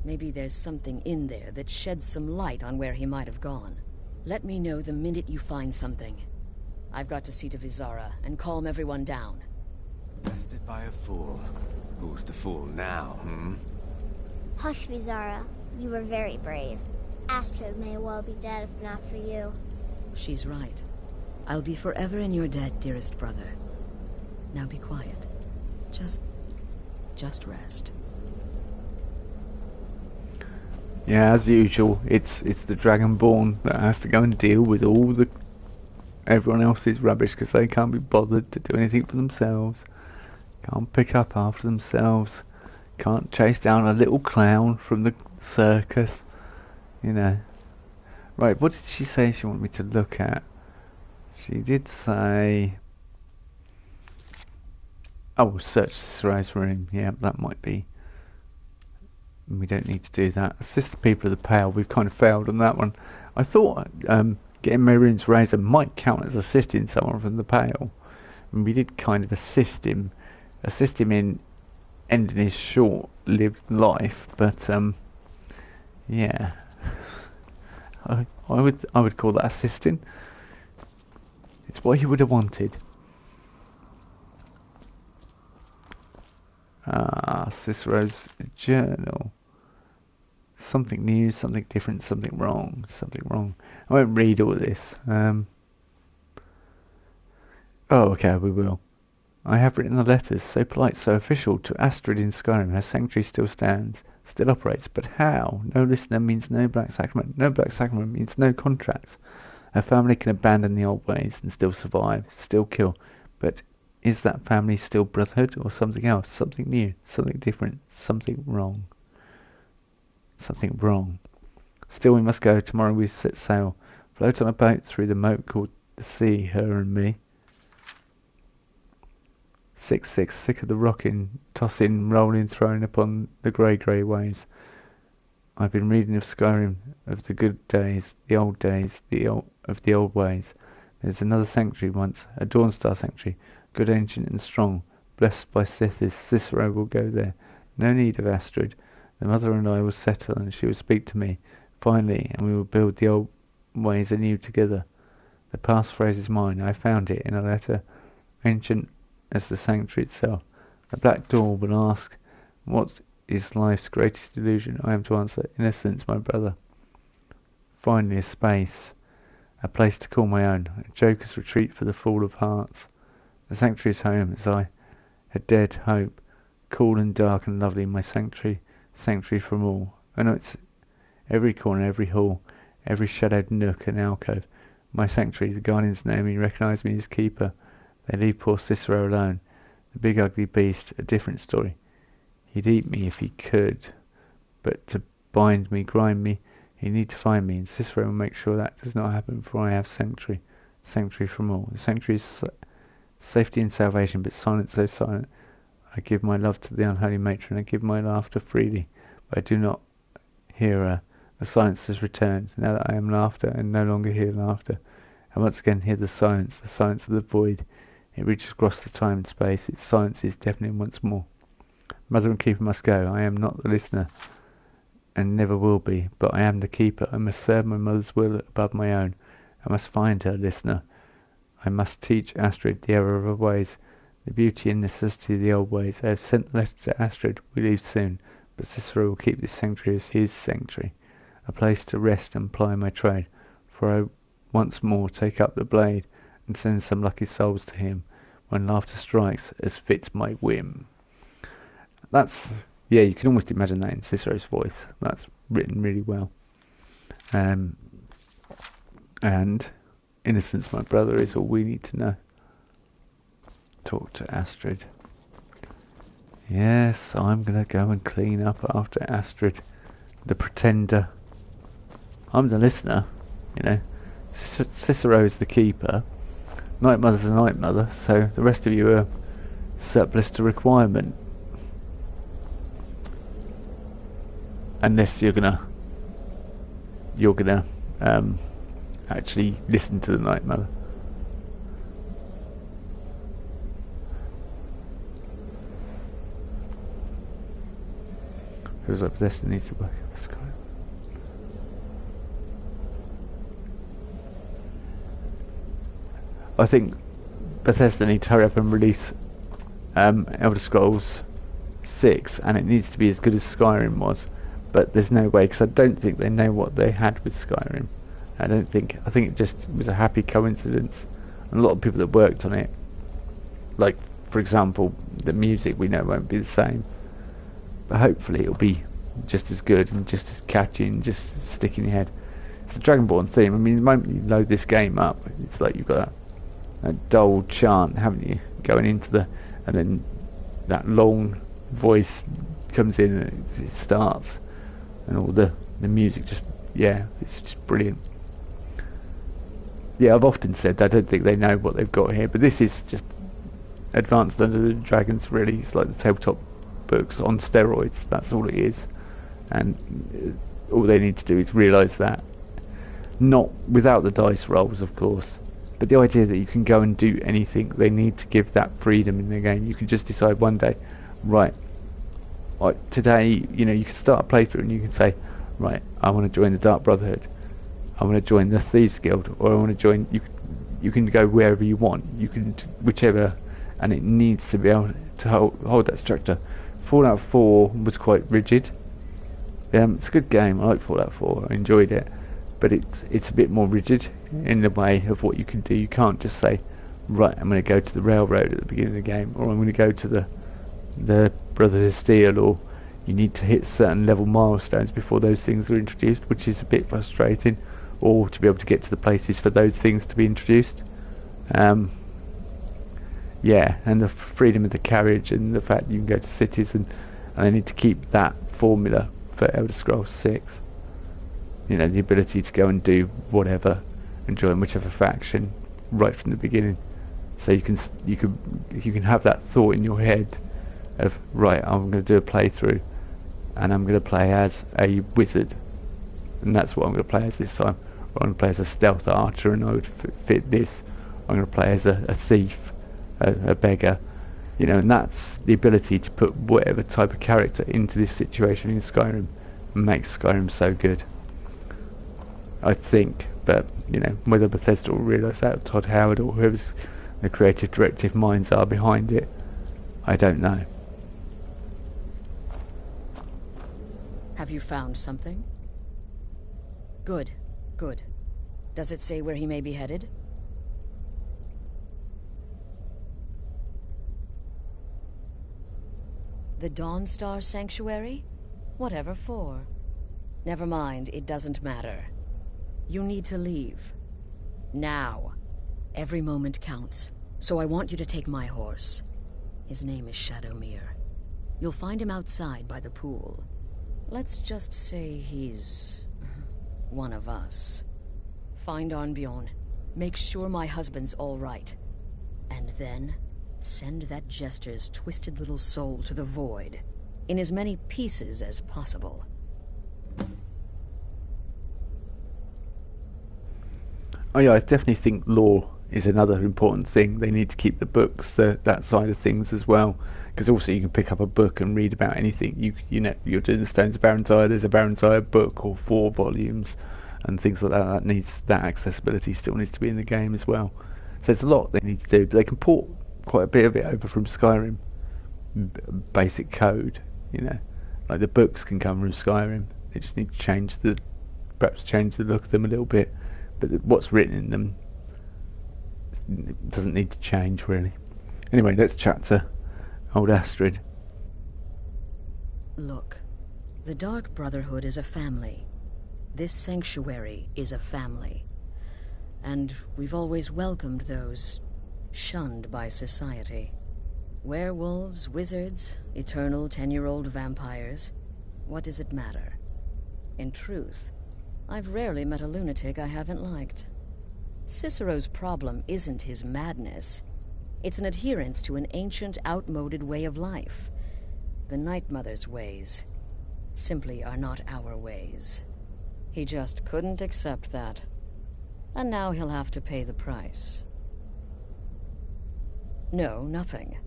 Maybe there's something in there that sheds some light on where he might have gone. Let me know the minute you find something. I've got to see to Vizara and calm everyone down. Bested by a fool. Who's the fool now, Hush, Vizara. You were very brave. Astrid may well be dead if not for you. She's right. I'll be forever in your debt, dearest brother. Now be quiet. Just rest. Yeah, as usual, it's the Dragonborn that has to go and deal with all the everyone else's rubbish because they can't be bothered to do anything for themselves. Can't pick up after themselves. Can't chase down a little clown from the circus. You know. Right, what did she say she wanted me to look at? She did say... Oh, search Cicero's room. Yeah, that might be... We don't need to do that. Assist the people of the Pale. We've kind of failed on that one. I thought getting Mehrunes' razor might count as assisting someone from the Pale. And we did kind of assist him in ending his short-lived life. But yeah, I would call that assisting. It's what he would have wanted. Cicero's journal. Something new, something different, something wrong, something wrong. I won't read all of this. Oh, okay, we will. I have written the letters, so polite, so official, to Astrid in Skyrim. Her sanctuary still stands, still operates, but how? No listener means no Black Sacrament. No Black Sacrament means no contracts. Her family can abandon the old ways and still survive, still kill. But is that family still Brotherhood or something else? Something new, something different, something wrong. Something wrong. Still we must go. Tomorrow we set sail. Float on a boat through the moat called the sea, her and me. 6-6, sick of the rocking, tossing, rolling, throwing upon the grey waves. I've been reading of Skyrim, of the good days, the old days, of the old ways. There's another sanctuary once, a Dawnstar sanctuary, good, ancient and strong, blessed by Sithis. Cicero will go there. No need of Astrid. The mother and I will settle, and she will speak to me, finally, and we will build the old ways anew together. The passphrase is mine. I found it in a letter ancient as the sanctuary itself. The black door will ask, what is life's greatest illusion? I am to answer, innocence, my brother. Finally, a space, a place to call my own, a joker's retreat for the fall of hearts. The sanctuary is home, as I had dared to hope. Cool and dark and lovely, my sanctuary, sanctuary from all. I know it's every corner, every hall, every shadowed nook and alcove. My sanctuary, the guardians know me, recognise me as keeper. They leave poor Cicero alone. The big ugly beast, a different story. He'd eat me if he could, but to bind me, grind me, he'd need to find me, and Cicero will make sure that does not happen, for I have sanctuary, sanctuary from all. The sanctuary is safety and salvation, but silence so silent. I give my love to the unholy matron, I give my laughter freely, but I do not hear her. The silence has returned, now that I am laughter, and no longer hear laughter. I once again hear the silence of the void. It reaches across the time and space, its silence is deafening once more. Mother and keeper must go. I am not the listener, and never will be, but I am the keeper. I must serve my mother's will above my own. I must find her, listener. I must teach Astrid the error of her ways, the beauty and necessity of the old ways. I have sent the letter to Astrid. We leave soon, but Cicero will keep this sanctuary as his sanctuary, a place to rest and ply my trade, for I once more take up the blade and send some lucky souls to him when laughter strikes as fits my whim. That's, yeah, you can almost imagine that in Cicero's voice. That's written really well. And innocence, my brother, is all we need to know. Talk to Astrid. Yes, I'm gonna go and clean up after Astrid, the pretender. I'm the listener, you know. Cicero is the keeper. Night Mother's a Night Mother, so the rest of you are surplus to requirement. Unless you're gonna actually listen to the Night Mother. Feels like Bethesda needs to work out the Skyrim. I think Bethesda need to hurry up and release Elder Scrolls 6, and it needs to be as good as Skyrim was. But there's no way, because I don't think they know what they had with Skyrim. I think it just was a happy coincidence. And a lot of people that worked on it, like for example, the music we know won't be the same, but hopefully it'll be just as good and just as catchy and just stick in your head. It's the Dragonborn theme. I mean, the moment you load this game up, it's like you've got a dull chant, haven't you, going into and then that long voice comes in and it starts, and all the music just, yeah, it's just brilliant. Yeah, I've often said I don't think they know what they've got here, but this is just Advanced Dungeons and Dragons, really. It's like the tabletop books on steroids. That's all it is, and all they need to do is realise that, not without the dice rolls, of course, but the idea that you can go and do anything. They need to give that freedom in the game. You can just decide one day, right, like today, you know, you can start a playthrough and you can say, right, I want to join the Dark Brotherhood, I want to join the Thieves Guild, or I want to join, you can go wherever you want, you can whichever, and it needs to be able to hold that structure. Fallout 4 was quite rigid. It's a good game. I like Fallout 4. I enjoyed it, but it's a bit more rigid in the way of what you can do. You can't just say, right, I'm going to go to the railroad at the beginning of the game, or I'm going to go to the Brotherhood of Steel, or you need to hit certain level milestones before those things are introduced, which is a bit frustrating, or to be able to get to the places for those things to be introduced. Yeah, and the freedom of the carriage and the fact that you can go to cities, and they need to keep that formula for Elder Scrolls 6. You know, the ability to go and do whatever and join whichever faction right from the beginning. So you can have that thought in your head of, right, I'm going to do a playthrough and I'm going to play as a wizard, and that's what I'm going to play as this time. Or I'm going to play as a stealth archer, and I would fit this. I'm going to play as a thief, a beggar, you know, and that's the ability to put whatever type of character into this situation in Skyrim makes Skyrim so good, I think. But You know, whether Bethesda will realise that, or Todd Howard, or whoever's the creative directive minds are behind it, I don't know. Have you found something? Good, good. Does it say where he may be headed? The Dawnstar Sanctuary? Whatever for. Never mind, it doesn't matter. You need to leave. Now. Every moment counts, so I want you to take my horse. His name is Shadowmere. You'll find him outside by the pool. Let's just say he's one of us. Find Arnbjorn. Make sure my husband's all right. And then send that jester's twisted little soul to the void, in as many pieces as possible. Oh yeah, I definitely think lore is another important thing. They need to keep the books, that side of things as well, because also you can pick up a book and read about anything. You know, you're doing the Stones of Barrensire, there's a Barrensire book or 4 volumes and things like that. That accessibility still needs to be in the game as well. So there's a lot they need to do, but they can port quite a bit of it over from Skyrim basic code. You know, like the books can come from Skyrim. They just need to perhaps change the look of them a little bit, but what's written in them doesn't need to change really. Anyway, let's chat to old Astrid. Look, the Dark Brotherhood is a family. This sanctuary is a family. And we've always welcomed those shunned by society. Werewolves, wizards, eternal 10-year-old vampires. What does it matter? In truth, I've rarely met a lunatic I haven't liked. Cicero's problem isn't his madness. It's an adherence to an ancient, outmoded way of life. The Night Mother's ways simply are not our ways. He just couldn't accept that. And now he'll have to pay the price. No, nothing.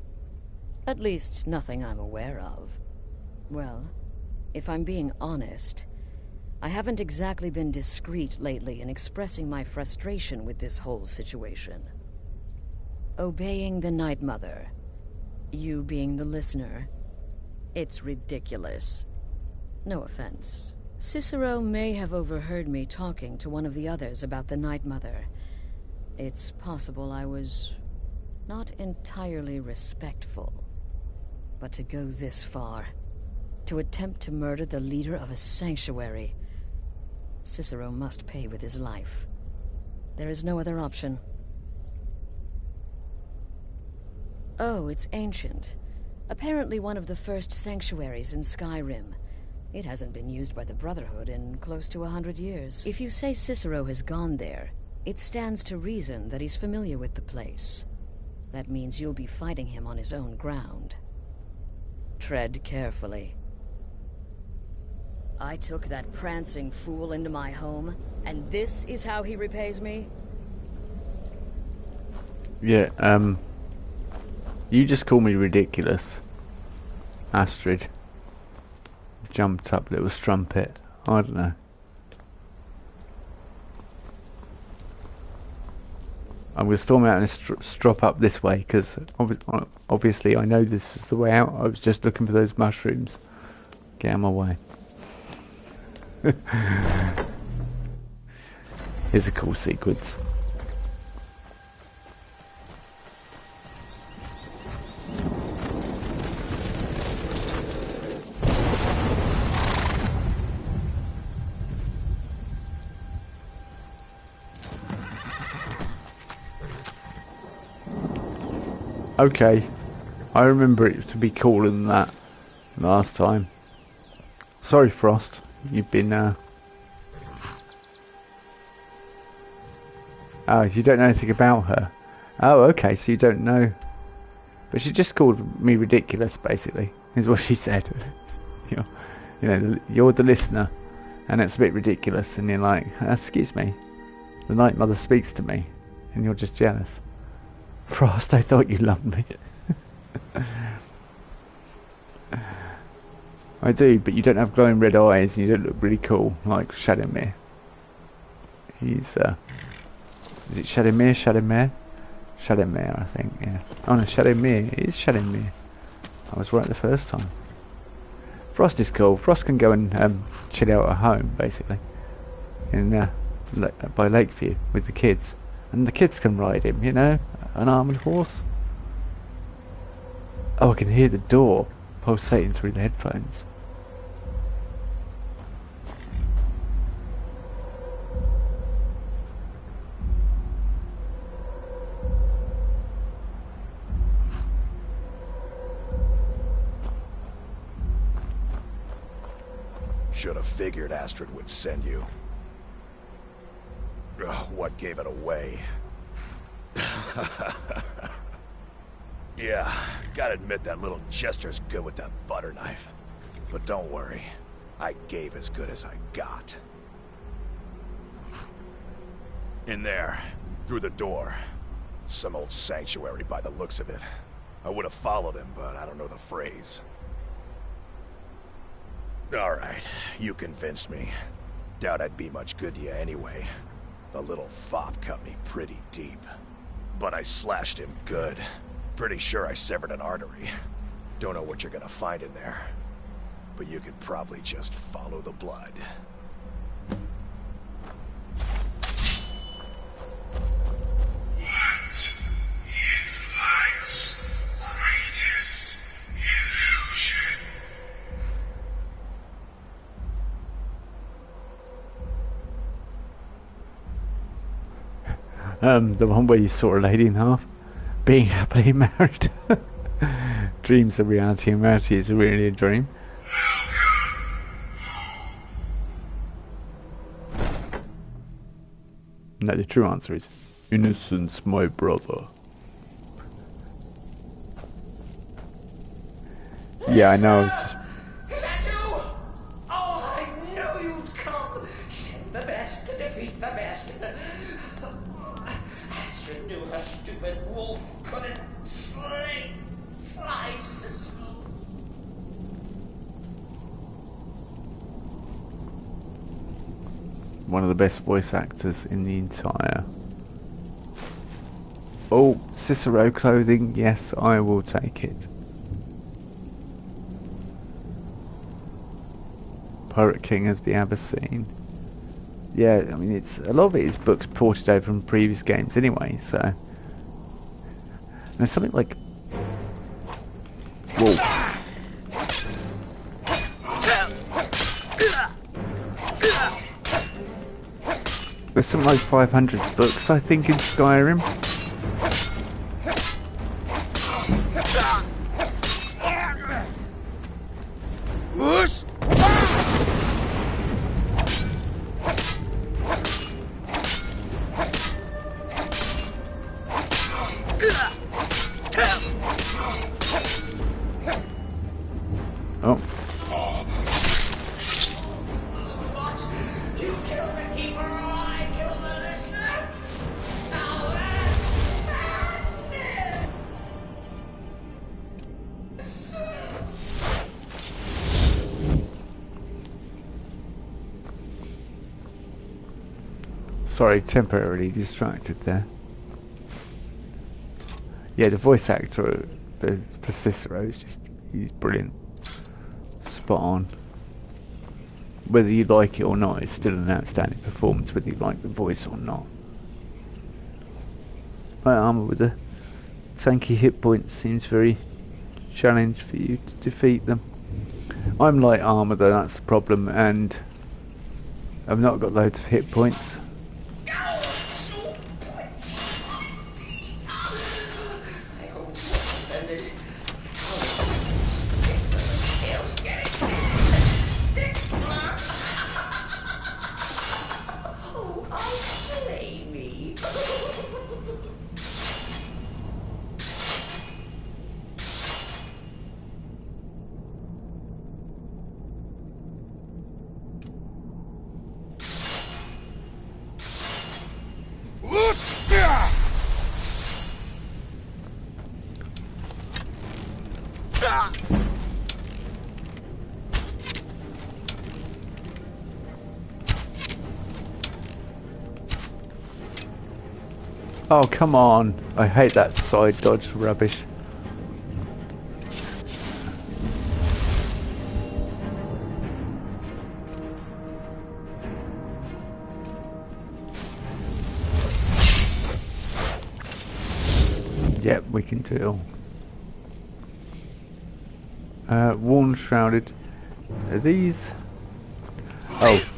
At least, nothing I'm aware of. Well, if I'm being honest, I haven't exactly been discreet lately in expressing my frustration with this whole situation. Obeying the Night Mother, you being the listener, it's ridiculous. No offense. Cicero may have overheard me talking to one of the others about the Night Mother. It's possible I was not entirely respectful. But to go this far, to attempt to murder the leader of a sanctuary, Cicero must pay with his life. There is no other option. Oh, it's ancient. Apparently one of the first sanctuaries in Skyrim. It hasn't been used by the Brotherhood in close to 100 years. If you say Cicero has gone there, it stands to reason that he's familiar with the place. That means you'll be fighting him on his own ground. Tread carefully. I took that prancing fool into my home, and this is how he repays me? Yeah, you just call me ridiculous. Astrid. Jumped up little strumpet. I don't know. I'm going to storm out and strop up this way, because obviously I know this is the way out. I was just looking for those mushrooms. Get out of my way. Here's a cool sequence. Okay, I remember it to be cooler than that last time. Sorry, Frost, you've been oh, you don't know anything about her. Oh, okay, so you don't know. But she just called me ridiculous, basically, is what she said. You know, you're the listener, and it's a bit ridiculous, and you're like, excuse me, the Night Mother speaks to me, and you're just jealous. Frost, I thought you loved me. I do, but you don't have glowing red eyes and you don't look really cool like Shadowmere. He's Is it Shadowmere? Shadowmere? Shadowmere, I think, yeah. Oh no, Shadowmere. It is Shadowmere. I was right the first time. Frost is cool. Frost can go and chill out at home, basically. In by Lakeview with the kids. And the kids can ride him, you know? An armoured horse. Oh, I can hear the door pulsating through the headphones. Should have figured Astrid would send you. Ugh, what gave it away? Yeah, gotta admit that little Jester's good with that butter knife. But don't worry, I gave as good as I got. In there, through the door. Some old sanctuary by the looks of it. I would have followed him, but I don't know the phrase. Alright, you convinced me. Doubt I'd be much good to you anyway. The little fop cut me pretty deep. But I slashed him good. Pretty sure I severed an artery. Don't know what you're gonna find in there. But you could probably just follow the blood. What is life's greatest illusion? The one where you saw a lady in half being happily married. Dreams are reality and reality is really a dream. No, the true answer is innocence, my brother. Yeah, I know. I was just... Is that you? Oh, I knew you'd come. Send the best to defeat the best. Astrid knew her stupid wolf couldn't slice. One of the best voice actors in the entire... Oh, Cicero clothing, yes, I will take it. Pirate King of the Abyssine. Yeah, I mean, it's a lot of it is books ported over from previous games anyway, so... And there's something like... Whoa. There's something like 500 books, I think, in Skyrim. Whoosh! Oh. You kill the keeper or I kill the listener? Now Sorry, temporarily distracted there. Yeah, the voice actor for Cicero is just, he's brilliant. Spot on. Whether you like it or not, it's still an outstanding performance, whether you like the voice or not. My armour with the tanky hit points seems very challenged for you to defeat them. I'm light armour though, that's the problem, and I've not got loads of hit points. Oh, come on. I hate that side dodge rubbish. Yep, we can do it all. Worn shrouded. Are these? Oh.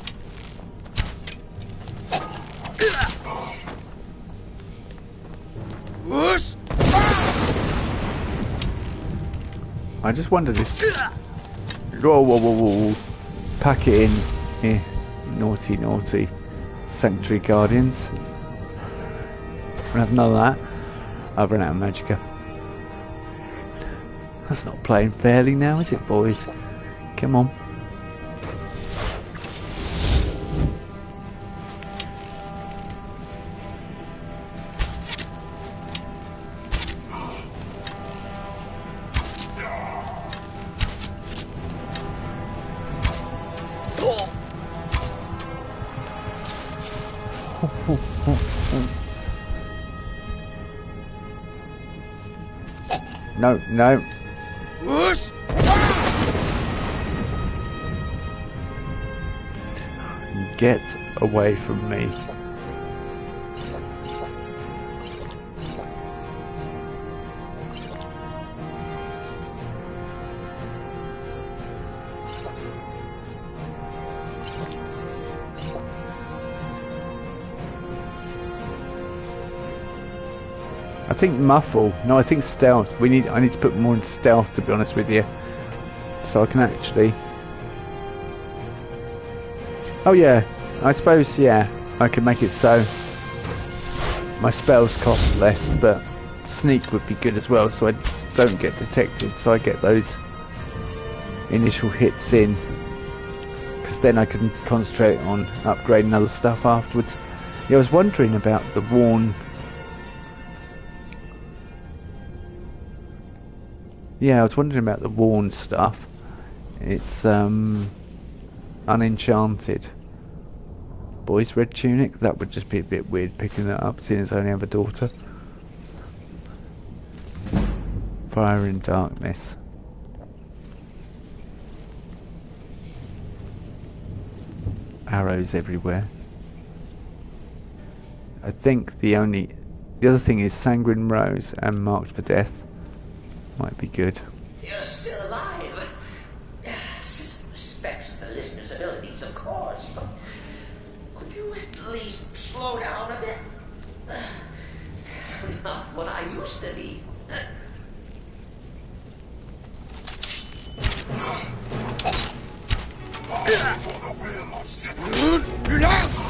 I just wondered if... Whoa, whoa, whoa, whoa. Pack it in. Here. Naughty, naughty. Sanctuary Guardians. We'll have none of that. I've run out of magicka. That's not playing fairly now, is it, boys? Come on. No, no. Get away from me. I think muffle. No, I think stealth. I need to put more into stealth, to be honest with you, so I can actually. Oh yeah, I suppose yeah, I can make it so my spells cost less, but sneak would be good as well, so I don't get detected. So I get those initial hits in, because then I can concentrate on upgrading other stuff afterwards. Yeah, I was wondering about the worn. Yeah, I was wondering about the worn stuff. It's unenchanted. Boys, red tunic. That would just be a bit weird picking that up, seeing as I only have a daughter. Fire in darkness. Arrows everywhere. I think the other thing is sanguine rose and marked for death. Might be good. You're still alive. Citizen respects the listener's abilities, of course, but could you at least slow down a bit? Not what I used to be. For the will of Satan.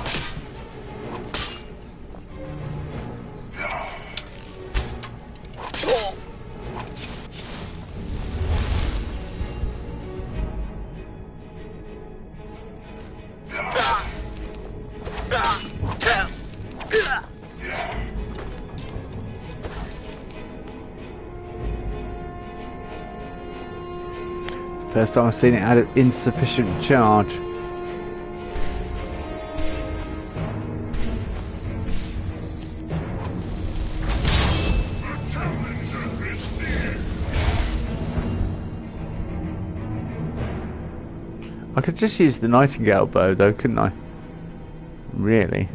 First time I've seen it had an insufficient charge. I could just use the nightingale bow though, couldn't I? Really?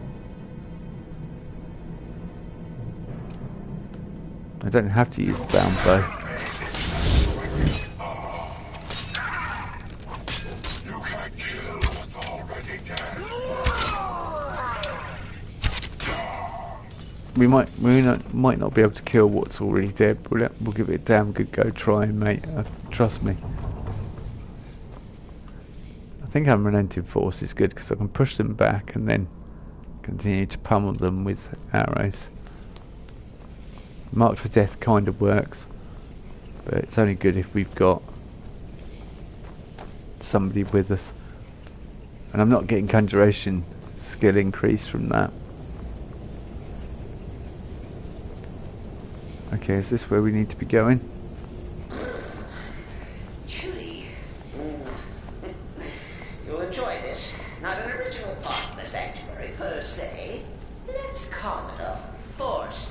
I don't have to use the bound bow. We might not be able to kill what's already dead, but we'll give it a damn good go trying, mate. Trust me. I think unrelenting force is good because I can push them back and then continue to pummel them with arrows. Marked for death kind of works, but it's only good if we've got somebody with us. And I'm not getting conjuration skill increase from that. Okay, is this where we need to be going? Chilly. You'll enjoy this. Not an original part of the sanctuary per se. Let's call it a forced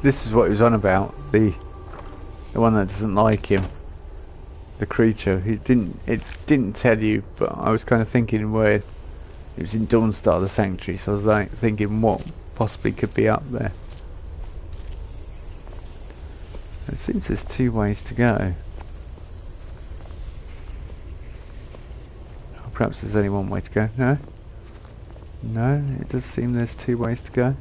this is what he was on about. The one that doesn't like him. The creature. It didn't tell you, but I was kind of thinking where it was in Dawnstar, the sanctuary. So I was like thinking what possibly could be up there. It seems there's 2 ways to go. Or perhaps there's only 1 way to go. No? No, it does seem there's 2 ways to go.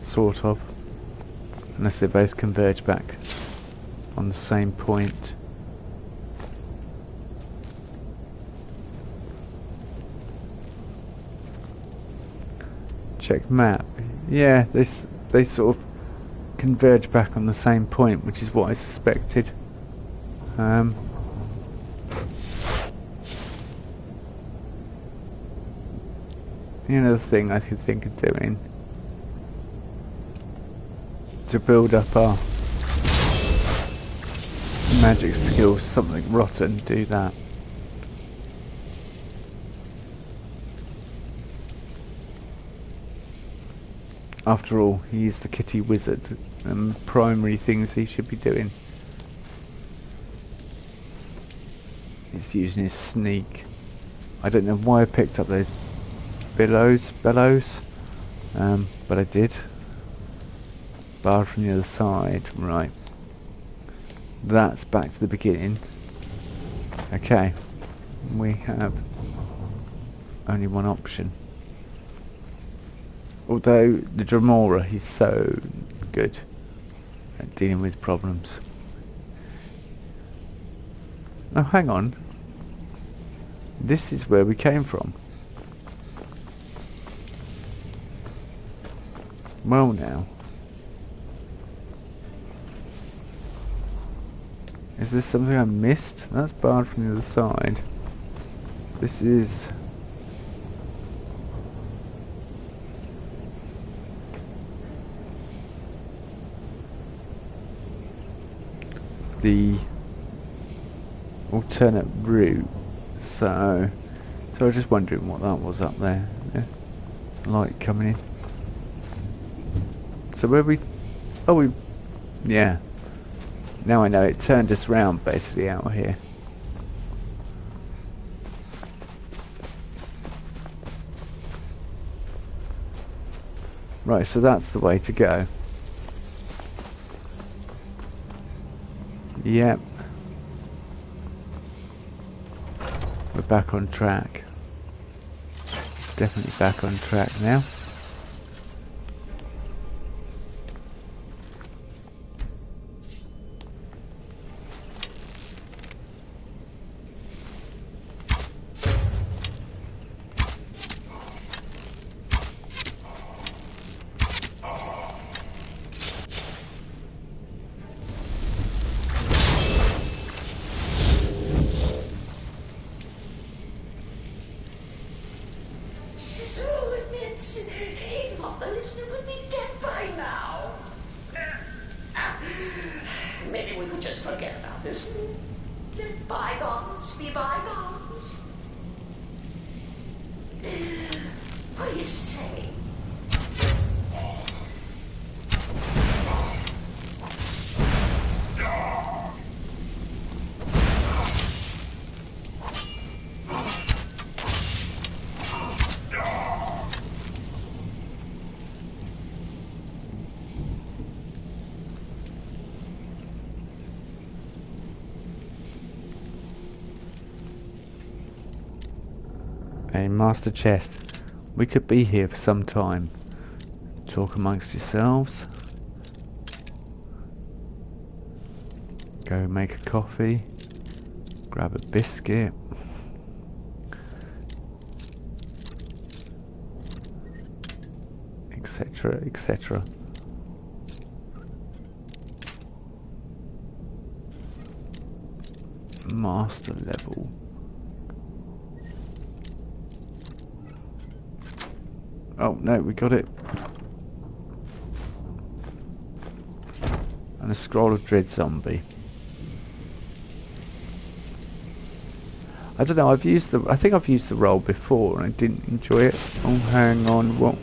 Sort of. Unless they both converge back on the same point. Check map. Yeah, they sort of converge back on the same point, which is what I suspected. The other thing I could think of doing to build up our magic skills, something rotten, do that. After all, he's the kitty wizard, and primary things he should be doing is using his sneak. I don't know why I picked up those bellows, but I did. Barred from the other side, right. That's back to the beginning. Okay, we have only 1 option. Although the Dremora, he's so good at dealing with problems. Oh, hang on. This is where we came from. Well now. Is this something I missed? That's barred from the other side. This is... the alternate route, so I was just wondering what that was up there. Yeah. Light coming in. So where yeah. Now I know, it turned us round basically out here. Right, so that's the way to go. Yep. We're back on track. Definitely back on track now. Maybe we could just forget about this. Let bygones be bygones. What do you say? A master chest. We could be here for some time. Talk amongst yourselves. Go make a coffee. Grab a biscuit. Etc, etc. Master level. Oh no, we got it. And a scroll of dread zombie. I don't know, I think I've used the roll before and I didn't enjoy it. Oh, hang on, what?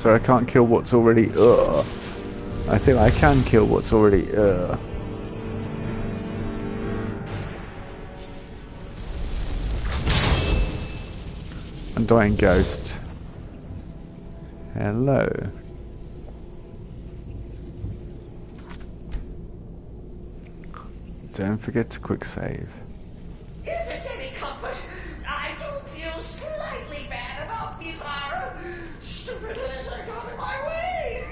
So I can't kill what's already, I think I can kill what's already, Undying Ghost. Hello. Don't forget to quick save. If it's any comfort, I do feel slightly bad about Bizarre. Stupid lizard got in my way.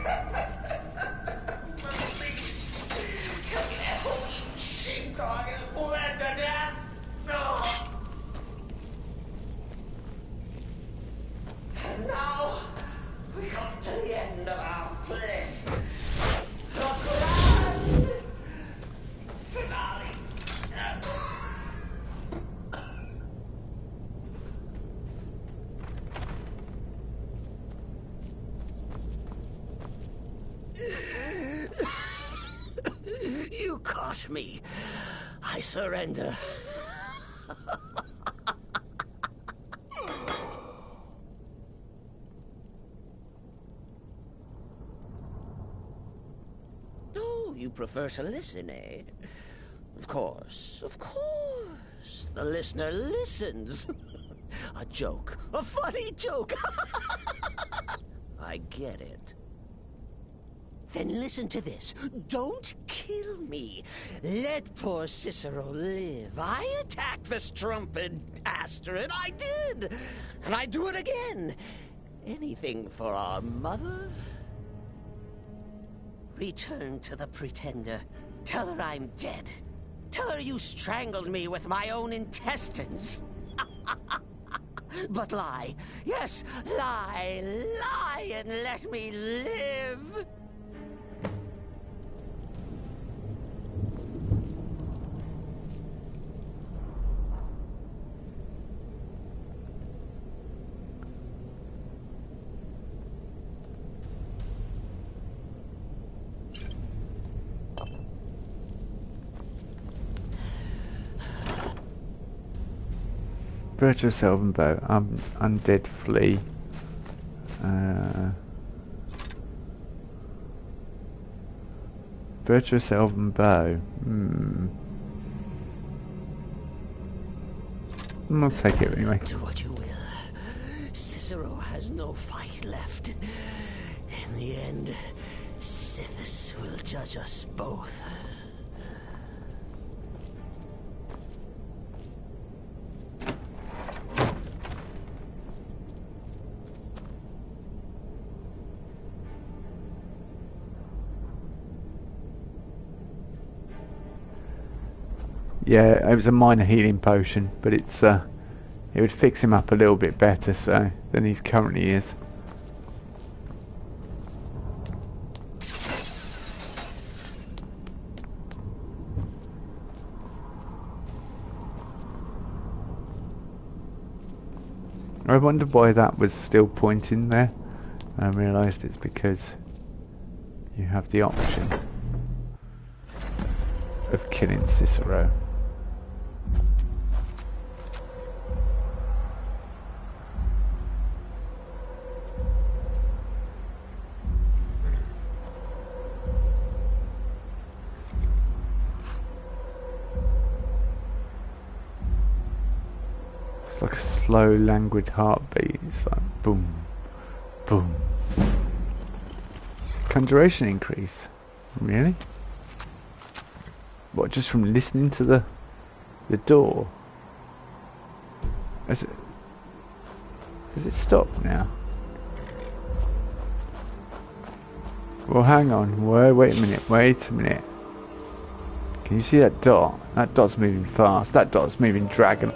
Tell me that whole sheepdog is bled to death. Oh. And now we come to the end of our play. The grand finale. You caught me. I surrender. Oh, you prefer to listen, eh? Of course, of course. The listener listens. A joke. A funny joke. I get it. Then listen to this. Don't kill me. Let poor Cicero live. I attacked the strumpet Astrid. I did. And I do it again. Anything for our mother? Return to the Pretender. Tell her I'm dead. Tell her you strangled me with my own intestines. But lie. Yes, lie. Lie and let me live. Virtuous Elven Bow, Undead Flea. Virtuous Elven Bow. I'll take it anyway. Do what you will. Cicero has no fight left. In the end, Sithis will judge us both. Yeah, it was a minor healing potion, but it would fix him up a little bit better so than he currently is. I wondered why that was still pointing there. I realised it's because you have the option of killing Cicero. It's like a slow, languid heartbeat. It's like boom, boom. Conjuration increase. Really? What, just from listening to the door? Has it stopped now? Well, hang on. Wait a minute. Can you see that dot? That dot's moving fast. That dot's moving dragon.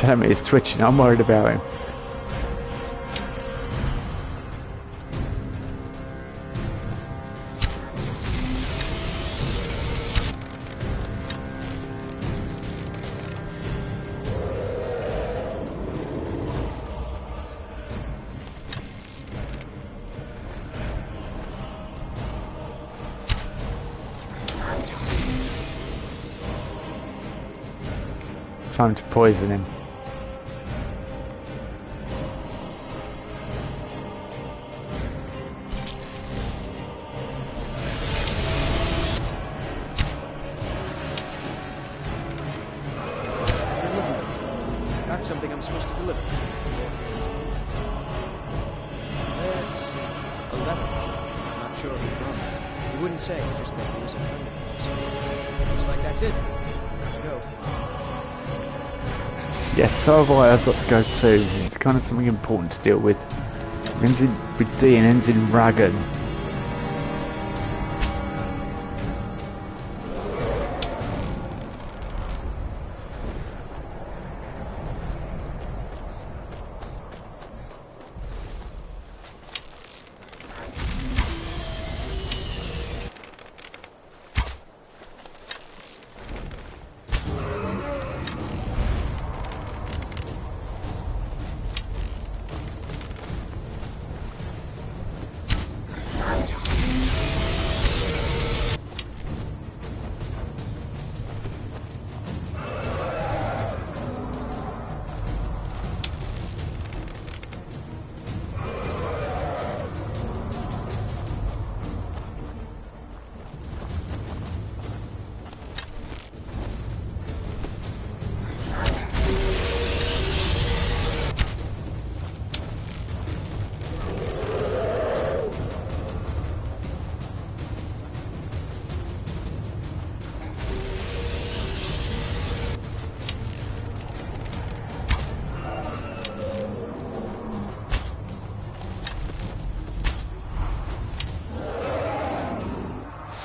telling me he's twitching. I'm worried about him. Time to poison him. Got something I'm supposed to deliver. Let's see. A letter. I'm not sure who from. He wouldn't say, just that he was a friend of yours. Looks like that's it. Got to go. Yes, so have I. I've got to go too. It's kind of something important to deal with. It ends in, with D and ends in Ragan.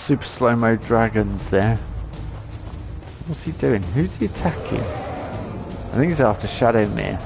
Super slow-mo dragons there. What's he doing? Who's he attacking? I think he's after Shadowmere.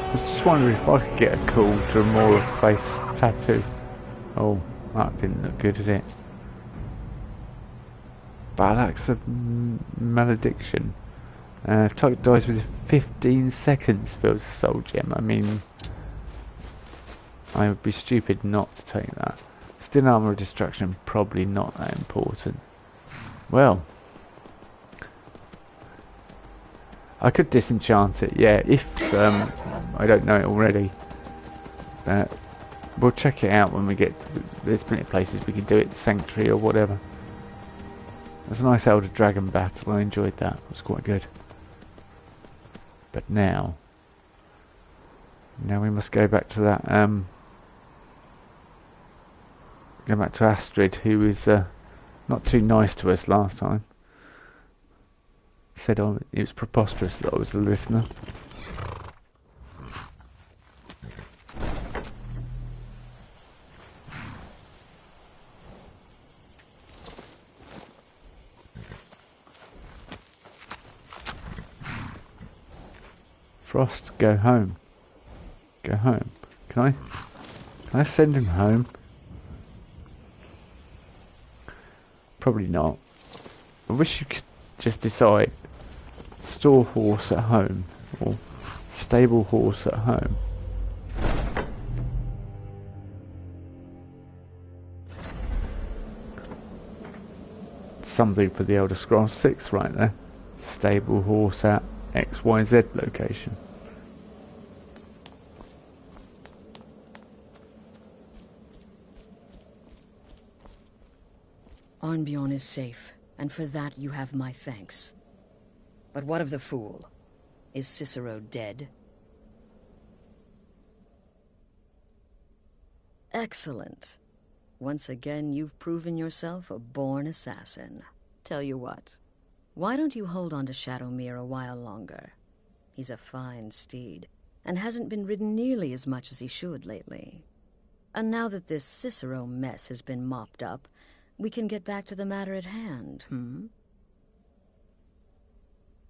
I was just wondering if I could get a cool Dremora face tattoo. Oh, that didn't look good, did it? Balax of Malediction. If target dies within 15 seconds, builds a soul gem. I mean, I would be stupid not to take that. Still armor of destruction, probably not that important. Well, I could disenchant it, yeah, if I don't know it already. We'll check it out when we get to there's plenty of places we can do it, Sanctuary or whatever. It was a nice Elder Dragon battle, I enjoyed that, it was quite good. But now we must go back to that, go back to Astrid, who was not too nice to us last time. Said it was preposterous that I was the listener. Frost, go home. Go home. Can I send him home? Probably not. I wish you could just decide store horse at home or stable horse at home. Something for the Elder Scrolls 6 right there. Stable horse at XYZ location. Arnbjorn is safe, and for that you have my thanks. But what of the fool? Is Cicero dead? Excellent. Once again, you've proven yourself a born assassin. Tell you what, why don't you hold on to Shadowmere a while longer? He's a fine steed, and hasn't been ridden nearly as much as he should lately. And now that this Cicero mess has been mopped up, we can get back to the matter at hand,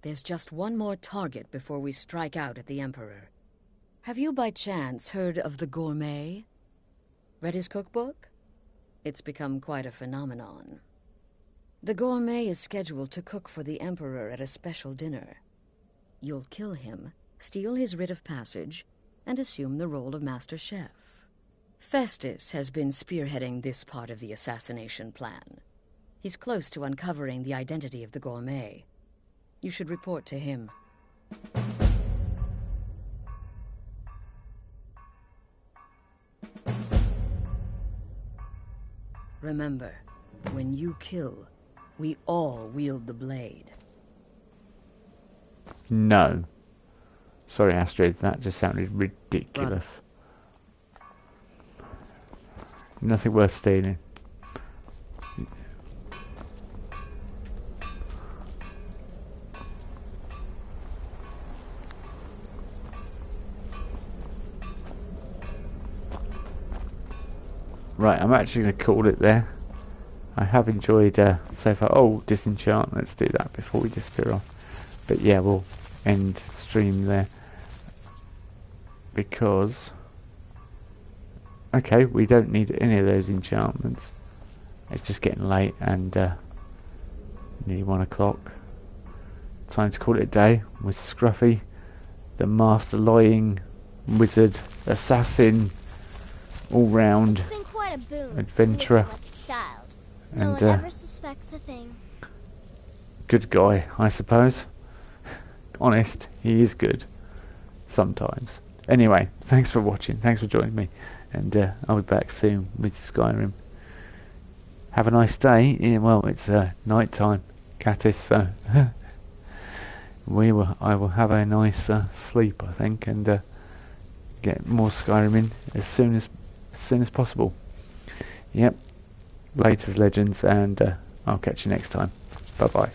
There's just one more target before we strike out at the Emperor. Have you by chance heard of the Gourmet? Read his cookbook? It's become quite a phenomenon. The Gourmet is scheduled to cook for the Emperor at a special dinner. You'll kill him, steal his writ of passage, and assume the role of Master Chef. Festus has been spearheading this part of the assassination plan. He's close to uncovering the identity of the Gourmet. You should report to him. Remember, when you kill, we all wield the blade. No. Sorry, Astrid, that just sounded ridiculous. Nothing worth stealing. Right, I'm actually going to call it there. I have enjoyed so far. Oh, disenchant. Let's do that before we disappear off. But yeah, we'll end stream there. Because... okay, we don't need any of those enchantments. It's just getting late and nearly 1 o'clock. Time to call it a day with Scruffy, the master lying wizard, assassin, all round adventurer, and no one ever suspects a thing. Good guy, I suppose. Honest, he is good sometimes. Anyway, thanks for watching, thanks for joining me, and I'll be back soon with Skyrim. Have a nice day. Yeah, well, it's night time, Catis, so I will have a nice sleep, I think, and get more Skyrim in as soon as possible. Yep. Laters, legends, and I'll catch you next time. Bye bye.